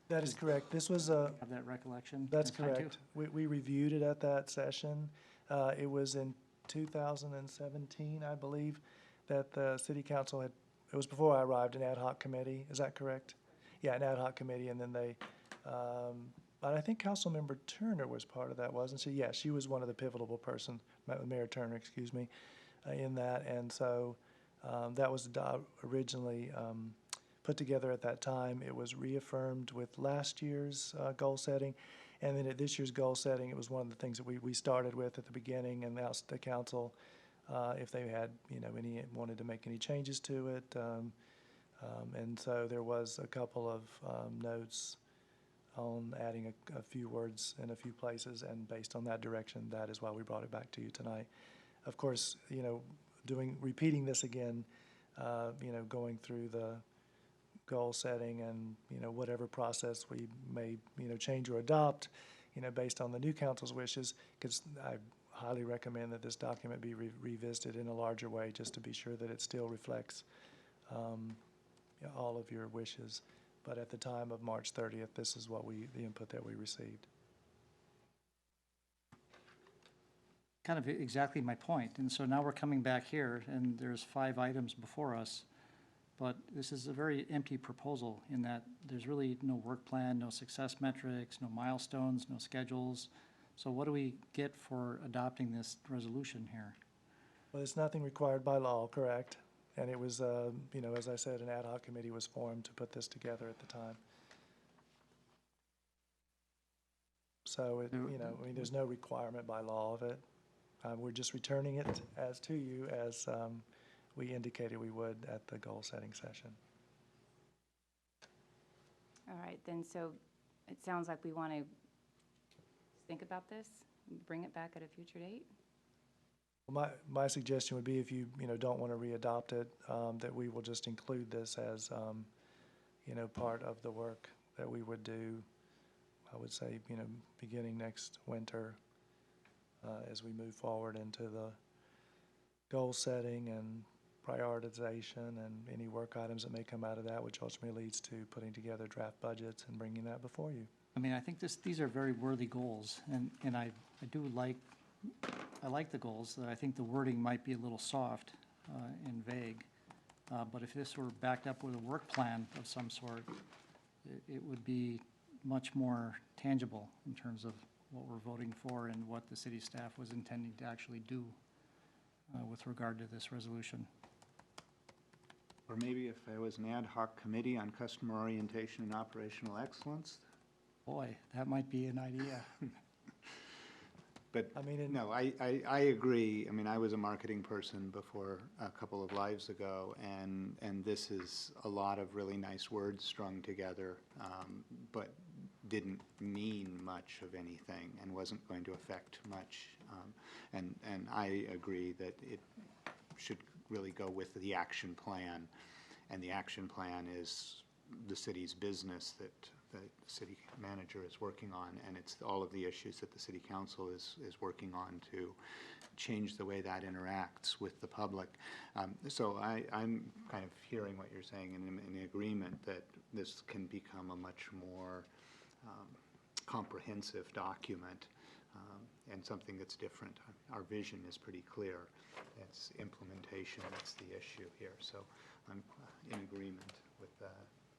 That is correct. This was a, have that recollection? that's I do. correct. We reviewed it at that session. It was in 2017, I believe, that the city council had, it was before I arrived, an ad hoc committee. Is that correct? Yeah, an ad hoc committee, and then they, but I think Councilmember Turner was part of that, wasn't she? Yeah, she was one of the pivotal persons, Mayor Turner, excuse me, in that. And so that was originally put together at that time. It was reaffirmed with last year's goal setting. And then at this year's goal setting, it was one of the things that we started with at the beginning and asked the council if they had, wanted to make any changes to it. And so there was a couple of notes on adding a few words in a few places, and based on that direction, that is why we brought it back to you tonight. Of course, repeating this again, going through the goal setting and, whatever process we may, change or adopt, based on the new council's wishes, because I highly recommend that this document be revisited in a larger way, just to be sure that it still reflects all of your wishes. But at the time of March 30th, this is what the input that we received. Kind of exactly my point. And so now we're coming back here, and there's 5 items before us. But this is a very empty proposal in that there's really no work plan, no success metrics, no milestones, no schedules. So what do we get for adopting this resolution here? Well, there's nothing required by law, correct? And it was, as I said, an ad hoc committee was formed to put this together at the time. So, there's no requirement by law of it. We're just returning it to you as we indicated we would at the goal-setting session. All right, then, so it sounds like we want to think about this, and bring it back at a future date? My suggestion would be, if you, don't want to re-adopt it, that we will just include this as, part of the work that we would do, I would say, beginning next winter, as we move forward into the goal setting and prioritization and any work items that may come out of that, which ultimately leads to putting together draft budgets and bringing that before you. I mean, I think these are very worthy goals, and I do like, I like the goals. I think the wording might be a little soft and vague, but if this were backed up with a work plan of some sort, it would be much more tangible in terms of what we're voting for and what the city staff was intending to actually do with regard to this resolution. Or maybe if there was an ad hoc committee on customer orientation and operational excellence. Boy, that might be an idea. But, no, I agree. I mean, I was a marketing person before a couple of lives ago, and this is a lot of really nice words strung together, but didn't mean much of anything and wasn't going to affect much. And I agree that it should really go with the action plan, and the action plan is the city's business that the city manager is working on, and it's all of the issues that the city council is working on to change the way that interacts with the public. So I'm kind of hearing what you're saying and in agreement that this can become a much more comprehensive document and something that's different. Our vision is pretty clear. It's implementation that's the issue here. So I'm in agreement with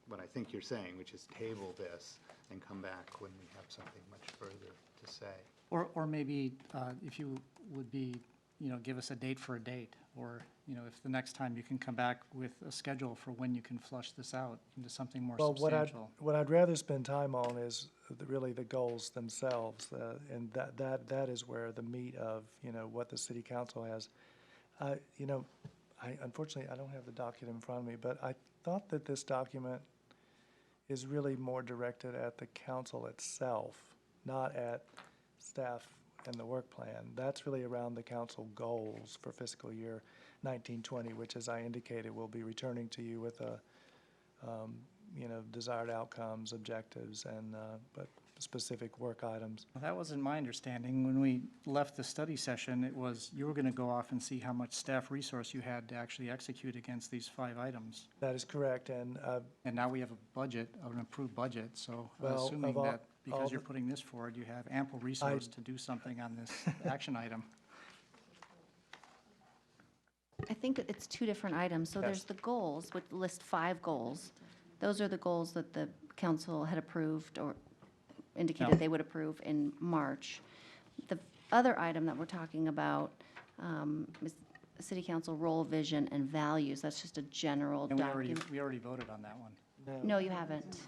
what I think you're saying, which is table this and come back when we have something much further to say. Or maybe if you would be give us a date for a date, or, if the next time you can come back with a schedule for when you can flush this out into something more Well, substantial. what I'd rather spend time on is really the goals themselves, and that is where the meat of, what the city council has. Unfortunately, I don't have the document in front of me, but I thought that this document is really more directed at the council itself, not at staff and the work plan. That's really around the council goals for fiscal year 1920, which, as I indicated, will be returning to you with desired outcomes, objectives, and but specific work items. Well, that wasn't my understanding. When we left the study session, it was you were going to go off and see how much staff resource you had to actually execute against these 5 items. That is correct, and now we have a budget, an approved budget, so I'm Well, assuming of all- that because all you're the- putting this forward, you have ample resource to do something on this action item. I think it's 2 different items. So there's Yes. the goals, which list 5 goals. Those are the goals that the council had approved or indicated Yeah. they would approve in March. The other item that we're talking about is city council role, vision, and values. That's just a general And document. we already voted on that one. No, you haven't.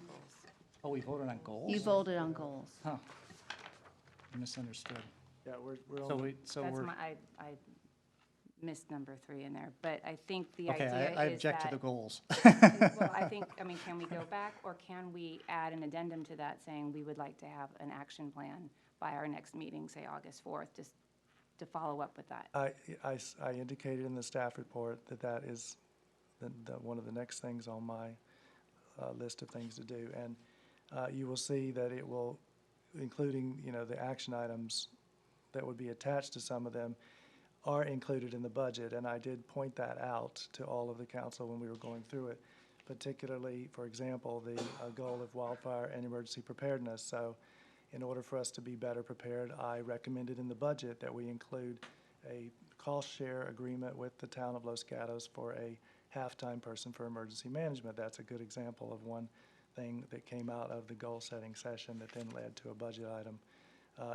Oh, we voted on goals? You voted on goals. Huh. I misunderstood. yeah, we're So on, That's we're, I missed number 3 in there, but I think the okay, idea is I object to that- the goals. Well, can we go back, or can we add an addendum to that saying we would like to have an action plan by our next meeting, say August 4th, just to follow up with that? I indicated in the staff report that is one of the next things on my list of things to do. And you will see that it will, including, the action items that would be attached to some of them, are included in the budget. And I did point that out to all of the council when we were going through it, particularly, for example, the goal of wildfire and emergency preparedness. So in order for us to be better prepared, I recommended in the budget that we include a cost share agreement with the town of Los Gatos for a half-time person for emergency management. That's a good example of one thing that came out of the goal-setting session that then led to a budget item.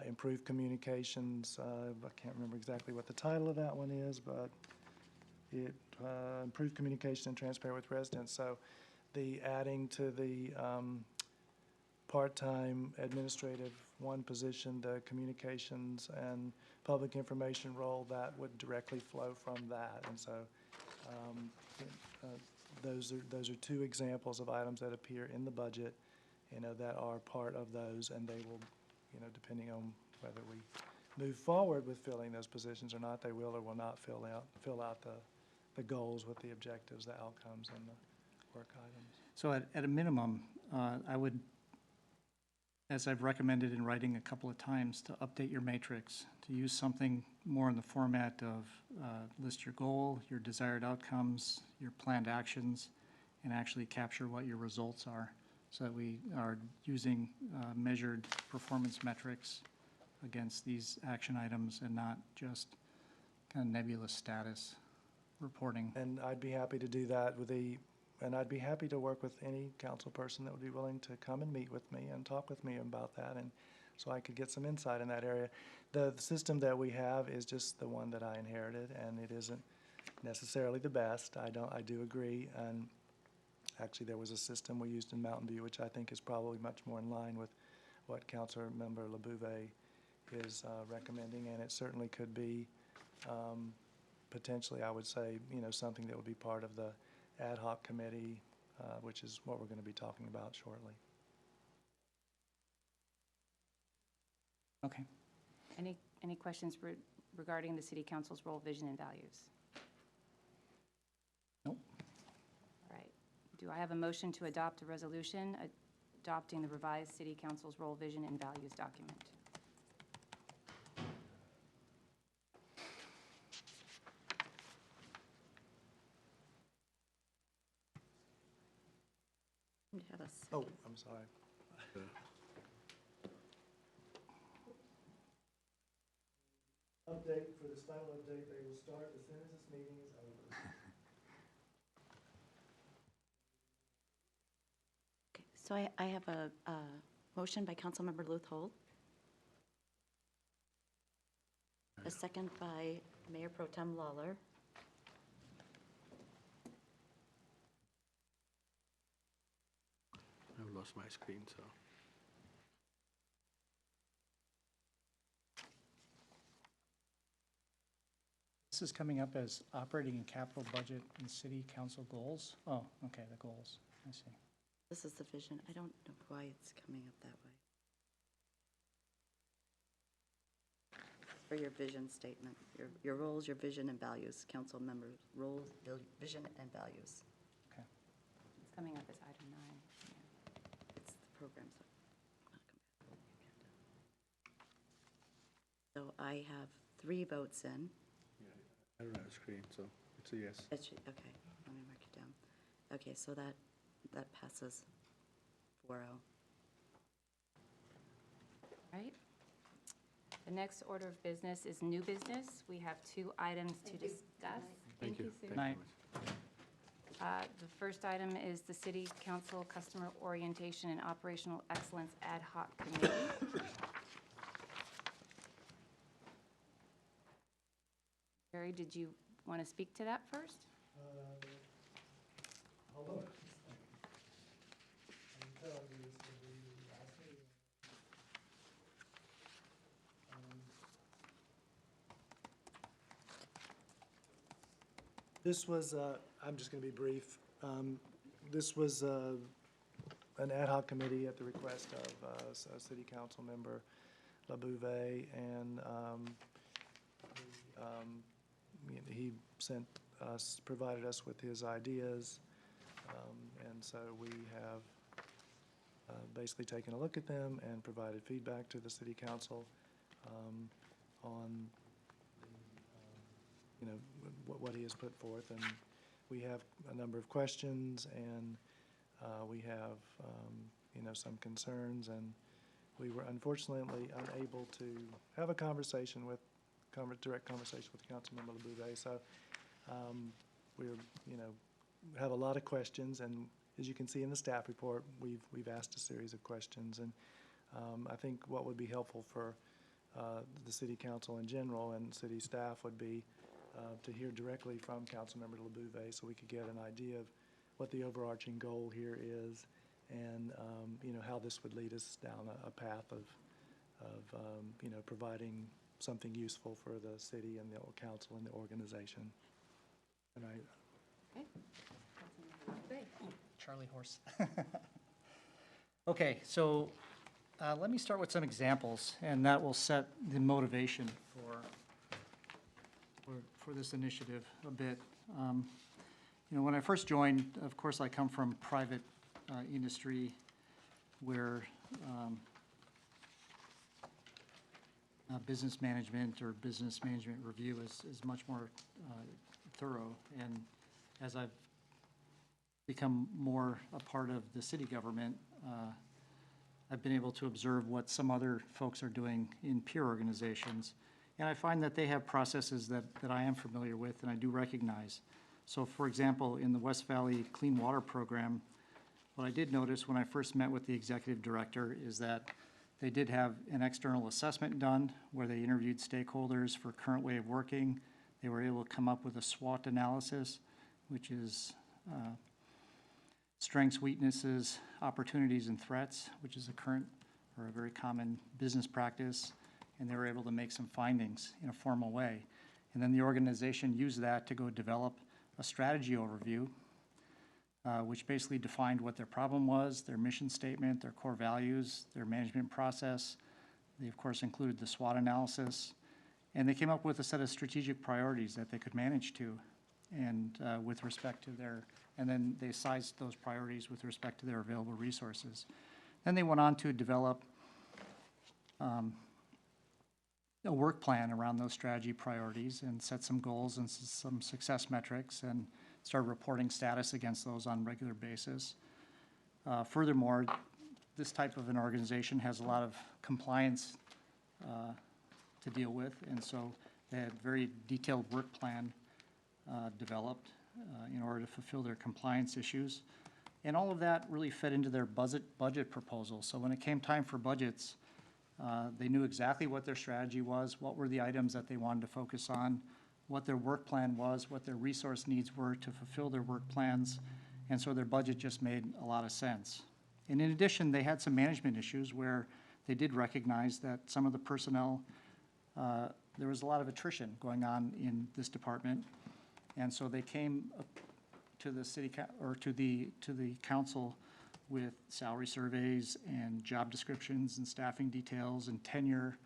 Improved communications, I can't remember exactly what the title of that one is, but it improved communication and transparent with residents. So the adding to the part-time administrative 1 position, the communications and public information role, that would directly flow from that. And so those are 2 examples of items that appear in the budget, that are part of those, and they will, depending on whether we move forward with filling those positions or not, they will or will not fill out the goals with the objectives, the outcomes, and the work items. So at a minimum, I would, as I've recommended in writing a couple of times, to update your matrix, to use something more in the format of list your goal, your desired outcomes, your planned actions, and actually capture what your results are, so that we are using measured performance metrics against these action items and not just kind of nebulous status reporting. And I'd be happy to do that and I'd be happy to work with any council person that would be willing to come and meet with me and talk with me about that, and so I could get some insight in that area. The system that we have is just the one that I inherited, and it isn't necessarily the best. I do agree, and actually there was a system we used in Mountain View, which I think is probably much more in line with what Councilor Member LeBouvet is recommending, and it certainly could be potentially, I would say, something that would be part of the ad hoc committee, which is what we're going to be talking about shortly. Okay. Any questions regarding the city council's role, vision, and values? Nope. All right. Do I have a motion to adopt a resolution adopting the revised city council's role, vision, and values document? You have a second. Oh, I'm sorry. Update, for this final update, they will start as soon as this meeting is over. Okay, so I have a motion by Councilmember Luthold. A second by Mayor Pro Tem Lawler. I've lost my screen, so. This is coming up as operating and capital budget and city council goals. Oh, okay, the goals, I see. This is the vision. I don't know why it's coming up that way. For your vision statement, your roles, your vision and values, council members' roles, vision and values. Okay. It's coming up as item 9. It's the programs. Not compatible with the agenda. So I have 3 votes in. I don't have a screen, so it's a yes. It should, okay, let me mark it down. Okay, so that passes 4-0. Right? The next order of business is new business. We have 2 items to discuss. Thank you. Sue. Good night. The first item is the City Council Customer Orientation and Operational Excellence Ad Hoc Committee. Barry, did you want to speak to that first? Although, I can tell you this will be the last meeting. This was, I'm just going to be brief. This was an ad hoc committee at the request of a city council member, LaBouvet, and he sent us, provided us with his ideas, and so we have basically taken a look at them and provided feedback to the city council on what he has put forth, and we have a number of questions, and we have some concerns, and we were unfortunately unable to have a direct conversation with Councilmember LaBouvet. So we're have a lot of questions, and as you can see in the staff report, we've asked a series of questions, and I think what would be helpful for the city council in general and city staff would be to hear directly from Councilmember LaBouvet, so we could get an idea of what the overarching goal here is, and how this would lead us down a path of providing something useful for the city and the council and the organization. And Okay. Charlie Horse. Okay, so let me start with some examples, and that will set the motivation for this initiative a bit. When I first joined, of course, I come from private industry where business management or business management review is much more thorough. And as I've become more a part of the city government, I've been able to observe what some other folks are doing in peer organizations. And I find that they have processes that I am familiar with and I do recognize. So for example, in the West Valley Clean Water Program, what I did notice when I first met with the executive director is that they did have an external assessment done where they interviewed stakeholders for current way of working. They were able to come up with a SWOT analysis, which is strengths, weaknesses, opportunities, and threats, which is a current or a very common business practice. And they were able to make some findings in a formal way. And then the organization used that to go develop a strategy overview, which basically defined what their problem was, their mission statement, their core values, their management process. They, of course, included the SWOT analysis. And they came up with a set of strategic priorities that they could manage to, and with respect to and then they sized those priorities with respect to their available resources. Then they went on to develop a work plan around those strategy priorities and set some goals and some success metrics and start reporting status against those on a regular basis. Furthermore, this type of an organization has a lot of compliance to deal with, and so they had a very detailed work plan developed in order to fulfill their compliance issues. And all of that really fed into their budget proposal. So when it came time for budgets, They knew exactly what their strategy was, what were the items that they wanted to focus on, what their work plan was, what their resource needs were to fulfill their work plans, and so their budget just made a lot of sense. And in addition, they had some management issues where they did recognize that some of the personnel, there was a lot of attrition going on in this department, and so they came up to the to the council with salary surveys and job descriptions and staffing details and tenure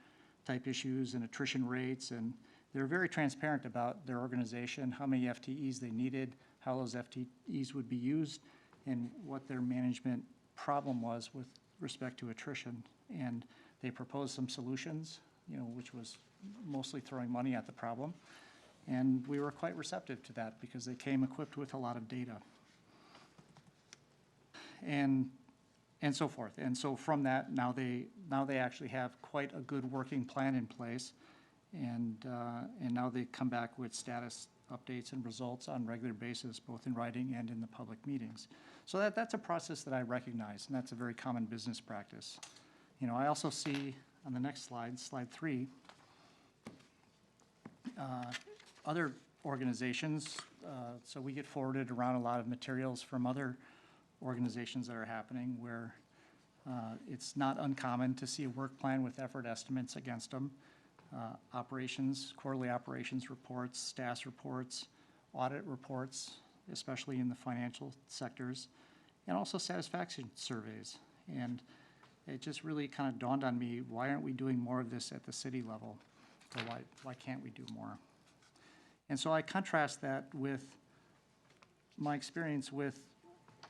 type issues and attrition rates, and they were very transparent about their organization, how many FTEs they needed, how those FTEs would be used, and what their management problem was with respect to attrition. And they proposed some solutions, which was mostly throwing money at the problem. And we were quite receptive to that because they came equipped with a lot of data. And so forth. And so from that, now they actually have quite a good working plan in place. And now they come back with status updates and results on a regular basis, both in writing and in the public meetings. So that's a process that I recognize, and that's a very common business practice. I also see on the next slide, slide 3, other organizations. So we get forwarded around a lot of materials from other organizations that are happening where it's not uncommon to see a work plan with effort estimates against them. Operations, quarterly operations reports, status reports, audit reports, especially in the financial sectors, and also satisfaction surveys. And it just really kind of dawned on me, why aren't we doing more of this at the city level? Or why can't we do more? And so I contrast that with my experience with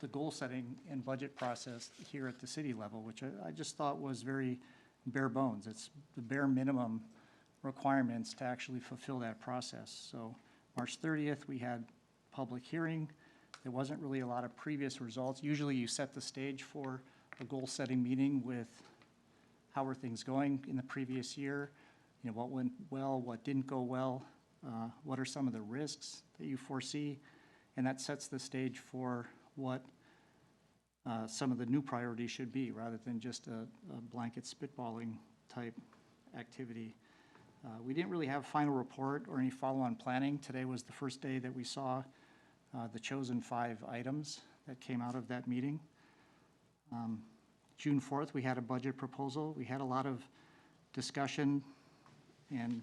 the goal setting and budget process here at the city level, which I just thought was very bare bones. It's the bare minimum requirements to actually fulfill that process. So March 30th, we had public hearing. There wasn't really a lot of previous results. Usually you set the stage for a goal-setting meeting with how are things going in the previous year, what went well, what didn't go well, what are some of the risks that you foresee, and that sets the stage for what some of the new priorities should be, rather than just a blanket spitballing type activity. We didn't really have a final report or any follow-on planning. Today was the first day that we saw the chosen 5 items that came out of that meeting. June 4th, we had a budget proposal. We had a lot of discussion and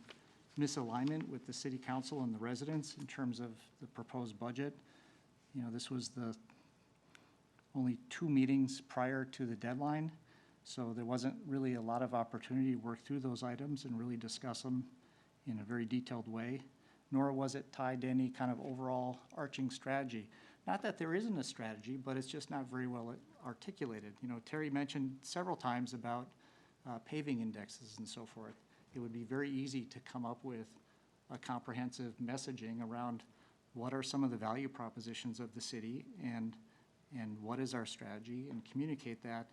misalignment with the city council and the residents in terms of the proposed budget. This was the only 2 meetings prior to the deadline, so there wasn't really a lot of opportunity to work through those items and really discuss them in a very detailed way, nor was it tied to any kind of overall arching strategy. Not that there isn't a strategy, but it's just not very well articulated. Terry mentioned several times about paving indexes and so forth. It would be very easy to come up with a comprehensive messaging around what are some of the value propositions of the city and what is our strategy, and communicate that,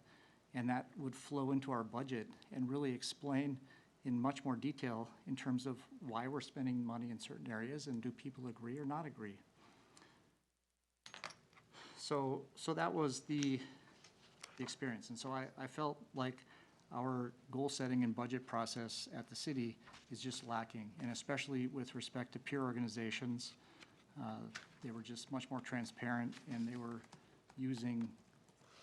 and that would flow into our budget and really explain in much more detail in terms of why we're spending money in certain areas and do people agree or not agree. So that was the experience, and so I felt like our goal setting and budget process at the city is just lacking, and especially with respect to peer organizations. They were just much more transparent, and they were using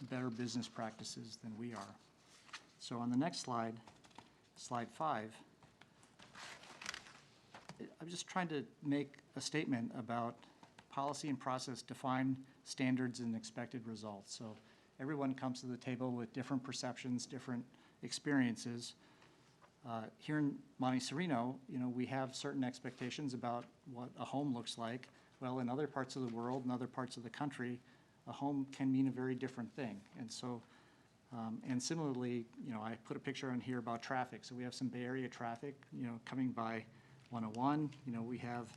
better business practices than we are. So on the next slide, slide 5, I'm just trying to make a statement about policy and process define standards and expected results. So everyone comes to the table with different perceptions, different experiences. Here in Monte Sereno, we have certain expectations about what a home looks like. Well, in other parts of the world and other parts of the country, a home can mean a very different thing. And so, and similarly, I put a picture on here about traffic. So we have some Bay Area traffic, coming by 101. We have,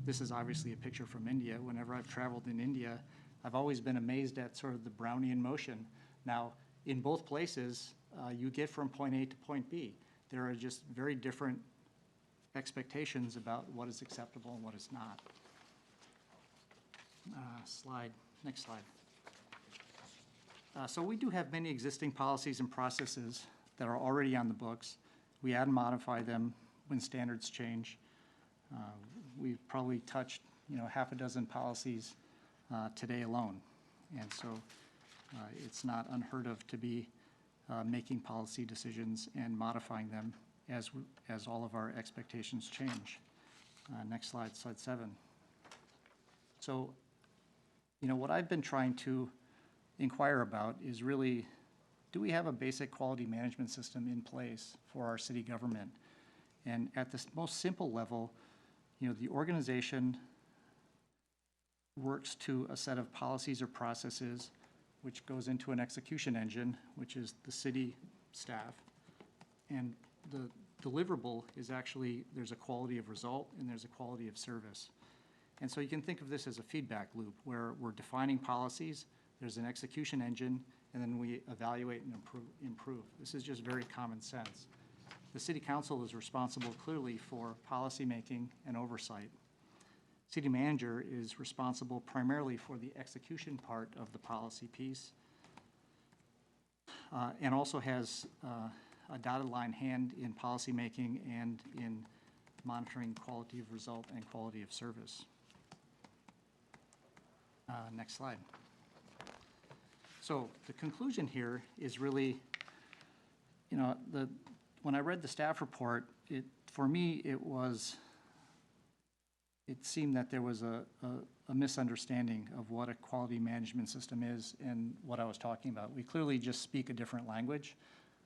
this is obviously a picture from India. Whenever I've traveled in India, I've always been amazed at sort of the Brownian motion. Now, in both places, you get from point A to point B. There are just very different expectations about what is acceptable and what is not. Next slide. So we do have many existing policies and processes that are already on the books. We add and modify them when standards change. We've probably touched, half a dozen policies today alone. And so it's not unheard of to be making policy decisions and modifying them as all of our expectations change. Next slide, slide 7. So, what I've been trying to inquire about is really, do we have a basic quality management system in place for our city government? And at the most simple level, the organization works to a set of policies or processes, which goes into an execution engine, which is the city staff. And the deliverable is actually, there's a quality of result and there's a quality of service. And so you can think of this as a feedback loop where we're defining policies, there's an execution engine, and then we evaluate and improve. This is just very common sense. The city council is responsible clearly for policy making and oversight. City manager is responsible primarily for the execution part of the policy piece, and also has a dotted line hand in policy making and in monitoring quality of result and quality of service. Next slide. So the conclusion here is really, when I read the staff report, for me, it seemed that there was a misunderstanding of what a quality management system is and what I was talking about. We clearly just speak a different language.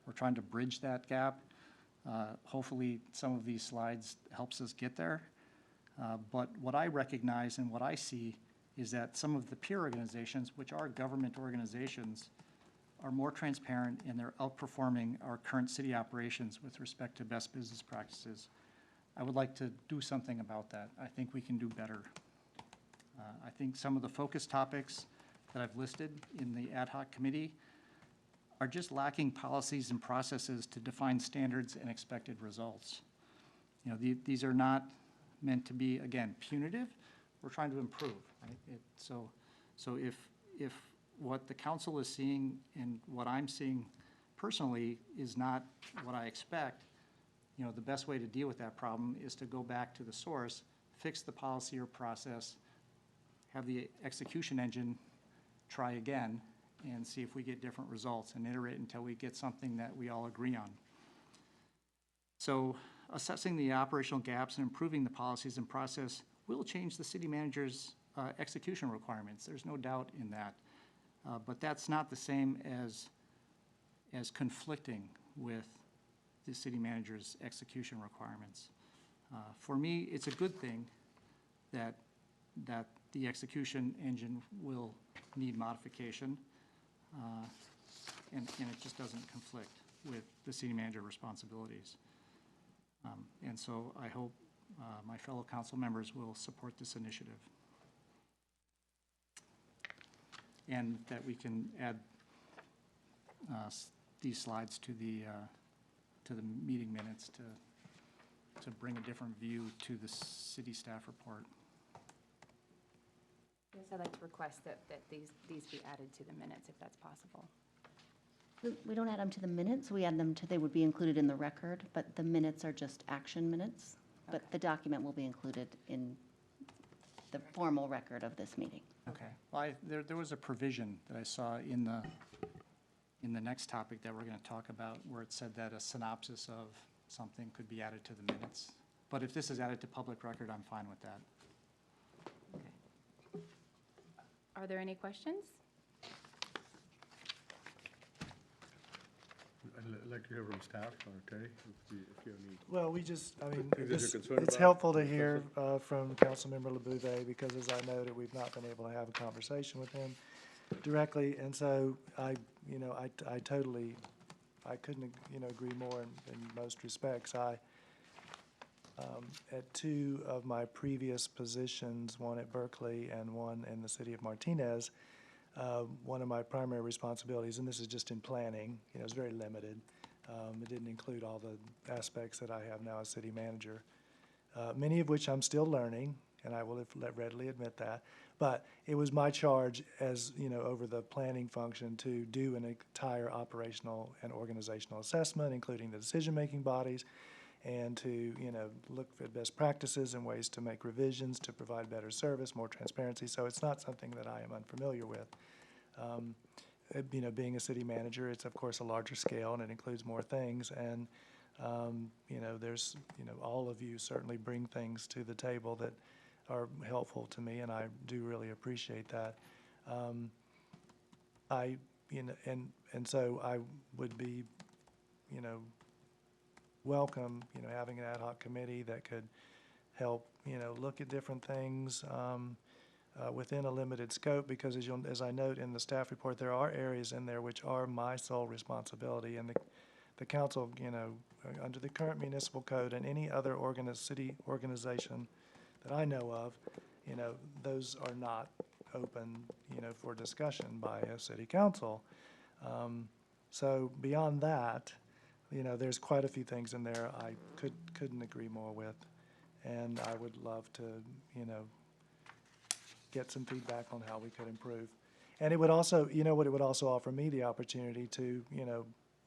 We're trying to bridge that gap. Hopefully, some of these slides helps us get there. But what I recognize and what I see is that some of the peer organizations, which are government organizations, are more transparent and they're outperforming our current city operations with respect to best business practices. I would like to do something about that. I think we can do better. I think some of the focus topics that I've listed in the ad hoc committee are just lacking policies and processes to define standards and expected results. These are not meant to be, again, punitive. We're trying to improve, right? So if what the council is seeing and what I'm seeing personally is not what I expect, the best way to deal with that problem is to go back to the source, fix the policy or process, have the execution engine try again, and see if we get different results and iterate until we get something that we all agree on. So assessing the operational gaps and improving the policies and process will change the city manager's execution requirements. There's no doubt in that. But that's not the same as conflicting with the city manager's execution requirements. For me, it's a good thing that the execution engine will need modification, and it just doesn't conflict with the city manager responsibilities. And so I hope my fellow council members will support this initiative, and that we can add these slides to the meeting minutes to bring a different view to the city staff report. Yes, I'd like to request that these be added to the minutes, if that's possible. We don't add them to the minutes, we add them to, they would be included in the record, but the minutes are just action minutes. But the document will be included in the formal record of this meeting. Okay. Well, there was a provision that I saw in the next topic that we're going to talk about where it said that a synopsis of something could be added to the minutes. But if this is added to public record, I'm fine with that. Okay. Are there any questions? I'd like to hear from staff or Terry, if you have any. Well, we just, I mean, Things that you're concerned Uh, it's about? helpful to hear from Councilmember LaBouvet, because as I noted, we've not been able to have a conversation with him directly, and so I totally, I couldn't, agree more in most respects. At two of my previous positions, one at Berkeley and one in the city of Martinez, one of my primary responsibilities, and this is just in planning, is very limited. It didn't include all the aspects that I have now as city manager, many of which I'm still learning, and I will readily admit that. But it was my charge as, over the planning function to do an entire operational and organizational assessment, including the decision-making bodies, and to, look at best practices and ways to make revisions to provide better service, more transparency. So it's not something that I am unfamiliar with. Being a city manager, it's of course a larger scale and it includes more things. And, there's, all of you certainly bring things to the table that are helpful to me, and I do really appreciate that. And so I would be, welcome, having an ad hoc committee that could help, look at different things within a limited scope, because as I note in the staff report, there are areas in there which are my sole responsibility, and the council, under the current municipal code and any other city organization that I know of, those are not open, for discussion by a city council. So beyond that, there's quite a few things in there I couldn't agree more with, and I would love to, get some feedback on how we could improve. And it would also, it would also offer me the opportunity to,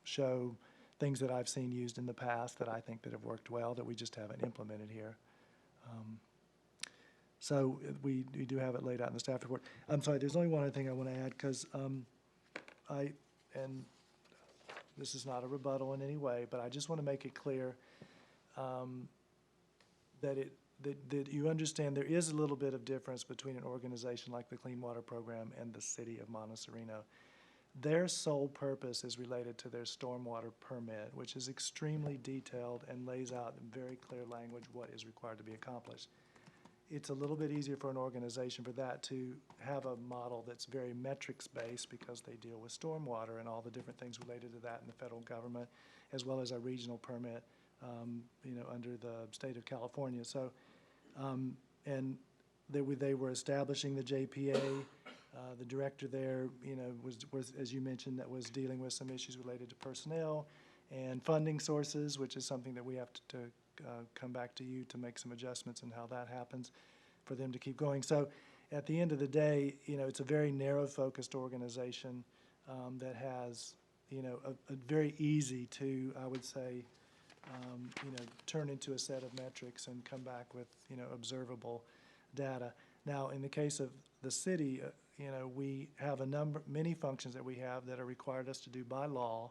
show things that I've seen used in the past that I think that have worked well that we just haven't implemented here. So we do have it laid out in the staff report. I'm sorry, there's only one other thing I want to add, because and this is not a rebuttal in any way, but I just want to make it clear that you understand there is a little bit of difference between an organization like the Clean Water Program and the city of Monte Sereno. Their sole purpose is related to their stormwater permit, which is extremely detailed and lays out in very clear language what is required to be accomplished. It's a little bit easier for an organization for that to have a model that's very metrics-based, because they deal with stormwater and all the different things related to that in the federal government, as well as a regional permit, under the state of California. So, and they were establishing the JPA. The director there, was, as you mentioned, that was dealing with some issues related to personnel and funding sources, which is something that we have to come back to you to make some adjustments in how that happens for them to keep going. So at the end of the day, it's a very narrow-focused organization that has, a very easy to, I would say, turn into a set of metrics and come back with, observable data. Now, in the case of the city, we have many functions that we have that are required us to do by law,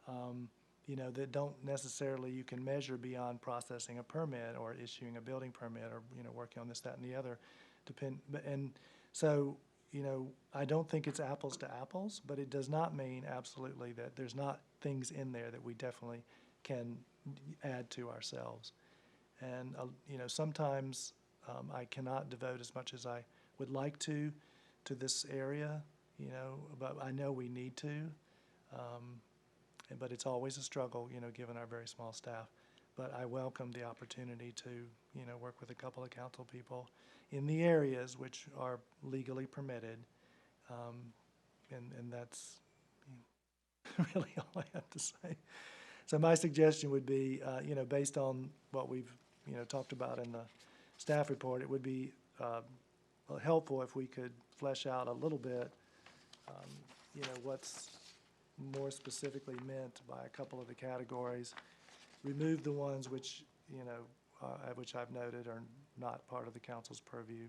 that don't necessarily you can measure beyond processing a permit or issuing a building permit or, working on this, that, and the other. And so, I don't think it's apples to apples, but it does not mean absolutely that there's not things in there that we definitely can add to ourselves. And, sometimes I cannot devote as much as I would like to this area, but I know we need to. But it's always a struggle, given our very small staff. But I welcome the opportunity to, work with a couple of council people in the areas which are legally permitted. And that's really all I have to say. So my suggestion would be, based on what we've, talked about in the staff report, it would be helpful if we could flesh out a little bit, what's more specifically meant by a couple of the categories, remove the ones which, which I've noted are not part of the council's purview.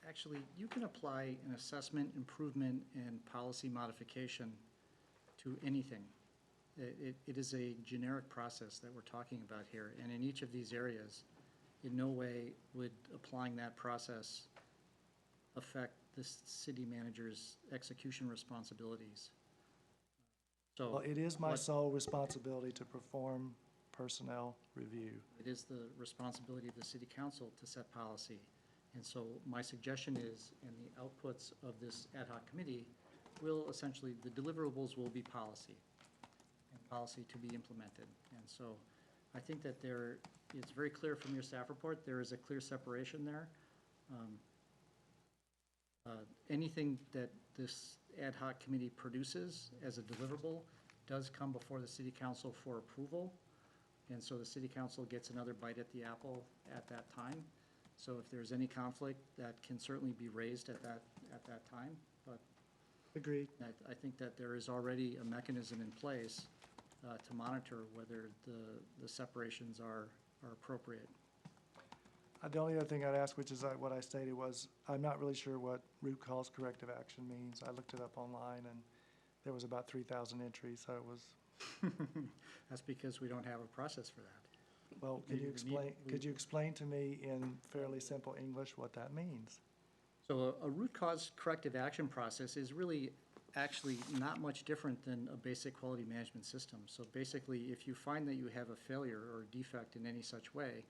Actually, you can apply an assessment, improvement, and policy modification to anything. It is a generic process that we're talking about here, and in each of these areas, in no way would applying that process affect the city manager's execution responsibilities. So Well, it is my sole responsibility to perform personnel review. it is the responsibility of the city council to set policy. And so my suggestion is, and the outputs of this ad hoc committee will essentially, the deliverables will be policy, and policy to be implemented. And so I think that it's very clear from your staff report, there is a clear separation there. Anything that this ad hoc committee produces as a deliverable does come before the city council for approval. And so the city council gets another bite at the apple at that time. So if there's any conflict, that can certainly be raised at that time. But Agreed. I think that there is already a mechanism in place to monitor whether the separations are appropriate. The only other thing I'd ask, which is what I stated, was I'm not really sure what root cause corrective action means. I looked it up online, and there was about 3,000 entries, so it was, That's because we don't have a process for that. well, could you explain to me in fairly simple English what that means? So a root cause corrective action process is really actually not much different than a basic quality management system. So basically, if you find that you have a failure or a defect in any such way,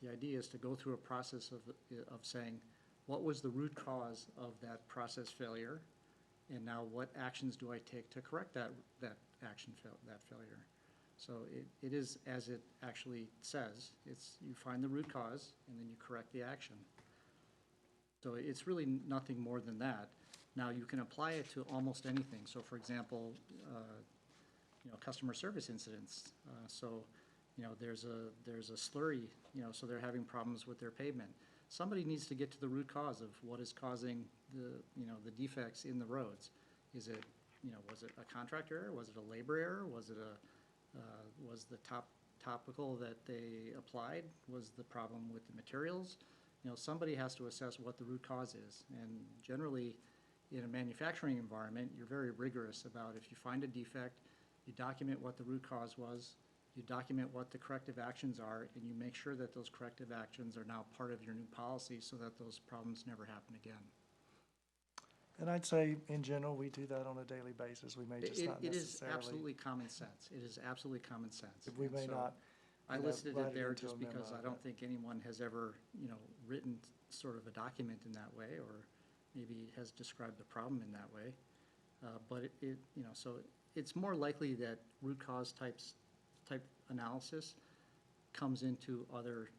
the idea is to go through a process of saying, what was the root cause of that process failure? And now what actions do I take to correct that failure? So it is as it actually says. It's, you find the root cause and then you correct the action. So it's really nothing more than that. Now, you can apply it to almost anything. So for example, customer service incidents. There's a slurry, so they're having problems with their pavement. Somebody needs to get to the root cause of what is causing the defects in the roads. Is it, was it a contractor error? Was it a labor error? Was it was the topical that they applied? Was the problem with the materials? Somebody has to assess what the root cause is. And generally, in a manufacturing environment, you're very rigorous about if you find a defect, you document what the root cause was, you document what the corrective actions are, and you make sure that those corrective actions are now part of your new policy so that those problems never happen again. And I'd say, in general, we do that on a daily basis. We may just not It is necessarily. absolutely common sense. It is absolutely common sense. We And may so not. I listed write it there into a just because memo, I don't but- think anyone has ever, written sort of a document in that way, or maybe has described the problem in that way. But so it's more likely that root cause type analysis comes into other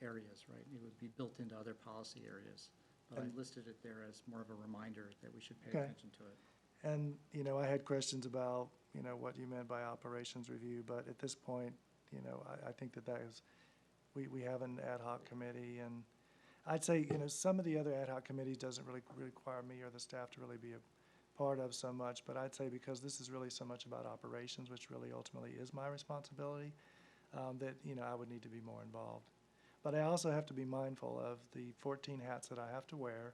areas, right? It would be built into other policy areas. But I listed it there as more of a reminder that we should pay Okay. attention to it. And, I had questions about, what you meant by operations review, but at this point, I think that is, we have an ad hoc committee, and I'd say, some of the other ad hoc committees doesn't really require me or the staff to really be a part of so much, but I'd say because this is really so much about operations, which really ultimately is my responsibility, that, I would need to be more involved. But I also have to be mindful of the 14 hats that I have to wear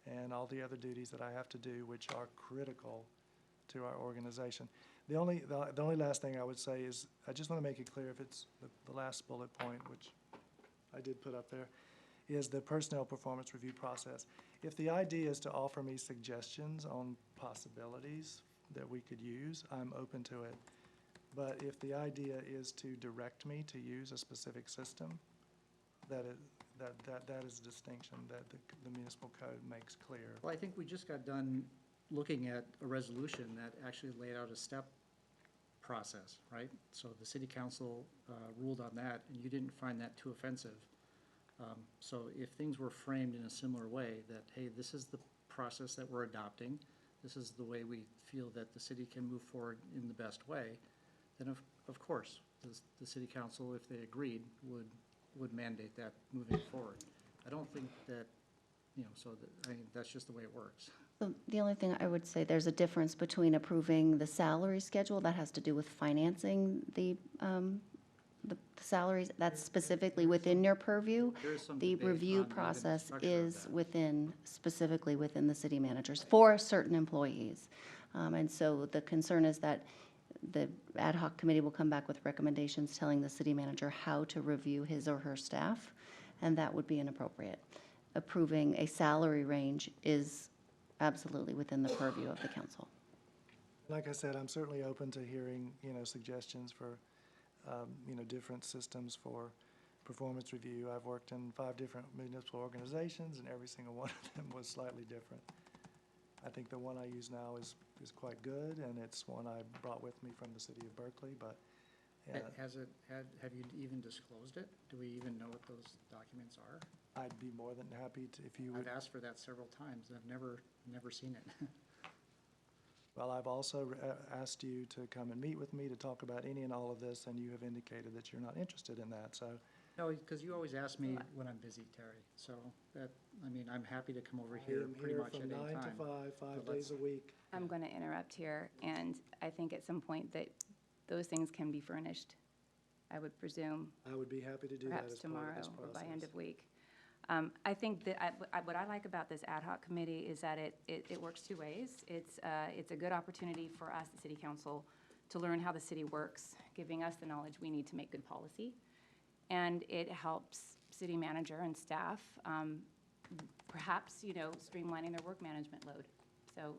and all the other duties that I have to do, which are critical to our organization. The only last thing I would say is, I just want to make it clear, if it's the last bullet point, which I did put up there, is the personnel performance review process. If the idea is to offer me suggestions on possibilities that we could use, I'm open to it. But if the idea is to direct me to use a specific system, that is a distinction that the municipal code makes clear. Well, I think we just got done looking at a resolution that actually laid out a step process, right? So the city council ruled on that, and you didn't find that too offensive. So if things were framed in a similar way, that, hey, this is the process that we're adopting, this is the way we feel that the city can move forward in the best way, then of course, the city council, if they agreed, would mandate that moving forward. I don't think that, that's just the way it works. So the only thing I would say, there's a difference between approving the salary schedule, that has to do with financing the salaries, that's specifically within your purview. There is some The debate review on even the process structure of is that. specifically within the city managers for certain employees. And so the concern is that the ad hoc committee will come back with recommendations telling the city manager how to review his or her staff, and that would be inappropriate. Approving a salary range is absolutely within the purview of the council. Like I said, I'm certainly open to hearing, suggestions for, different systems for performance review. I've worked in 5 different municipal organizations, and every single one of them was slightly different. I think the one I use now is quite good, and it's one I brought with me from the city of Berkeley, but. Have you even disclosed it? Do we even know what those documents are? I'd be more than happy to, if you would. I've asked for that several times, and I've never seen it. Well, I've also asked you to come and meet with me to talk about any and all of this, and you have indicated that you're not interested in that. So No, because you always ask me when I'm busy, Terry, so that, I mean, I'm happy to come over here pretty much at any time. I am here from 9 to 5, 5 But days a week. I'm going to interrupt here, and I think at some point that those things can be furnished, I would presume, I would be happy to do that perhaps as part of tomorrow this or by end process. of week. I think that what I like about this ad hoc committee is that it works two ways. It's a good opportunity for us, the city council, to learn how the city works, giving us the knowledge we need to make good policy. And it helps city manager and staff, perhaps, streamlining their work management load. So,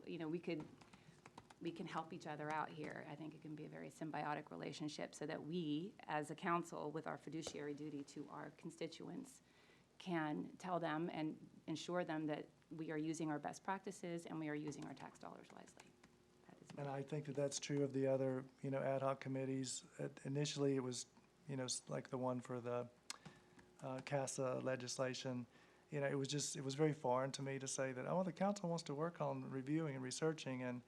we can help each other out here. I think it can be a very symbiotic relationship so that we, as a council, with our fiduciary duty to our constituents, can tell them and ensure them that we are using our best practices and we are using our tax dollars wisely. That is And I think that that's true of the other, ad hoc committees. Initially, it was, like the one for the CASA legislation. It was very foreign to me to say that, the council wants to work on reviewing and researching, and,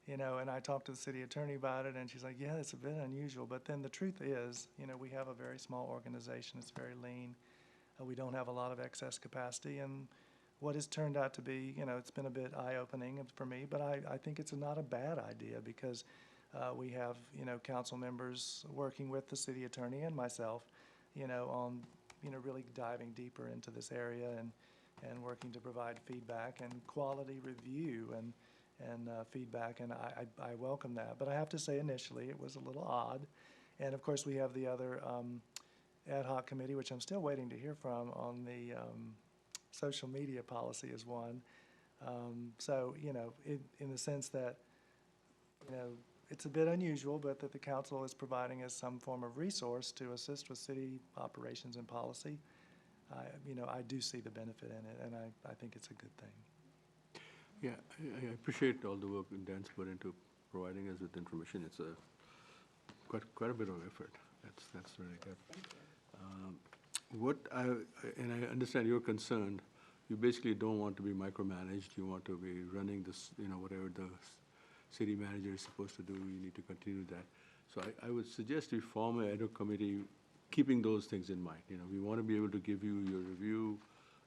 and I talked to the city attorney about it, and she's like, yeah, it's a bit unusual. But then the truth is, we have a very small organization. It's very lean. We don't have a lot of excess capacity, and what has turned out to be, it's been a bit eye-opening for me, but I think it's not a bad idea because we have, council members working with the city attorney and myself, on, really diving deeper into this area and working to provide feedback and quality review and feedback, and I welcome that. But I have to say initially it was a little odd, and of course we have the other ad hoc committee, which I'm still waiting to hear from on the social media policy is one. So, in the sense that, it's a bit unusual, but that the council is providing us some form of resource to assist with city operations and policy. I do see the benefit in it, and I think it's a good thing. Yeah, I appreciate all the work Dan's put into providing us with information. It's quite a bit of effort. That's really good. And I understand you're concerned. You basically don't want to be micromanaged. You want to be running this, whatever the city manager is supposed to do. You need to continue that. So I would suggest we form an ad hoc committee, keeping those things in mind. We want to be able to give you your review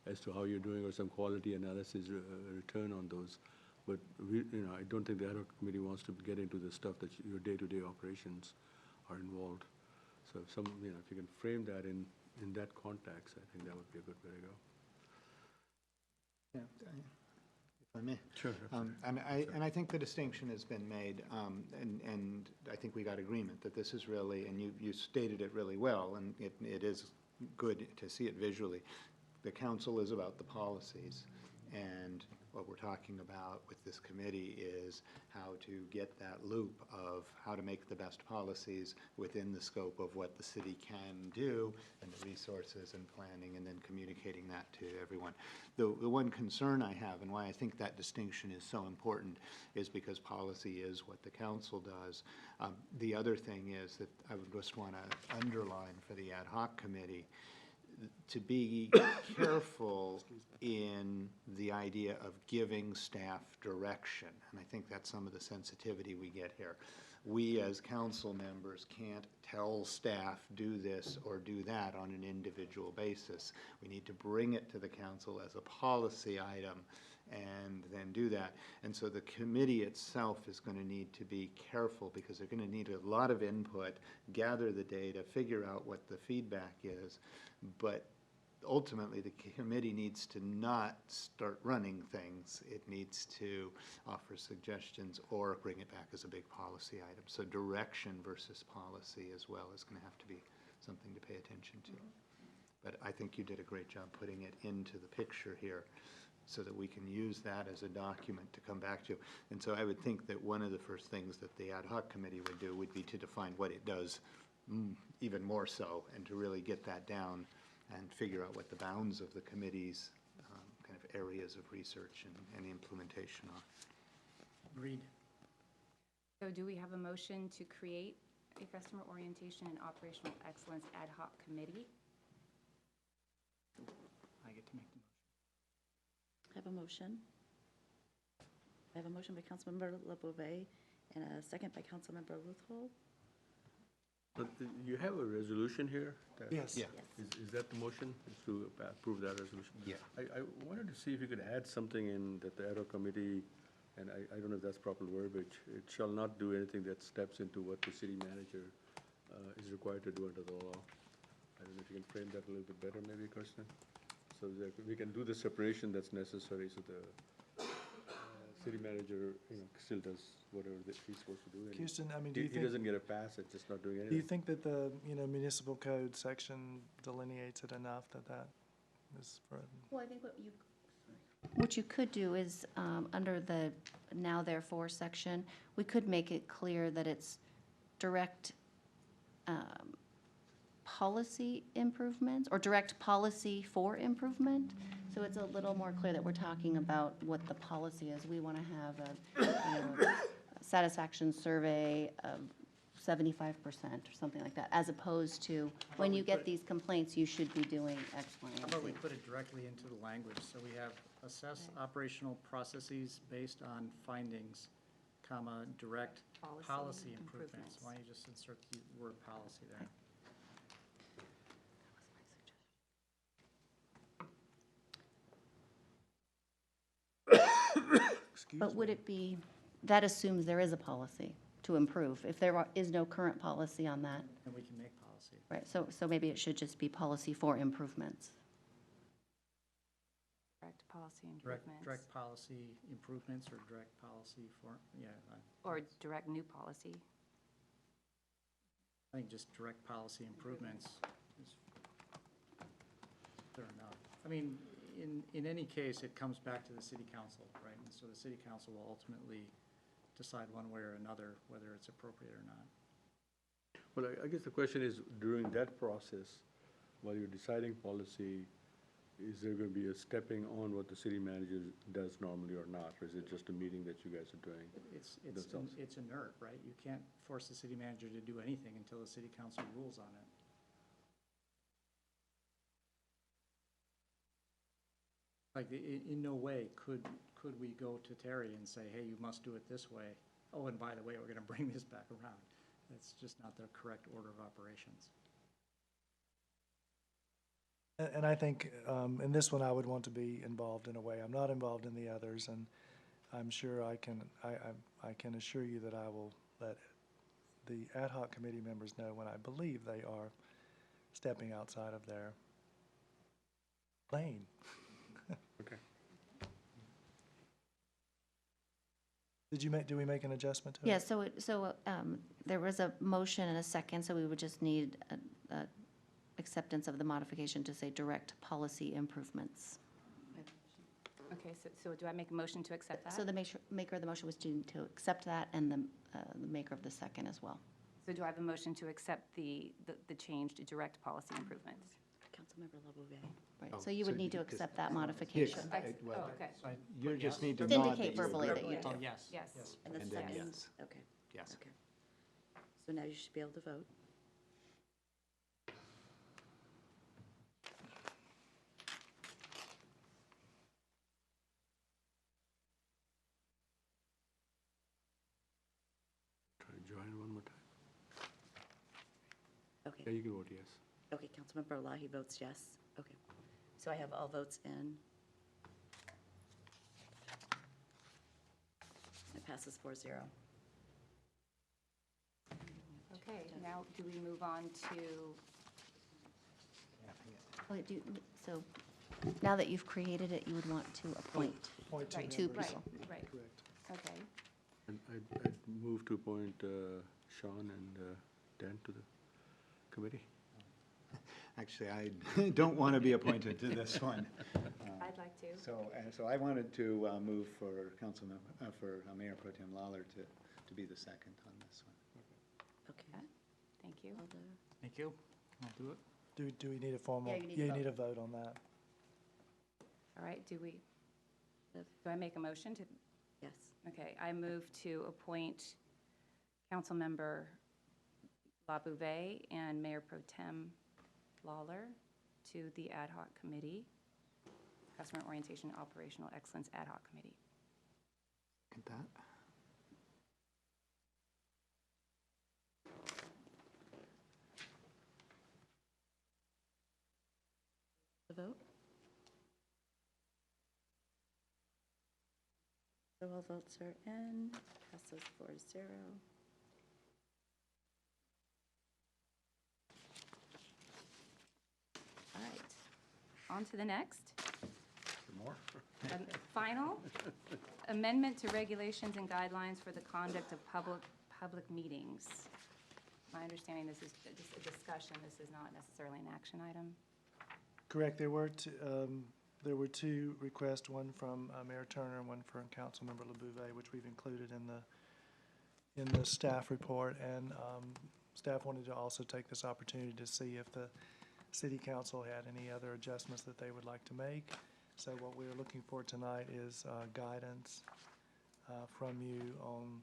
as to how you're doing or some quality analysis return on those. But I don't think the ad hoc committee wants to get into the stuff that your day-to-day operations are involved. So if you can frame that in that context, I think that would be a good way to go. Yeah, if I may. Sure. And I think the distinction has been made, and I think we got agreement that this is really, and you stated it really well, and it is good to see it visually. The council is about the policies, and what we're talking about with this committee is how to get that loop of how to make the best policies within the scope of what the city can do and the resources and planning, and then communicating that to everyone. The one concern I have, and why I think that distinction is so important, is because policy is what the council does. The other thing is that I would just want to underline for the ad hoc committee to be careful in the idea of giving staff direction. And I think that's some of the sensitivity we get here. We as council members can't tell staff do this or do that on an individual basis. We need to bring it to the council as a policy item and then do that. And so the committee itself is going to need to be careful because they're going to need a lot of input, gather the data, figure out what the feedback is. But ultimately, the committee needs to not start running things. It needs to offer suggestions or bring it back as a big policy item. So direction versus policy as well is going to have to be something to pay attention to. But I think you did a great job putting it into the picture here so that we can use that as a document to come back to. And so I would think that one of the first things that the ad hoc committee would do would be to define what it does even more so, and to really get that down and figure out what the bounds of the committee's kind of areas of research and implementation are. Agreed. So do we have a motion to create a customer orientation and operational excellence ad hoc committee? I get to make the motion. I have a motion. I have a motion by Councilmember LeBouvet and a second by Councilmember Luthol. But you have a resolution here? that- Yes. Is that the motion, is to approve that resolution? Yeah. I wanted to see if you could add something in that the ad hoc committee, and I don't know if that's proper verbiage, it shall not do anything that steps into what the city manager is required to do under the law. I don't know if you can frame that a little bit better, maybe, Kirsten? So that we can do the separation that's necessary, so the city manager, still does whatever that he's supposed to do. and Kirsten, I mean, do you He think, doesn't get a pass, it's just not doing do you anything. think that the, municipal code section delineates it enough that that is for? Well, I think what you could do is, under the now therefore section, we could make it clear that it's direct policy improvements, or direct policy for improvement. So it's a little more clear that we're talking about what the policy is. We want to have a satisfaction survey of 75% or something like that, as opposed to, when you get these complaints, you should be doing X, Y, How and about we Z. put it directly into the language, so we have assess operational processes based on findings, comma, direct policy improvements. Why don't you just insert the word policy there? But would it be, that assumes there is a policy to improve. If there is no current policy on that, And we can make policy. right, so maybe it should just be policy for improvements. Direct policy Direct, improvements. direct policy improvements or direct policy for, yeah, Or direct new policy. I think just direct policy improvements is fair enough. I mean, in any case, it comes back to the city council, right? And so the city council will ultimately decide one way or another whether it's appropriate or not. Well, I guess the question is, during that process, while you're deciding policy, is there going to be a stepping on what the city manager does normally or not? Or is it just a meeting that you guys are doing? It's inert, right? You can't force the city manager to do anything until the city council rules on it. Like, in no way could we go to Terry and say, hey, you must do it this way. Oh, and by the way, we're gonna bring this back around. That's just not the correct order of operations. And I think, in this one, I would want to be involved in a way. I'm not involved in the others, and I'm sure I can assure you that I will let the ad hoc committee members know when I believe they are stepping outside of their lane. Okay. Do we make an adjustment to it? Yeah, so there was a motion and a second, so we would just need a acceptance of the modification to say direct policy improvements. Okay, so do I make a motion to accept that? So the maker of the motion was to accept that, and the maker of the second as well. So do I have a motion to accept the change to direct policy improvements? Councilmember LaBouvet. Right, Oh, so you so would need to because- accept that modification. Oh, okay. So I You put just yes. need to Indicate nod that you verbally agree. that you Oh, do. yes. Yes. And the And then second? yes. Okay. Yes. Okay. So now you should be able to vote. Try to join one more time. Yeah, Okay. you can vote yes. Okay, Councilmember Elahi votes yes. Okay. So I have all votes in. It passes 4-0. Okay, now do we move on to, So now that you've created it, you would want to appoint Appoint two right, two members. people. right, Correct. okay. And I'd move to appoint Sean and Dan to the committee. Actually, I don't want to be appointed to this one. I'd like to. So I wanted to move for for Mayor Pro Tem Lawler to be the second on this one. Okay. Thank you. All the- Thank you. I'll do it. Do we need a formal? Yeah, you need a You vote. need a vote on that. All right, do I make a motion to, Yes. okay, I move to appoint Councilmember LaBouvet and Mayor Pro Tem Lawler to the Ad hoc Committee, Customer Orientation and Operational Excellence Ad hoc Committee. Look at that. The vote? So all votes are in, passes 4-0. All right, on to the next. More? Final amendment to regulations and guidelines for the conduct of public meetings. My understanding, this is just a discussion, this is not necessarily an action item. Correct, there were two requests, one from Mayor Turner and one from Councilmember LeBouvet, which we've included in the staff report. And staff wanted to also take this opportunity to see if the city council had any other adjustments that they would like to make. So what we're looking for tonight is guidance from you on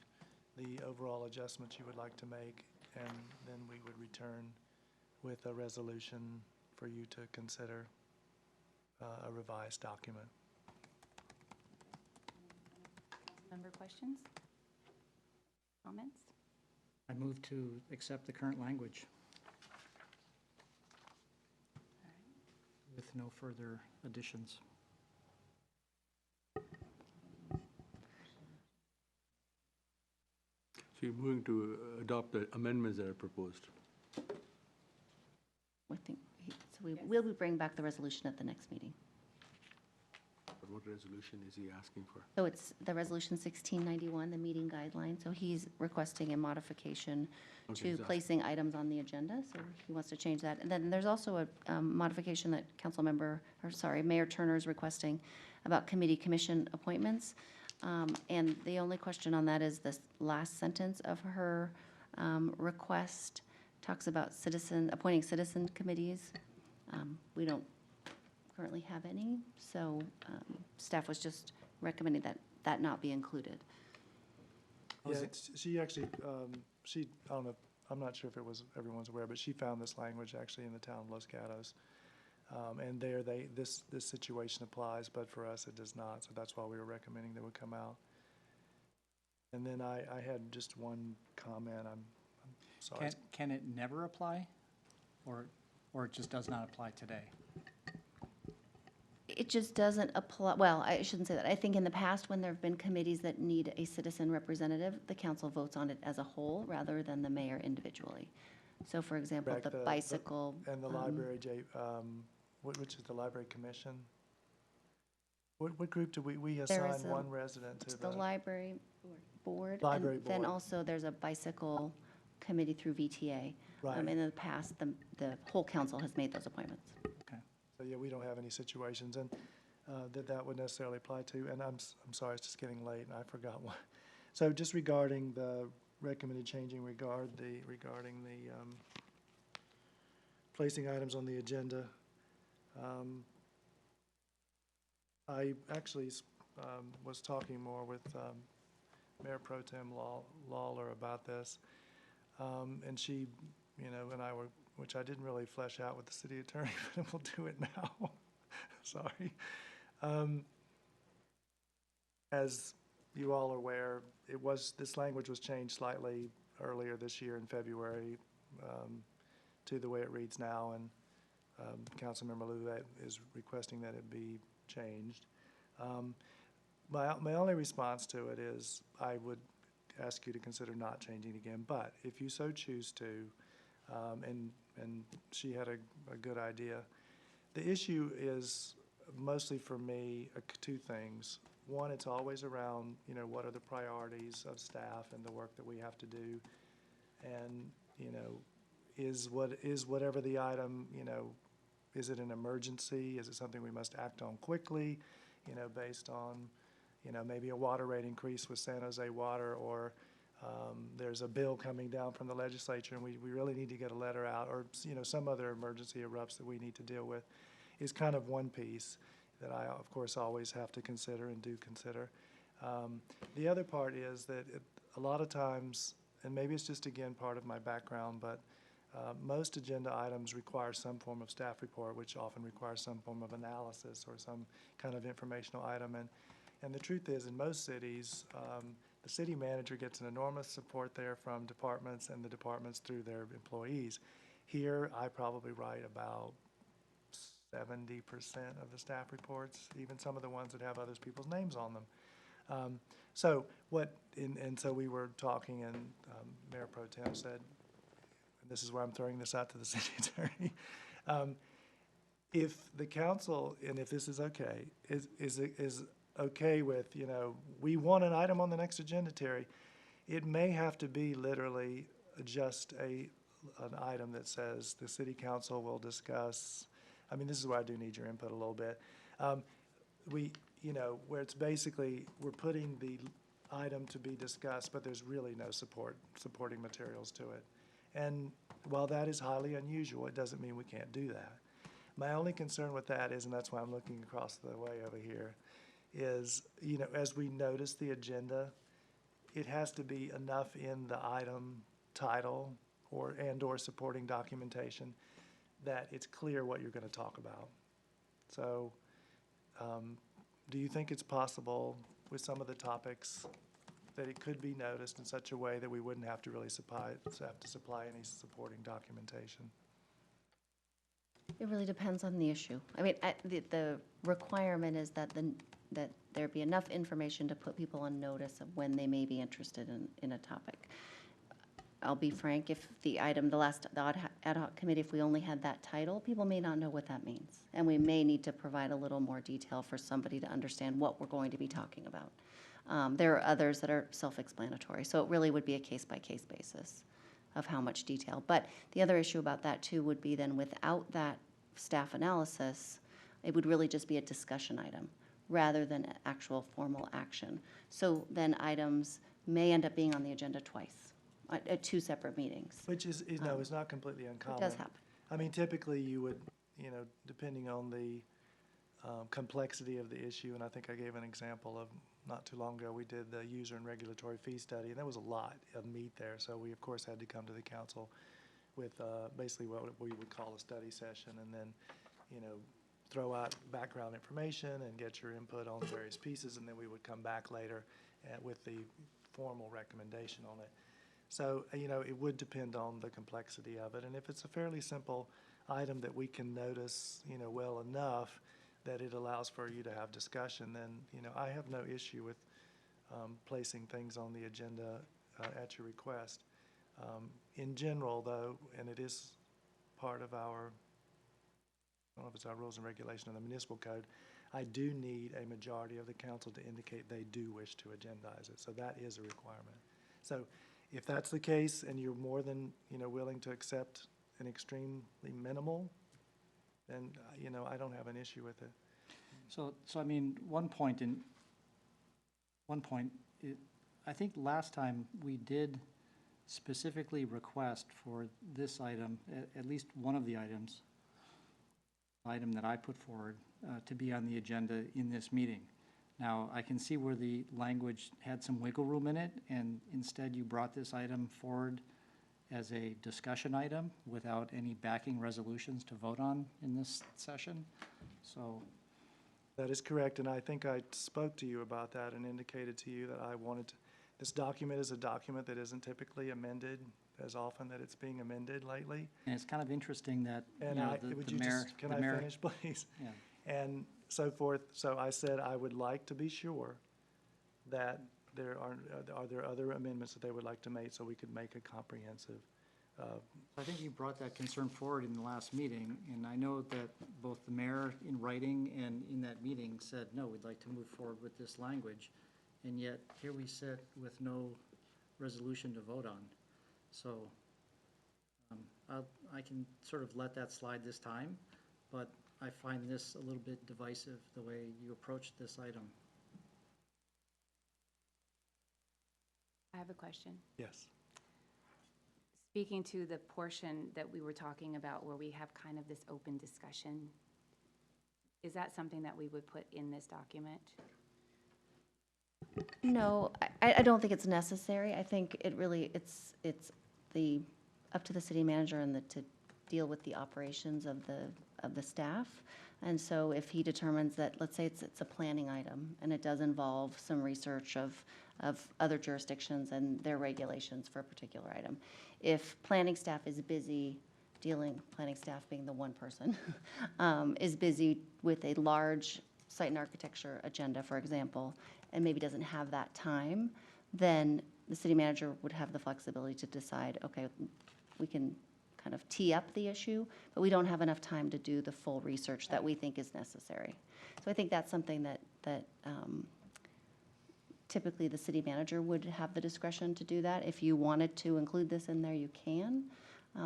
the overall adjustments you would like to make, and then we would return with a resolution for you to consider a revised document. Member questions? Comments? I move to accept the current language with no further additions. So you're moving to adopt the amendments that are proposed? I think, so we will bring back the resolution at the next meeting. But what resolution is he asking for? So it's the resolution 1691, the meeting guideline. So he's requesting a modification Okay, to he's asking. placing items on the agenda. So he wants to change that. And then there's also a modification that Mayor Turner is requesting about committee commission appointments. And the only question on that is this last sentence of her request talks about appointing citizen committees. We don't currently have any, so staff was just recommending that not be included. Yeah, she actually, I don't know, I'm not sure if everyone's aware, but she found this language actually in the town of Los Gatos. And there, this situation applies, but for us, it does not, so that's why we were recommending that would come out. And then I had just one comment, I'm sorry. Can it never apply? Or it just does not apply today? It just doesn't apply, well, I shouldn't say that. I think in the past, when there have been committees that need a citizen representative, the council votes on it as a whole rather than the mayor individually. So for example, Correct, the bicycle. And the library, which is the library commission? What group do we There assign is one resident to The library board. Library And then board. also there's a bicycle committee through VTA. Right. In the past, the whole council has made those appointments. Okay. So, yeah, we don't have any situations, and that would necessarily apply to, and I'm sorry, it's just getting late, and I forgot one. So just regarding the recommended changing regarding the placing items on the agenda, I actually was talking more with Mayor Pro Tem Lawler about this, and she, and I were, which I didn't really flesh out with the city attorney, but we'll do it now. Sorry. As you all are aware, this language was changed slightly earlier this year in February to the way it reads now, and Councilmember Lou is requesting that it be changed. My only response to it is I would ask you to consider not changing it again, but if you so choose to, and she had a good idea. The issue is mostly for me two things. One, it's always around, what are the priorities of staff and the work that we have to do, and is whatever the item, is it an emergency? Is it something we must act on quickly? Based on, maybe a water rate increase with San Jose Water, or there's a bill coming down from the legislature and we really need to get a letter out, or some other emergency erupts that we need to deal with, is kind of one piece that I, of course, always have to consider and do consider. The other part is that a lot of times, and maybe it's just, again, part of my background, but most agenda items require some form of staff report, which often requires some form of analysis or some kind of informational item. And the truth is, in most cities, the city manager gets an enormous support there from departments, and the departments through their employees. Here, I probably write about 70% of the staff reports, even some of the ones that have other people's names on them. So so we were talking, and Mayor Pro Tem said, and this is where I'm throwing this out to the city attorney, if the council, and if this is okay, is okay with, we want an item on the next agenda, Terry, it may have to be literally just an item that says the city council will discuss. I mean, this is where I do need your input a little bit. Where it's basically, we're putting the item to be discussed, but there's really no supporting materials to it. And while that is highly unusual, it doesn't mean we can't do that. My only concern with that is, and that's why I'm looking across the way over here, is, as we notice the agenda, it has to be enough in the item title or supporting documentation that it's clear what you're going to talk about. So, do you think it's possible with some of the topics that it could be noticed in such a way that we wouldn't have to really supply any supporting documentation? It really depends on the issue. I mean, the requirement is that that there be enough information to put people on notice of when they may be interested in a topic. I'll be frank, if the item, the ad hoc committee, if we only had that title, people may not know what that means. And we may need to provide a little more detail for somebody to understand what we're going to be talking about. There are others that are self-explanatory, so it really would be a case-by-case basis of how much detail. But the other issue about that too would be then without that staff analysis, it would really just be a discussion item rather than actual formal action. So then items may end up being on the agenda twice at two separate meetings. Which is is not completely uncommon. It does happen. I mean, typically you would, depending on the complexity of the issue, and I think I gave an example of not too long ago, we did the user and regulatory fee study, and there was a lot of meat there. So we, of course, had to come to the council with basically what we would call a study session, and then, throw out background information and get your input on various pieces, and then we would come back later with the formal recommendation on it. So, it would depend on the complexity of it. And if it's a fairly simple item that we can notice, well enough that it allows for you to have discussion, then, I have no issue with placing things on the agenda at your request. In general, though, and it is part of our, I don't know if it's our rules and regulation of the municipal code, I do need a majority of the council to indicate they do wish to agendize it. So that is a requirement. So if that's the case and you're more than, willing to accept an extremely minimal, then, I don't have an issue with it. So I mean, I think last time we did specifically request for this item, at least one of the item that I put forward, to be on the agenda in this meeting. Now, I can see where the language had some wiggle room in it, and instead you brought this item forward as a discussion item without any backing resolutions to vote on in this session. So That is correct, and I think I spoke to you about that and indicated to you that I wanted to, this document is a document that isn't typically amended as often that it's being amended lately. And it's kind of interesting that, And can I finish, please? Yeah. And so forth. So I said I would like to be sure that there are there other amendments that they would like to make so we could make a comprehensive. I think you brought that concern forward in the last meeting, and I know that both the mayor in writing and in that meeting said, no, we'd like to move forward with this language. And yet, here we sit with no resolution to vote on. So I can sort of let that slide this time, but I find this a little bit divisive, the way you approached this item. I have a question. Yes. Speaking to the portion that we were talking about where we have kind of this open discussion, is that something that we would put in this document? No, I don't think it's necessary. I think it really, it's up to the city manager and to deal with the operations of the staff. And so if he determines that, let's say it's a planning item, and it does involve some research of other jurisdictions and their regulations for a particular item. If planning staff is busy planning staff being the one person, is busy with a large site and architecture agenda, for example, and maybe doesn't have that time, then the city manager would have the flexibility to decide, okay, we can kind of tee up the issue, but we don't have enough time to do the full research that we think is necessary. So I think that's something that typically the city manager would have the discretion to do that. If you wanted to include this in there, you can.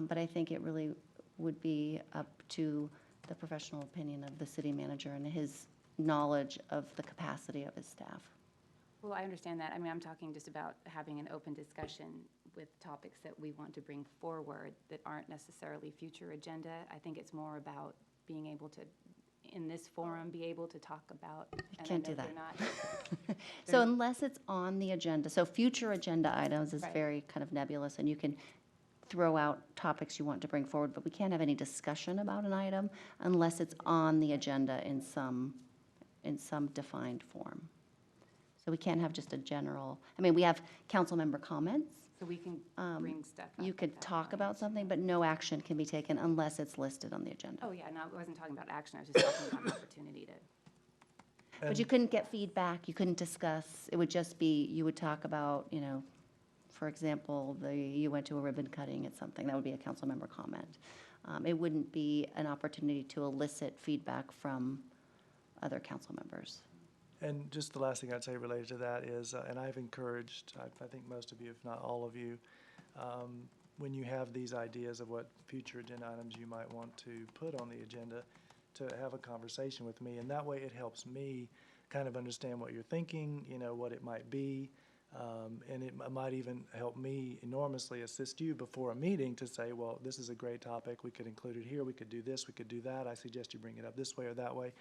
But I think it really would be up to the professional opinion of the city manager and his knowledge of the capacity of his staff. Well, I understand that. I mean, I'm talking just about having an open discussion with topics that we want to bring forward that aren't necessarily future agenda. I think it's more about being able to, in this forum, be able to talk about. You can't do that. Not, So unless it's on the agenda, so future agenda items is Right. very kind of nebulous, and you can throw out topics you want to bring forward, but we can't have any discussion about an item unless it's on the agenda in some defined form. So we can't have just a general, I mean, we have council member comments. so we can bring stuff up. You at could that talk point. about something, but no action can be taken unless it's listed on the agenda. Oh, yeah, no, I wasn't talking about action. I was just talking about an opportunity to. But you couldn't get feedback, you couldn't discuss, it would just be, you would talk about, you know, for example, you went to a ribbon cutting at something, that would be a council member comment. It wouldn't be an opportunity to elicit feedback from other council members. And just the last thing I'd say related to that is, and I've encouraged, I think most of you, if not all of you, when you have these ideas of what future agenda items you might want to put on the agenda, to have a conversation with me. And that way it helps me kind of understand what you're thinking, you know, what it might be. And it might even help me enormously assist you before a meeting to say, well, this is a great topic. We could include it here. We could do this. We could do that. I suggest you bring it up this way or that way.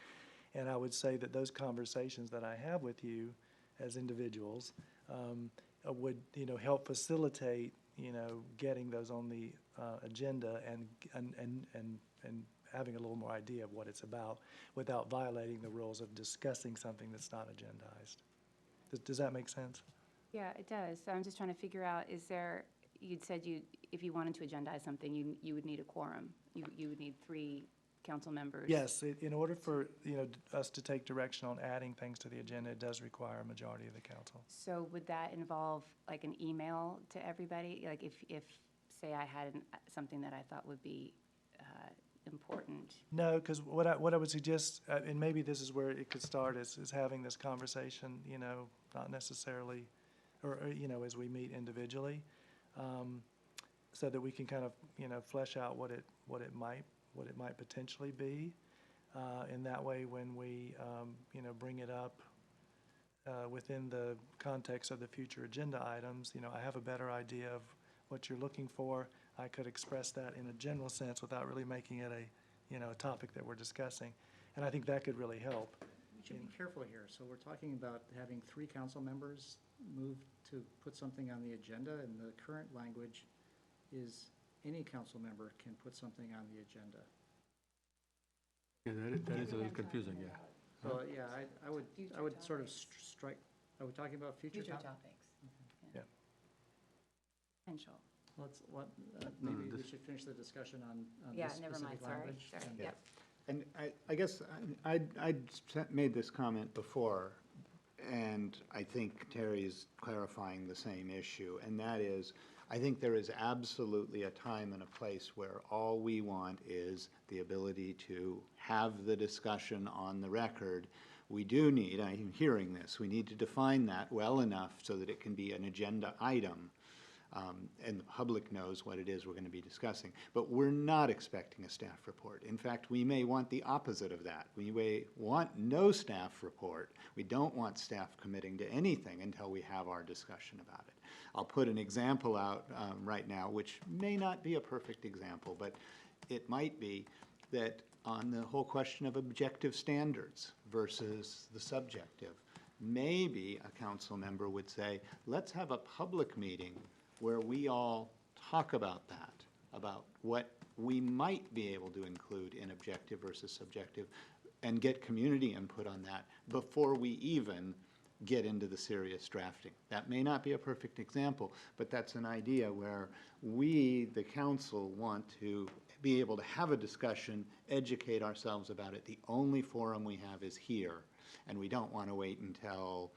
And I would say that those conversations that I have with you as individuals would, you know, help facilitate, you know, getting those on the agenda and having a little more idea of what it's about without violating the rules of discussing something that's not agendized. Does that make sense? Yeah, it does. So I'm just trying to figure out, is there, you'd said if you wanted to agendize something, you would need a quorum. You would need 3 council members. Yes, in order for, you know, us to take direction on adding things to the agenda, it does require a majority of the council. So would that involve like an email to everybody? Like if say I had something that I thought would be important? No, because what I would suggest, and maybe this is where it could start, is having this conversation, you know, not necessarily, or you know, as we meet individually, so that we can kind of, you know, flesh out what it might potentially be. And that way, when we, you know, bring it up within the context of the future agenda items, you know, I have a better idea of what you're looking for. I could express that in a general sense without really making it a, you know, a topic that we're discussing. And I think that could really help. We should be careful here. So we're talking about having 3 council members move to put something on the agenda, and the current language is any council member can put something on the agenda. Yeah, that is a little confusing, yeah. So, yeah, I would sort of strike, are we talking about future topics? Yeah. Potential. Maybe we should finish the discussion on Yeah, this never mind, specific sorry. language. Sorry, and- yep. And I guess I'd made this comment before, and I think Terry is clarifying the same issue, and that is, I think there is absolutely a time and a place where all we want is the ability to have the discussion on the record. We do need, I'm hearing this, we need to define that well enough so that it can be an agenda item. And the public knows what it is we're going to be discussing. But we're not expecting a staff report. In fact, we may want the opposite of that. We may want no staff report. We don't want staff committing to anything until we have our discussion about it. I'll put an example out right now, which may not be a perfect example, but it might be that on the whole question of objective standards versus the subjective, maybe a council member would say, let's have a public meeting where we all talk about that, about what we might be able to include in objective versus subjective, and get community input on that before we even get into the serious drafting. That may not be a perfect example, but that's an idea where we, the council, want to be able to have a discussion, educate ourselves about it. The only forum we have is here, and we don't want to wait until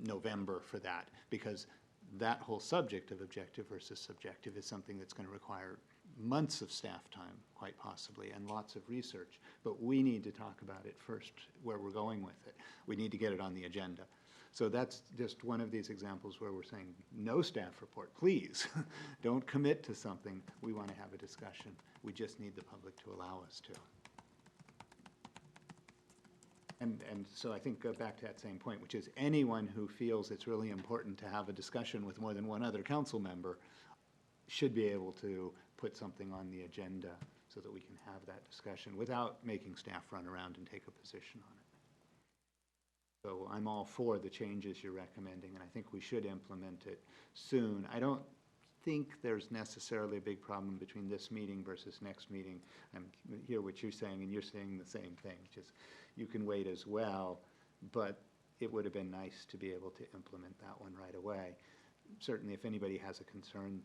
November for that, because that whole subject of objective versus subjective is something that's going to require months of staff time, quite possibly, and lots of research. But we need to talk about it first, where we're going with it. We need to get it on the agenda. So that's just one of these examples where we're saying, no staff report, please. Don't commit to something. We want to have a discussion. We just need the public to allow us to. And so I think go back to that same point, which is anyone who feels it's really important to have a discussion with more than one other council member should be able to put something on the agenda so that we can have that discussion without making staff run around and take a position on it. So I'm all for the changes you're recommending, and I think we should implement it soon. I don't think there's necessarily a big problem between this meeting versus next meeting. I hear what you're saying, and you're saying the same thing. Just you can wait as well, but it would have been nice to be able to implement that one right away. Certainly, if anybody has a concern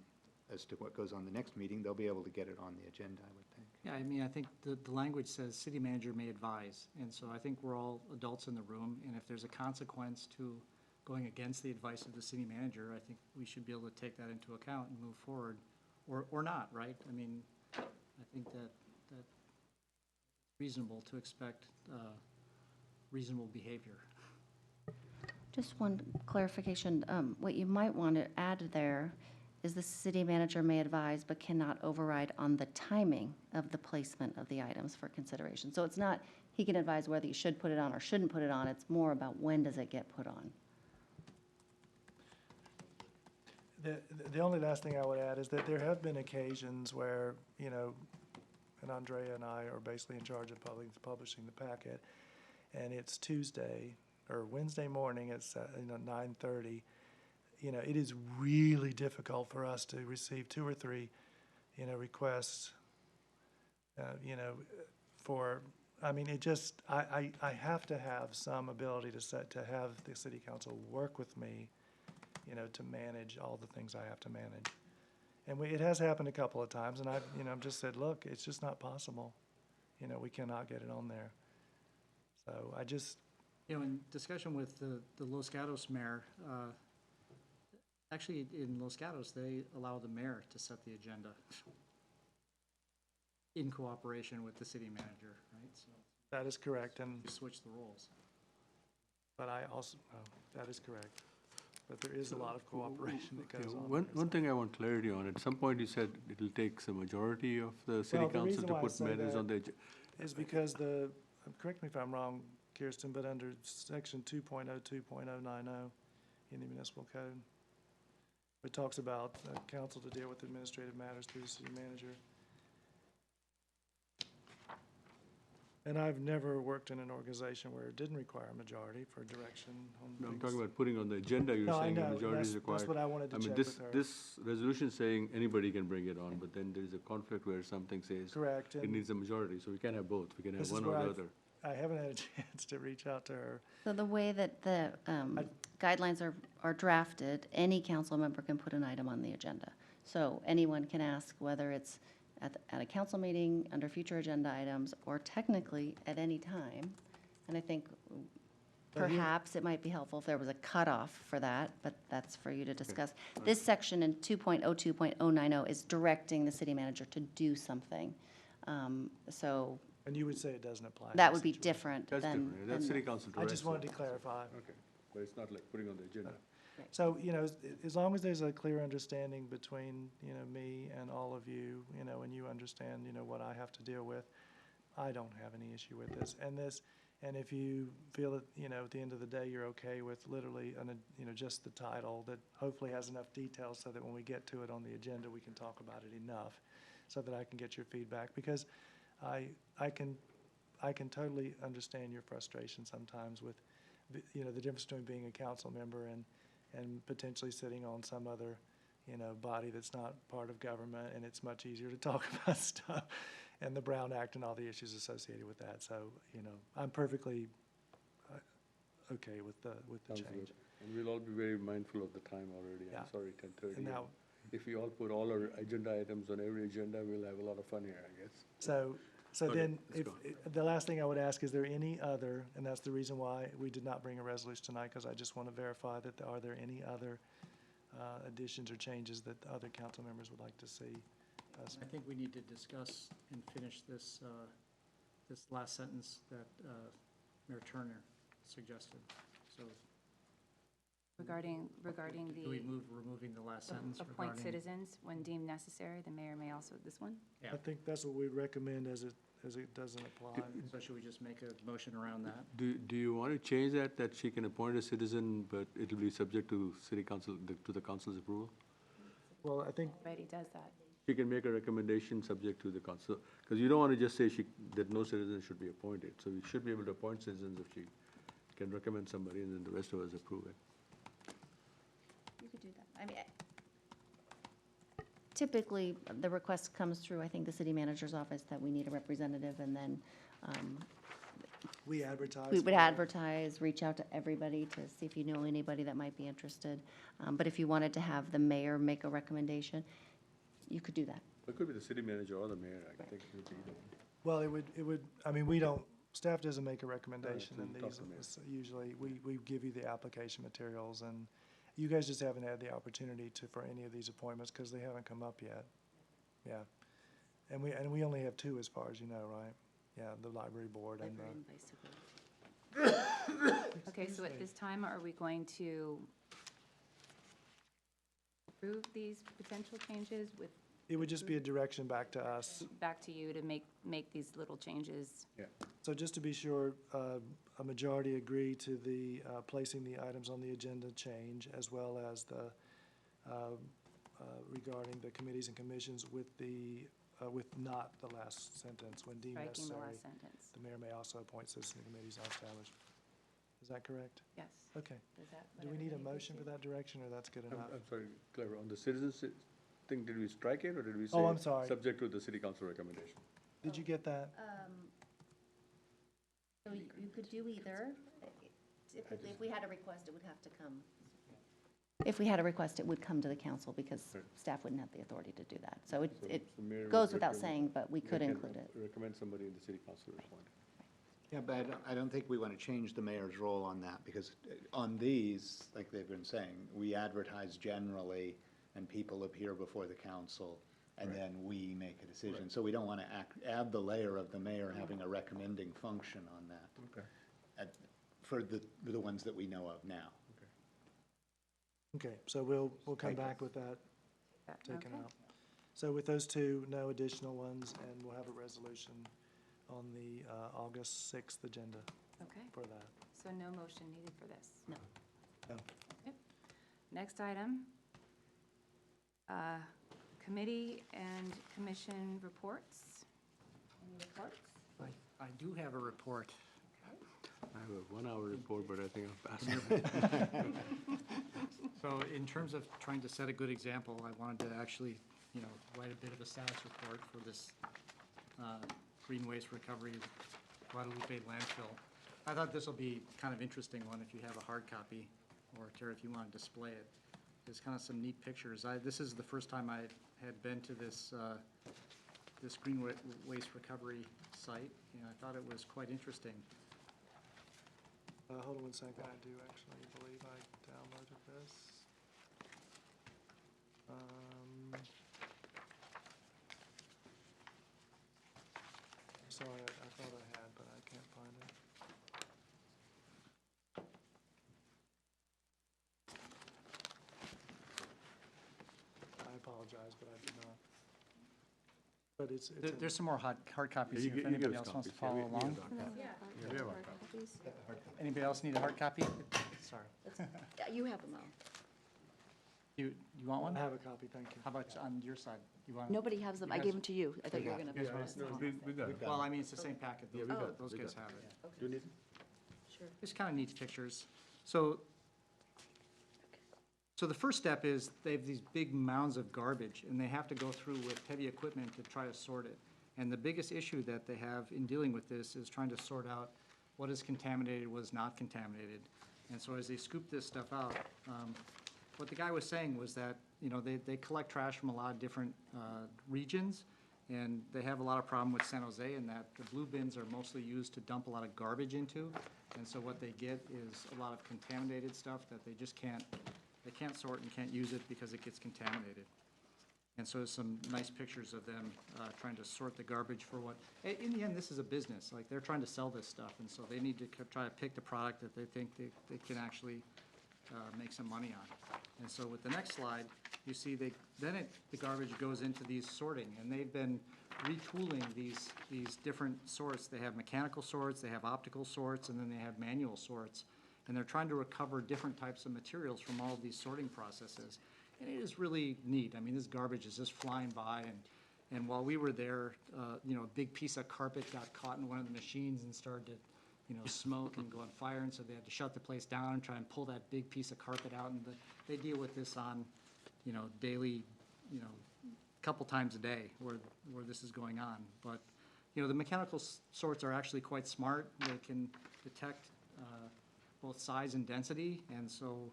as to what goes on the next meeting, they'll be able to get it on the agenda, I would think. Yeah, I mean, I think the language says city manager may advise, and so I think we're all adults in the room, and if there's a consequence to going against the advice of the city manager, I think we should be able to take that into account and move forward, or not, right? I mean, I think that reasonable to expect reasonable behavior. Just one clarification. What you might want to add there is the city manager may advise but cannot override on the timing of the placement of the items for consideration. So it's not, he can advise whether you should put it on or shouldn't put it on. It's more about when does it get put on. The only last thing I would add is that there have been occasions where, you know, and Andrea and I are basically in charge of publishing the packet, and it's Tuesday or Wednesday morning at 9:30. You know, it is really difficult for us to receive 2 or 3, you know, requests, you know, for, I mean, it just, I have to have some ability to have the city council work with me, you know, to manage all the things I have to manage. And it has happened a couple of times, and I've, you know, just said, look, it's just not possible. You know, we cannot get it on there. So I just. You know, in discussion with the Los Gatos mayor, actually, in Los Gatos, they allow the mayor to set the agenda in cooperation with the city manager, right? So That is correct, and, you switch the roles. but I also, that is correct. But there is a lot of cooperation that goes on. One thing I want clarity on, at some point you said it'll take the majority of the city Well, the council reason to why I put say matters that on the agenda. is because correct me if I'm wrong, Kirsten, but under section 2.02.090 in the municipal code, it talks about council to deal with administrative matters through the city manager. And I've never worked in an organization where it didn't require a majority for direction on No, I'm things. talking about putting on the agenda, you're No, I saying a know. majority is required. That's what I wanted to I mean, check this, with her. this resolution saying anybody can bring it on, but then there is a conflict where something says Correct. it and needs a majority, so we can't have both, we can have this is one or where the other. I haven't had a chance to reach out to her. So the way that the guidelines are drafted, any council member can put an item on the agenda. So anyone can ask whether it's at a council meeting, under future agenda items, or technically at any time. And I think But here- perhaps it might be helpful if there was a cutoff for that, but that's for you to discuss. This section in 2.02.090 is directing the city manager to do something. So And you would say it doesn't apply? in that this would be situation. different That's than. different, that's than- city council I directs. just it. wanted to clarify. Okay, but it's not like putting on the agenda. So, you know, as long as there's a clear understanding between, you know, me and all of you, you know, and you understand, you know, what I have to deal with, I don't have any issue with this. And if you feel that, you know, at the end of the day, you're okay with literally, you know, just the title that hopefully has enough details so that when we get to it on the agenda, we can talk about it enough so that I can get your feedback. Because I can totally understand your frustration sometimes with, you know, the difference between being a council member and potentially sitting on some other, you know, body that's not part of government, and it's much easier to talk about stuff, and the Brown Act and all the issues associated with that. So, you know, I'm perfectly okay with the Sounds change. good. And we'll all be very mindful of the time already, Yeah. I'm sorry, 10:30. And now, if we all put all our agenda items on every agenda, we'll have a lot of fun here, I guess. So Okay, then, let's the last thing I would ask, is there any other, and that's the reason why we did not bring a resolution tonight, because I just want to verify that, are there any other additions or changes that other council members would like to see us? I think we need to discuss and finish this, this last sentence that Mayor Turner suggested. So Regarding do we move, removing the last sentence appoint regarding? citizens when deemed necessary, the mayor may also, this one? Yeah. I think that's what we recommend as it doesn't apply. So should we just make a motion around that? Do you want to change that she can appoint a citizen, but it'll be subject to city council, to the council's approval? Well, I think, Already does that. She can make a recommendation subject to the council, because you don't want to just say that no citizen should be appointed. So we should be able to appoint citizens if she can recommend somebody, and then the rest of us approve it. You could do that. I mean, typically, the request comes through, I think, the city manager's office that we need a representative, and then we advertise. we would for it. advertise, reach out to everybody to see if you know anybody that might be interested. But if you wanted to have the mayor make a recommendation, you could do that. It could be the city manager or the mayor, I think it would be either one. Well, it would, I mean, we don't, staff doesn't make a recommendation so in you talk these. to the mayor. It's usually, we give you the application materials, and you guys just haven't had the opportunity for any of these appointments, because they haven't come up yet. Yeah. And we only have two, as far as you know, right? Yeah, the library board and the. Okay, so at this time, are we going to approve these potential changes with, It would just be a direction back to us. back to you to make these little changes? So just to be sure, a majority agree to the placing the items on the agenda change, as well as the, regarding the committees and commissions with the, with not the last sentence, when deemed Striking the necessary. last sentence. The mayor may also appoint citizen committees not established. Is that correct? Yes. Okay. Is that Do we what need a everybody motion for agrees that direction, or that's good enough? I'm sorry, Clever, on the citizens thing, did we strike it, or did we say? Oh, I'm sorry. Subject to the city council recommendation? Did you get that? So you could do either. Typically, if we had a request, it would have to come. If we had a request, it would come to the council, because Right. staff wouldn't have the authority to do that. So it So mayor would goes without recommend- saying, but we mayor could can include it. Recommend somebody in the city council to appoint. Yeah, but I don't think we want to change the mayor's role on that, because on these, like they've been saying, we advertise generally, and people appear before the council, and then we make a decision. So we don't want to add the layer of the mayor having a recommending function on that. Okay. For the ones that we know of now. Okay, so we'll come Thank you. back with that that? taken Okay. out. So with those two, no additional ones, and we'll have a resolution on the August 6th agenda Okay, for that. so no motion needed for this? No. No. Yep. Next item, committee and commission reports. Any reports? I do have a report. I have a 1 hour report, but I think I'll pass. So in terms of trying to set a good example, I wanted to actually, write a bit of a status report for this green waste recovery Guadalupe landfill. I thought this will be kind of interesting one if you have a hard copy, or Tara, if you want to display it. There's kind of some neat pictures. This is the first time I had been to this, this green waste recovery site, and I thought it was quite interesting. Hold on one second, I do actually believe I downloaded this. Sorry, I thought I had, but I can't find it. I apologize, but I did not. But it's There's some more hard copies You here if give anybody us else wants to copies. Yeah, follow we along. have our- Yeah. we have our copies. Anybody else need a hard copy? Sorry. You have them all. You want one? I have a copy, thank you. How about on your side? You want? Nobody has them. I gave them to you. I thought you were going to. You guys want us to- No, we got it. Well, I mean, it's the same packet. Yeah, we got it. Those We guys got have it. Do you need? Sure. It's kind of neat pictures. So the first step is they have these big mounds of garbage, and they have to go through with heavy equipment to try to sort it. And the biggest issue that they have in dealing with this is trying to sort out what is contaminated, what is not contaminated. And so as they scoop this stuff out, what the guy was saying was that you know, they collect trash from a lot of different regions, and they have a lot of problem with San Jose in that the blue bins are mostly used to dump a lot of garbage into, and so what they get is a lot of contaminated stuff that they just can't sort and can't use it because it gets contaminated. And so there's some nice pictures of them trying to sort the garbage for what, in the end, this is a business. Like, they're trying to sell this stuff, and so they need to try to pick the product that they think they can actually make some money on. And so with the next slide, you see the garbage goes into these sorting, and they've been retooling these different sorts. They have mechanical sorts, they have optical sorts, and then they have manual sorts. And they're trying to recover different types of materials from all of these sorting processes. And it is really neat. I mean, this garbage is just flying by, and while we were there, you know, a big piece of carpet got caught in one of the machines and started to, you know, smoke and go on fire, and so they had to shut the place down and try and pull that big piece of carpet out, and they deal with this on, you know, daily, you know, couple times a day where this is going on. But, you know, the mechanical sorts are actually quite smart. They can detect both size and density, and so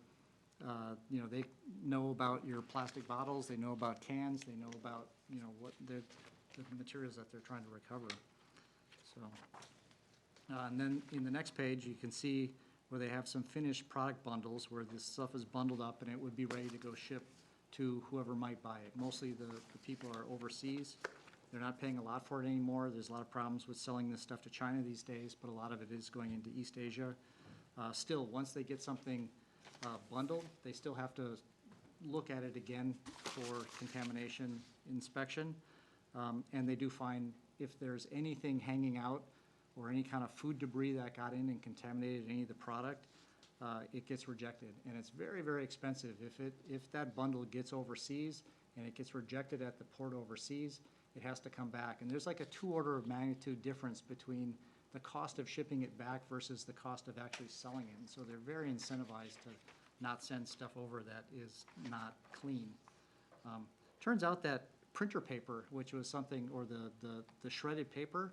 you know, they know about your plastic bottles, they know about cans, they know about, you know, what the materials that they're trying to recover. So, and then in the next page, you can see where they have some finished product bundles where this stuff is bundled up and it would be ready to go ship to whoever might buy it. Mostly the people are overseas. They're not paying a lot for it anymore. There's a lot of problems with selling this stuff to China these days, but a lot of it is going into East Asia. Still, once they get something bundled, they still have to look at it again for contamination inspection. And they do find if there's anything hanging out or any kind of food debris that got in and contaminated any of the product, it gets rejected. And it's very, very expensive. If that bundle gets overseas and it gets rejected at the port overseas, it has to come back. And there's like a 2 order of magnitude difference between the cost of shipping it back versus the cost of actually selling it. And so they're very incentivized to not send stuff over that is not clean. Turns out that printer paper, which was something, or the shredded paper,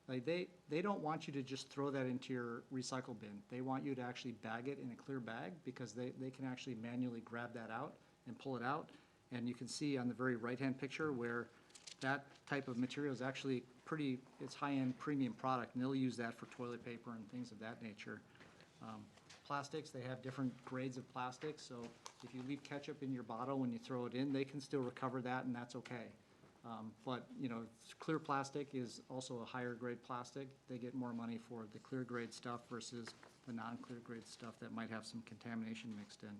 like they don't want you to just throw that into your recycle bin. They want you to actually bag it in a clear bag because they can actually manually grab that out and pull it out. And you can see on the very right-hand picture where that type of material is actually it's high-end premium product, and they'll use that for toilet paper and things of that nature. Plastics, they have different grades of plastics, so if you leave ketchup in your bottle when you throw it in, they can still recover that, and that's okay. But, you know, clear plastic is also a higher grade plastic. They get more money for the clear grade stuff versus the non-clear grade stuff that might have some contamination mixed in.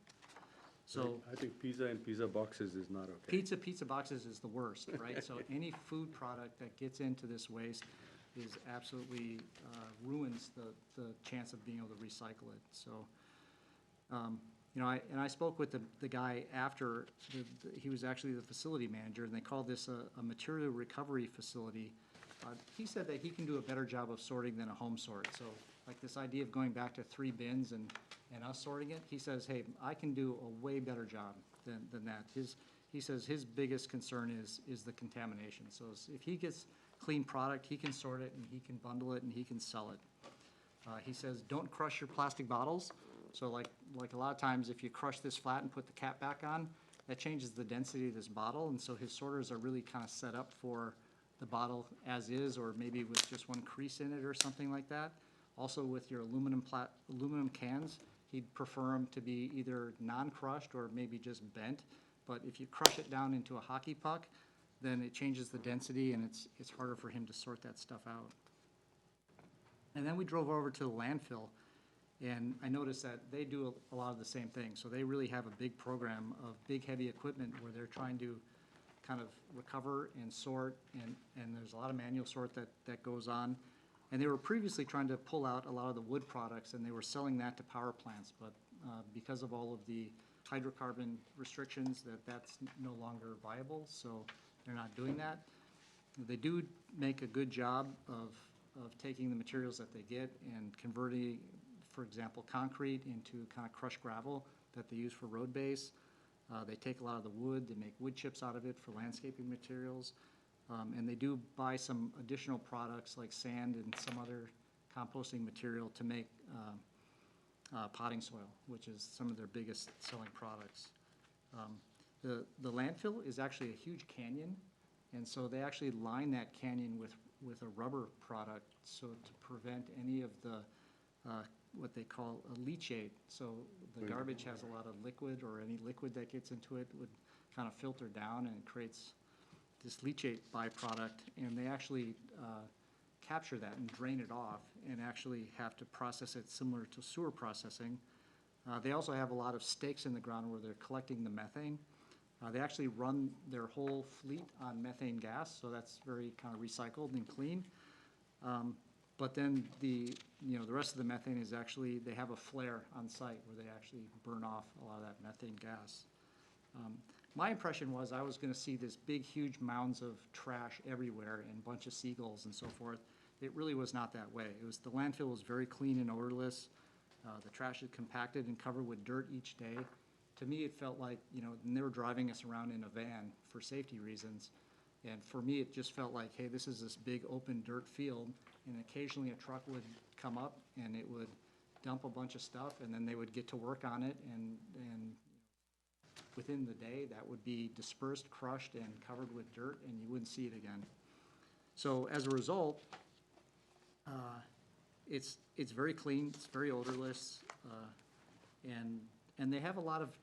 So I think pizza and pizza boxes is not okay. pizza boxes is the worst, right? So any food product that gets into this waste is absolutely ruins the chance of being able to recycle it. So, you know, I spoke with the guy after, he was actually the facility manager, and they called this a material recovery facility. He said that he can do a better job of sorting than a home sort. So, like this idea of going back to 3 bins and us sorting it, he says, hey, I can do a way better job than that. He says his biggest concern is the contamination. So if he gets clean product, he can sort it, and he can bundle it, and he can sell it. He says, don't crush your plastic bottles. So like a lot of times, if you crush this flat and put the cap back on, that changes the density of this bottle, and so his sorters are really kind of set up for the bottle as is, or maybe with just one crease in it or something like that. Also with your aluminum cans, he'd prefer them to be either non-crushed or maybe just bent. But if you crush it down into a hockey puck, then it changes the density, and it's harder for him to sort that stuff out. And then we drove over to the landfill, and I noticed that they do a lot of the same things. So they really have a big program of big, heavy equipment where they're trying to kind of recover and sort, and there's a lot of manual sort that goes on. And they were previously trying to pull out a lot of the wood products, and they were selling that to power plants. But because of all of the hydrocarbon restrictions, that's no longer viable, so they're not doing that. They do make a good job of taking the materials that they get and converting, for example, concrete into kind of crushed gravel that they use for road base. They take a lot of the wood, they make wood chips out of it for landscaping materials. And they do buy some additional products like sand and some other composting material to make potting soil, which is some of their biggest selling products. The landfill is actually a huge canyon, and so they actually line that canyon with a rubber product so to prevent any of the, what they call a leachate. So the garbage has a lot of liquid, or any liquid that gets into it would kind of filter down, and it creates this leachate byproduct, and they actually capture that and drain it off and actually have to process it similar to sewer processing. They also have a lot of stakes in the ground where they're collecting the methane. They actually run their whole fleet on methane gas, so that's very kind of recycled and clean. But then the rest of the methane is actually, they have a flare on site where they actually burn off a lot of that methane gas. My impression was I was gonna see this big, huge mounds of trash everywhere and a bunch of seagulls and so forth. It really was not that way. The landfill was very clean and odorless. The trash is compacted and covered with dirt each day. To me, it felt like, and they were driving us around in a van for safety reasons. And for me, it just felt like, hey, this is this big open dirt field, and occasionally a truck would come up and it would dump a bunch of stuff, and then they would get to work on it, and within the day, that would be dispersed, crushed, and covered with dirt, and you wouldn't see it again. So as a result, it's very clean, it's very odorless, and they have a lot of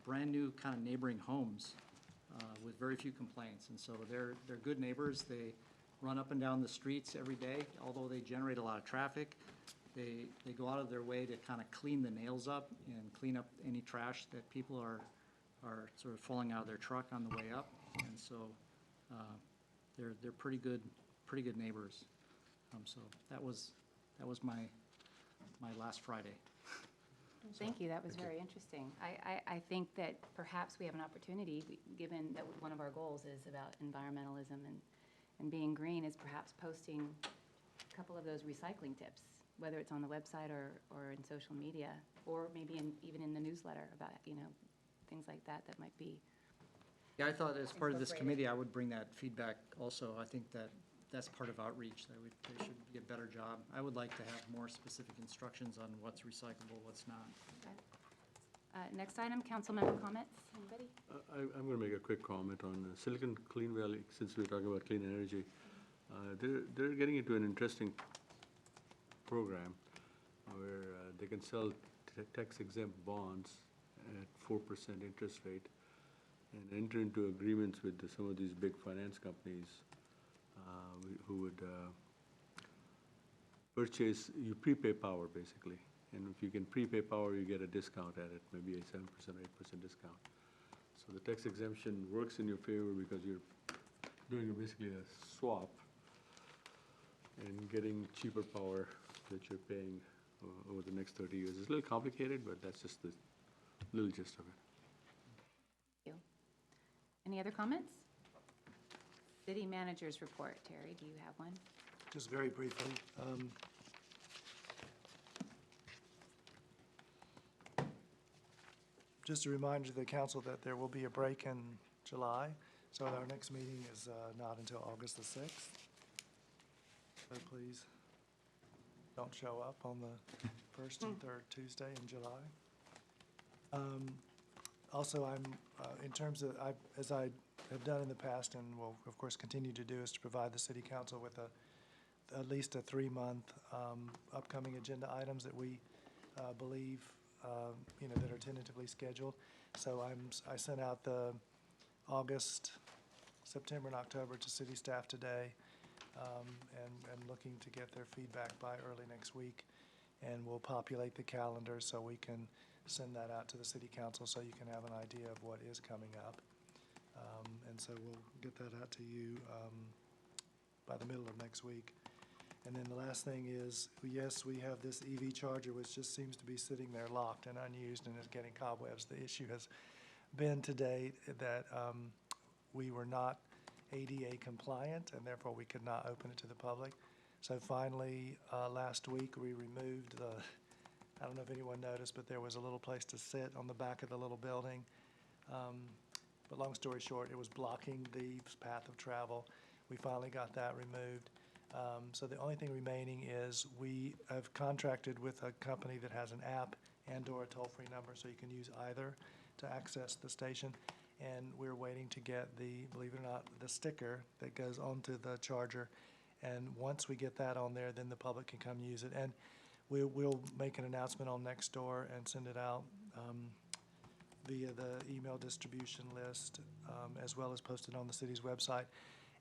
brand-new kind of neighboring homes with very few complaints. And so they're good neighbors. They run up and down the streets every day, although they generate a lot of traffic. They go out of their way to kind of clean the nails up and clean up any trash that people are sort of falling out of their truck on the way up. And so they're pretty good neighbors. So that was my last Friday. Thank you, that was very interesting. I think that perhaps we have an opportunity, given that one of our goals is about environmentalism and being green, is perhaps posting a couple of those recycling tips, whether it's on the website or in social media, or maybe even in the newsletter about, things like that might be. Yeah, I thought as part of this Incorporated. committee, I would bring that feedback also. I think that's part of outreach, that they should be a better job. I would like to have more specific instructions on what's recyclable, what's not. Okay. Next item, council member comments. Anybody? I'm going to make a quick comment on Silicon Clean Valley, since we're talking about clean energy. They're getting into an interesting program where they can sell tax-exempt bonds at 4% interest rate and enter into agreements with some of these big finance companies who would purchase, you prepay power basically. And if you can prepay power, you get a discount at it, maybe a 7% or 8% discount. So the tax exemption works in your favor because you're doing basically a swap and getting cheaper power that you're paying over the next 30 years. It's a little complicated, but that's just the little gist of it. Thank you. Any other comments? City managers report. Terry, do you have one? Just very briefly. Just a reminder to the council that there will be a break in July, so our next meeting is not until August the 6th. So please don't show up on the first and third Tuesday in July. Also, I'm, in terms of, as I have done in the past and will, of course, continue to do, is to provide the city council with at least a 3-month upcoming agenda items that we believe, that are tentatively scheduled. So I sent out the August, September, and October to city staff today, and looking to get their feedback by early next week. And we'll populate the calendar so we can send that out to the city council so you can have an idea of what is coming up. And so we'll get that out to you by the middle of next week. And then the last thing is, yes, we have this EV charger which just seems to be sitting there locked and unused and is getting cobwebs. The issue has been to date that we were not ADA compliant, and therefore we could not open it to the public. So finally, last week, we removed I don't know if anyone noticed, but there was a little place to sit on the back of the little building. But long story short, it was blocking the path of travel. We finally got that removed. So the only thing remaining is we have contracted with a company that has an app and/or a toll-free number, so you can use either to access the station. and we're waiting to get the, believe it or not, the sticker that goes onto the charger. And once we get that on there, then the public can come use it. And we'll make an announcement on Nextdoor and send it out via the email distribution list, as well as post it on the city's website.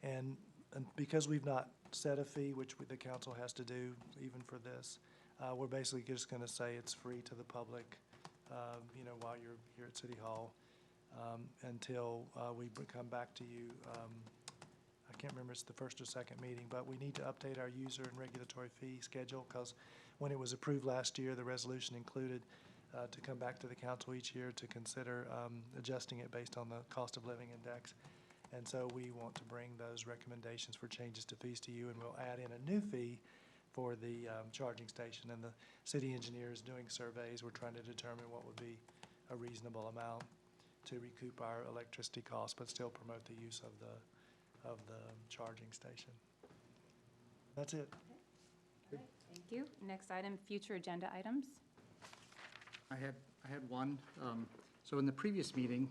And because we've not set a fee, which the council has to do even for this, we're basically just going to say it's free to the public, while you're here at City Hall, until we come back to you. I can't remember, it's the first or second meeting, but we need to update our user and regulatory fee schedule, because when it was approved last year, the resolution included to come back to the council each year to consider adjusting it based on the cost of living index. And so we want to bring those recommendations for changes to fees to you, and we'll add in a new fee for the charging station. And the city engineer is doing surveys. We're trying to determine what would be a reasonable amount to recoup our electricity costs, but still promote the use of the charging station. That's it. All right, thank you. Next item, future agenda items. I had one. So in the previous meeting,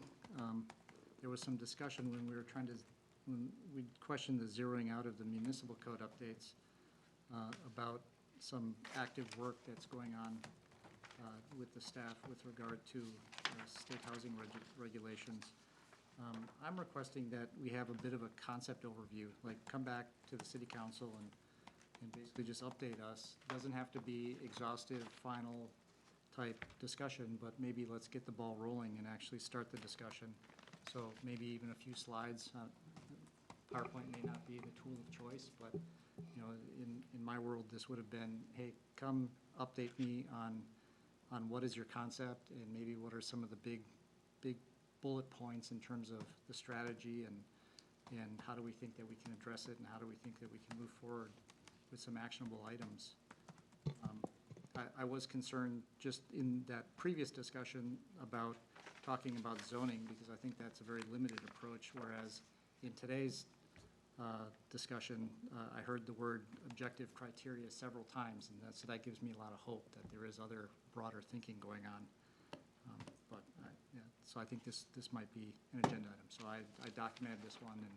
there was some discussion when we questioned the zeroing out of the municipal code updates about some active work that's going on with the staff with regard to state housing regulations. I'm requesting that we have a bit of a concept overview, like come back to the city council and basically just update us. Doesn't have to be exhaustive, final type discussion, but maybe let's get the ball rolling and actually start the discussion. So maybe even a few slides. PowerPoint may not be the tool of choice, but in my world, this would have been, hey, come update me on what is your concept, and maybe what are some of the big bullet points in terms of the strategy, and how do we think that we can address it, and how do we think that we can move forward with some actionable items. I was concerned just in that previous discussion about talking about zoning, because I think that's a very limited approach, whereas in today's discussion, I heard the word objective criteria several times, and so that gives me a lot of hope that there is other broader thinking going on. So I think this might be an agenda item. So I documented this one, and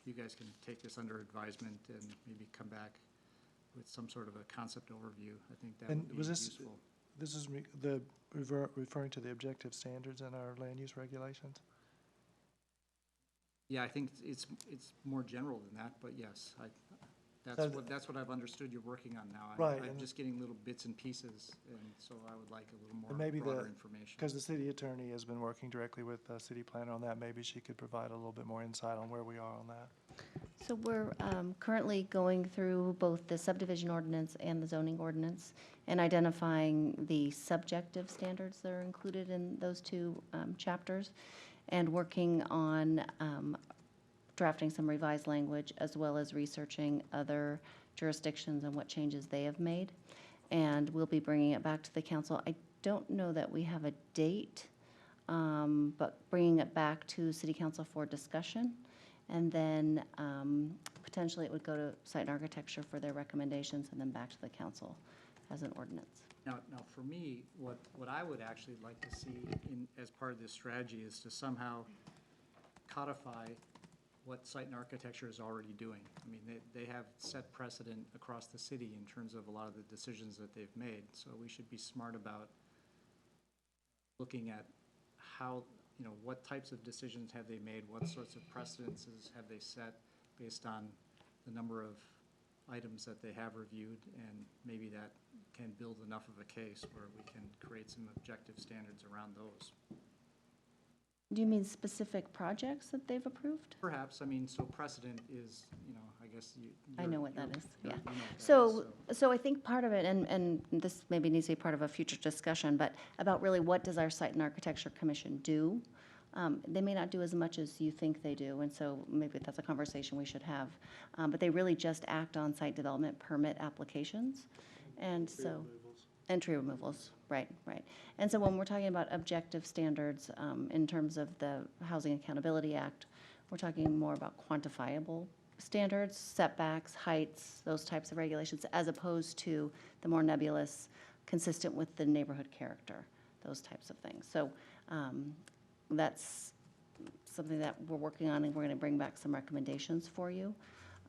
you guys can take this under advisement and maybe come back with some sort of a concept overview. I think that would be useful. This is referring to the objective standards in our land use regulations? Yeah, I think it's more general than that, but yes, that's what I've understood you're working on now. Right, I'm and just getting little bits and pieces, and so I would like a little And more maybe broader information. because the city attorney has been working directly with the city planner on that, maybe she could provide a little bit more insight on where we are on that. So we're currently going through both the subdivision ordinance and the zoning ordinance and identifying the subjective standards that are included in those two chapters, and working on drafting some revised language, as well as researching other jurisdictions and what changes they have made. And we'll be bringing it back to the council. I don't know that we have a date, but bringing it back to city council for discussion. And then potentially it would go to site and architecture for their recommendations, and then back to the council as an ordinance. Now for me, what I would actually like to see as part of this strategy is to somehow codify what site and architecture is already doing. I mean, they have set precedent across the city in terms of a lot of the decisions that they've made. So we should be smart about looking at how, what types of decisions have they made, what sorts of precedences have they set based on the number of items that they have reviewed, and maybe that can build enough of a case where we can create some objective standards around those. Do you mean specific projects that they've approved? Perhaps, I mean, so precedent is, I guess you. I know what that is, yeah. You know what that is, So I think part of it, and this maybe needs to be part of a future discussion, but about really what does our Site and Architecture Commission do? They may not do as much as you think they do, and so maybe that's a conversation we should have. But they really just act on site development permit applications. And so, and tree removals, right. And so when we're talking about objective standards in terms of the Housing Accountability Act, we're talking more about quantifiable standards, setbacks, heights, those types of regulations, as opposed to the more nebulous, consistent with the neighborhood character, those types of things. So that's something that we're working on, and we're going to bring back some recommendations for you.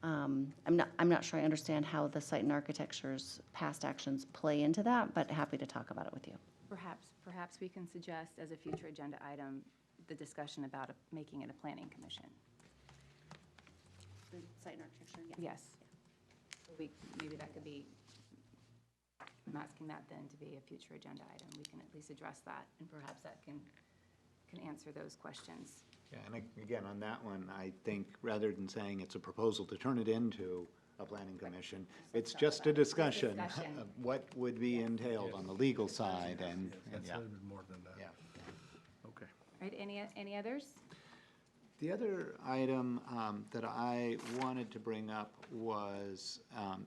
I'm not sure I understand how the site and architecture's past actions play into that, but happy to talk about it with you. Perhaps we can suggest as a future agenda item, the discussion about making it a planning commission. The site and architecture, Yes. Maybe that could be, I'm asking that then to be a future agenda item. We can at least address that, and perhaps that can answer those questions. Yeah, and again, on that one, I think rather than saying it's a proposal to turn it into a planning commission, it's just a discussion of what would be entailed on the legal side and That's a yeah. little bit more than that. Yeah. Okay. All right, any others? The other item that I wanted to bring up was,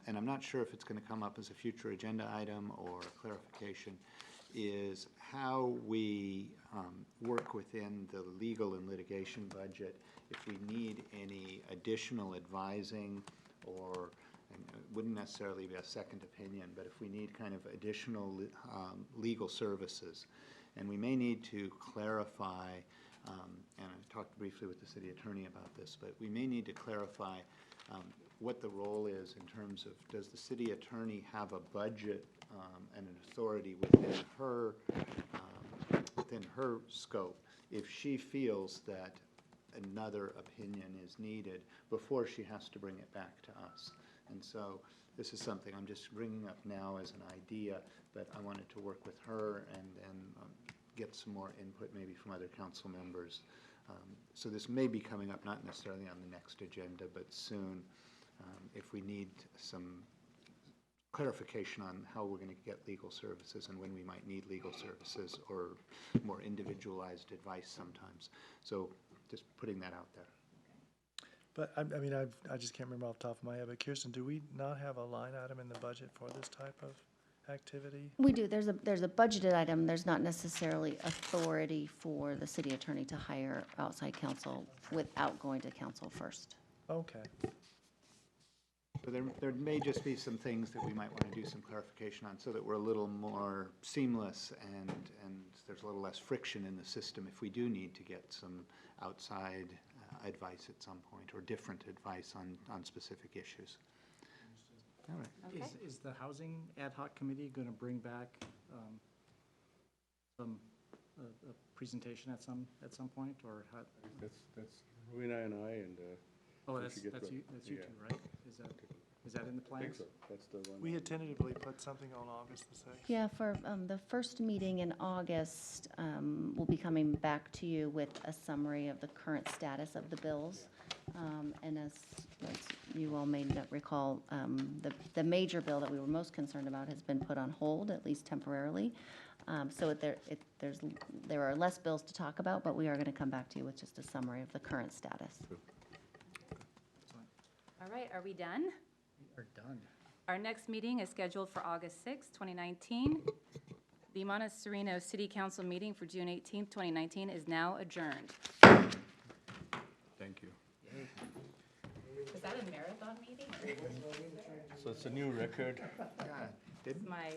and I'm not sure if it's going to come up as a future agenda item or clarification, is how we work within the legal and litigation budget if we need any additional advising or, and it wouldn't necessarily be a second opinion, but if we need kind of additional legal services. And we may need to clarify, and I talked briefly with the city attorney about this, but we may need to clarify what the role is in terms of, does the city attorney have a budget and an authority within her scope if she feels that another opinion is needed before she has to bring it back to us. And so this is something I'm just bringing up now as an idea, but I wanted to work with her and get some more input maybe from other council members. So this may be coming up, not necessarily on the next agenda, but soon, if we need some clarification on how we're going to get legal services and when we might need legal services or more individualized advice sometimes. So just putting that out there. But I mean, I just can't remember off the top of my head, but Kirsten, do we not have a line item in the budget for this type of activity? We do. There's a budgeted item. There's not necessarily authority for the city attorney to hire outside counsel without going to council first. Okay. So there may just be some things that we might want to do some clarification on so that we're a little more seamless and there's a little less friction in the system if we do need to get some outside advice at some point or different advice on specific issues. All right. Okay. Is the housing ad hoc committee going to bring back a presentation at some point, or how? That's Rowena and I, and Oh, we that's should get you the- two, yeah. right? Is that in the I think plans? so. That's the one. We had tentatively put something on August the 6th. Yeah, for the first meeting in August, we'll be coming back to you with a summary of the current status of the bills. And as you all may recall, the major bill that we were most concerned about has been put on hold, at least temporarily. So there are less bills to talk about, but we are going to come back to you with just a summary of the current status. All right, are we done? We are done. Our next meeting is scheduled for August 6, 2019. The Monte Sereno City Council meeting for June 18, 2019 is now adjourned. Thank you. Was that a marathon meeting? So it's a new record. Yeah, didn't It's my